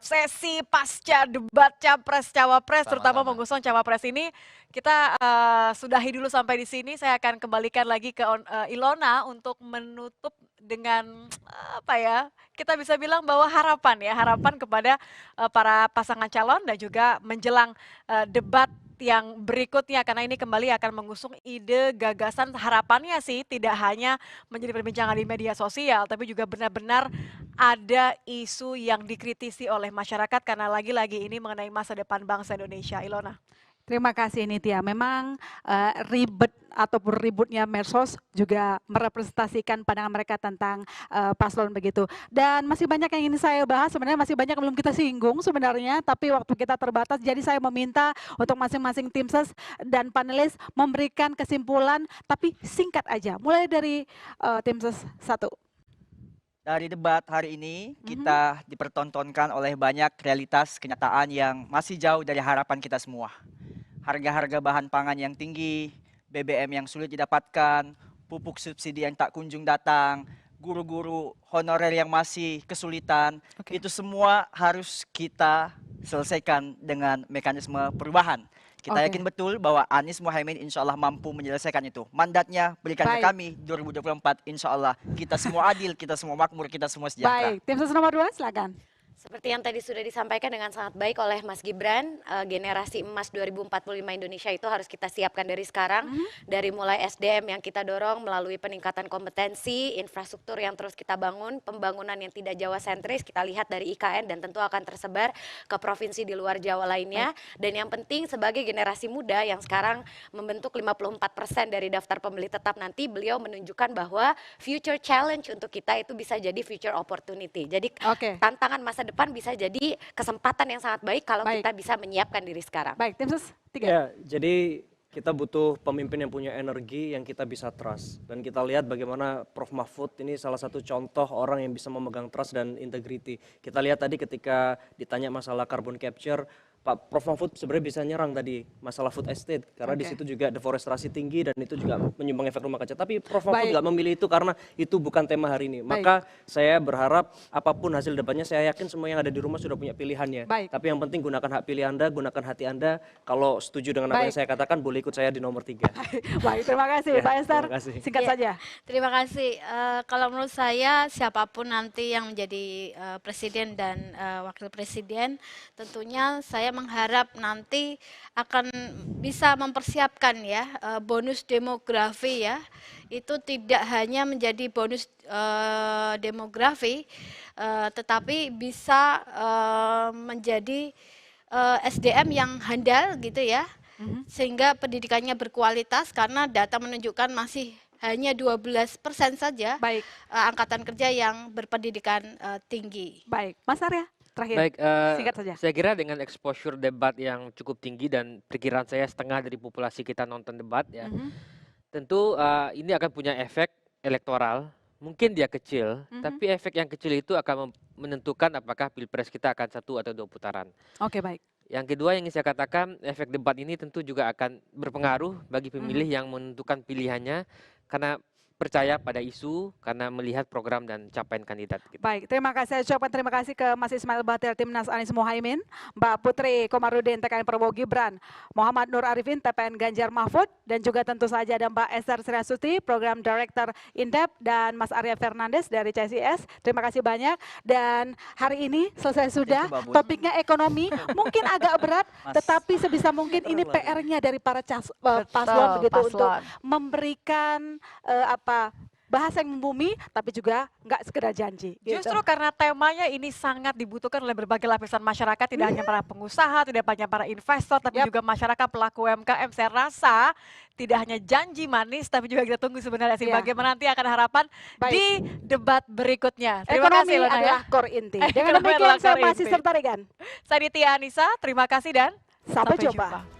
sesi pasca debat capres cawapres, terutama mengusung cawapres ini. Kita sudahi dulu sampai di sini. Saya akan kembalikan lagi ke Ilona untuk menutup dengan apa ya? Kita bisa bilang bahwa harapan kepada para pasangan calon dan juga menjelang debat yang berikutnya, karena ini kembali akan mengusung ide, gagasan, harapannya sih tidak hanya menjadi perbincangan di media sosial, tapi juga benar-benar ada isu yang dikritisi oleh masyarakat karena lagi-lagi ini mengenai masa depan bangsa Indonesia. Ilona. Itu terima kasih Nitya. Memang ribet ataupun ributnya medsos juga merepresentasikan pandangan mereka tentang paslon begitu. Dan masih banyak yang ingin saya bahas, sebenarnya masih banyak yang belum kita singgung sebenarnya, tapi waktu kita terbatas, jadi saya meminta untuk masing-masing tim ses dan panelis memberikan kesimpulan, tapi singkat aja. Mulai dari tim ses 1. Dari debat hari ini, kita dipertontonkan oleh banyak realitas kenyataan yang masih jauh dari harapan kita semua. Harga-harga bahan pangan yang tinggi, BBM yang sulit didapatkan, pupuk subsidi yang tak kunjung datang, guru-guru honorer yang masih kesulitan, itu semua harus kita selesaikan dengan mekanisme perubahan. Kita yakin betul bahwa Anies Mohaimin insya Allah mampu menyelesaikan itu. Mandatnya berikan ke kami 2024, insya Allah kita semua adil, kita semua makmur, kita semua sejahtera. Baik, tim ses nomor 2 silakan. Seperti yang tadi sudah disampaikan dengan sangat baik oleh Mas Gibran, generasi emas 2045 Indonesia itu harus kita siapkan dari sekarang, dari mulai SDM yang kita dorong melalui peningkatan kompetensi, infrastruktur yang terus kita bangun, pembangunan yang tidak Jawa sentris, kita lihat dari IKN dan tentu akan tersebar ke provinsi di luar Jawa lainnya. Dan yang penting sebagai generasi muda yang sekarang membentuk 54% dari daftar pemilih tetap, nanti beliau menunjukkan bahwa future challenge untuk kita itu bisa jadi future opportunity. Jadi tantangan masa depan bisa jadi kesempatan yang sangat baik kalau kita bisa menyiapkan diri sekarang. Baik, tim ses 3. Ya, jadi kita butuh pemimpin yang punya energi yang kita bisa trust. Dan kita lihat bagaimana Prof. Mahfud ini salah satu contoh orang yang bisa memegang trust dan integrity. Kita lihat tadi ketika ditanya masalah carbon capture, Pak Prof. Mahfud sebenarnya bisa nyerang tadi masalah food estate karena di situ juga deforestasi tinggi dan itu juga menyumbang efek rumah kaca. Tapi Prof. Mahfud nggak memilih itu karena itu bukan tema hari ini. Maka saya berharap apapun hasil debatnya, saya yakin semua yang ada di rumah sudah punya pilihannya. Tapi yang penting gunakan hak pilih Anda, gunakan hati Anda. Kalau setuju dengan apa yang saya katakan, boleh ikut saya di nomor 3. Baik, terima kasih Mbak Esther. Singkat saja. Terima kasih. Kalau menurut saya siapapun nanti yang menjadi presiden dan wakil presiden, tentunya saya mengharap nanti akan bisa mempersiapkan ya bonus demografi ya, itu tidak hanya menjadi bonus demografi, tetapi bisa menjadi SDM yang handal gitu ya, sehingga pendidikannya berkualitas karena data menunjukkan masih hanya 12% saja angkatan kerja yang berpendidikan tinggi. Baik, Mas Arya. Terakhir, baik, singkat saja. Saya kira dengan exposure debat yang cukup tinggi dan perkiraan saya setengah dari populasi kita nonton debat ya, tentu ini akan punya efek elektoral. Mungkin dia kecil, tapi efek yang kecil itu akan menentukan apakah pilpres kita akan 1 atau 2 putaran. Oke, baik. Yang kedua yang ingin saya katakan, efek debat ini tentu juga akan berpengaruh bagi pemilih yang menentukan pilihannya karena percaya pada isu karena melihat program dan capaian kandidat. Baik, terima kasih. Saya ucapkan terima kasih ke Mas Ismail Bahtiar Timnas Anies Mohaimin, Mbak Putri Komarudin TKN Prabowo Gibran, Muhammad Nur Arifin TPN Ganjar Mahfud, dan juga tentu saja ada Mbak Esther Sriasuti, Program Director Indep, dan Mas Arya Fernandes dari CSIS. Terima kasih banyak. Dan hari ini selesai sudah, topiknya ekonomi, mungkin agak berat, tetapi sebisa mungkin ini PR-nya dari para paslon begitu untuk memberikan bahasa yang membumi, tapi juga nggak sekedar janji. Justru karena temanya ini sangat dibutuhkan oleh berbagai lapisan masyarakat, tidak hanya para pengusaha, tidak hanya para investor, tapi juga masyarakat pelaku UMKM. Saya rasa tidak hanya janji manis, tapi juga kita tunggu sebenarnya sih bagaimana nanti akan harapan di debat berikutnya. Terima Ekonomi kasih Lona adalah core inti. Dengan demikian saya masih serta Regan. Saya Nitya Anissa, terima kasih dan sampai jumpa.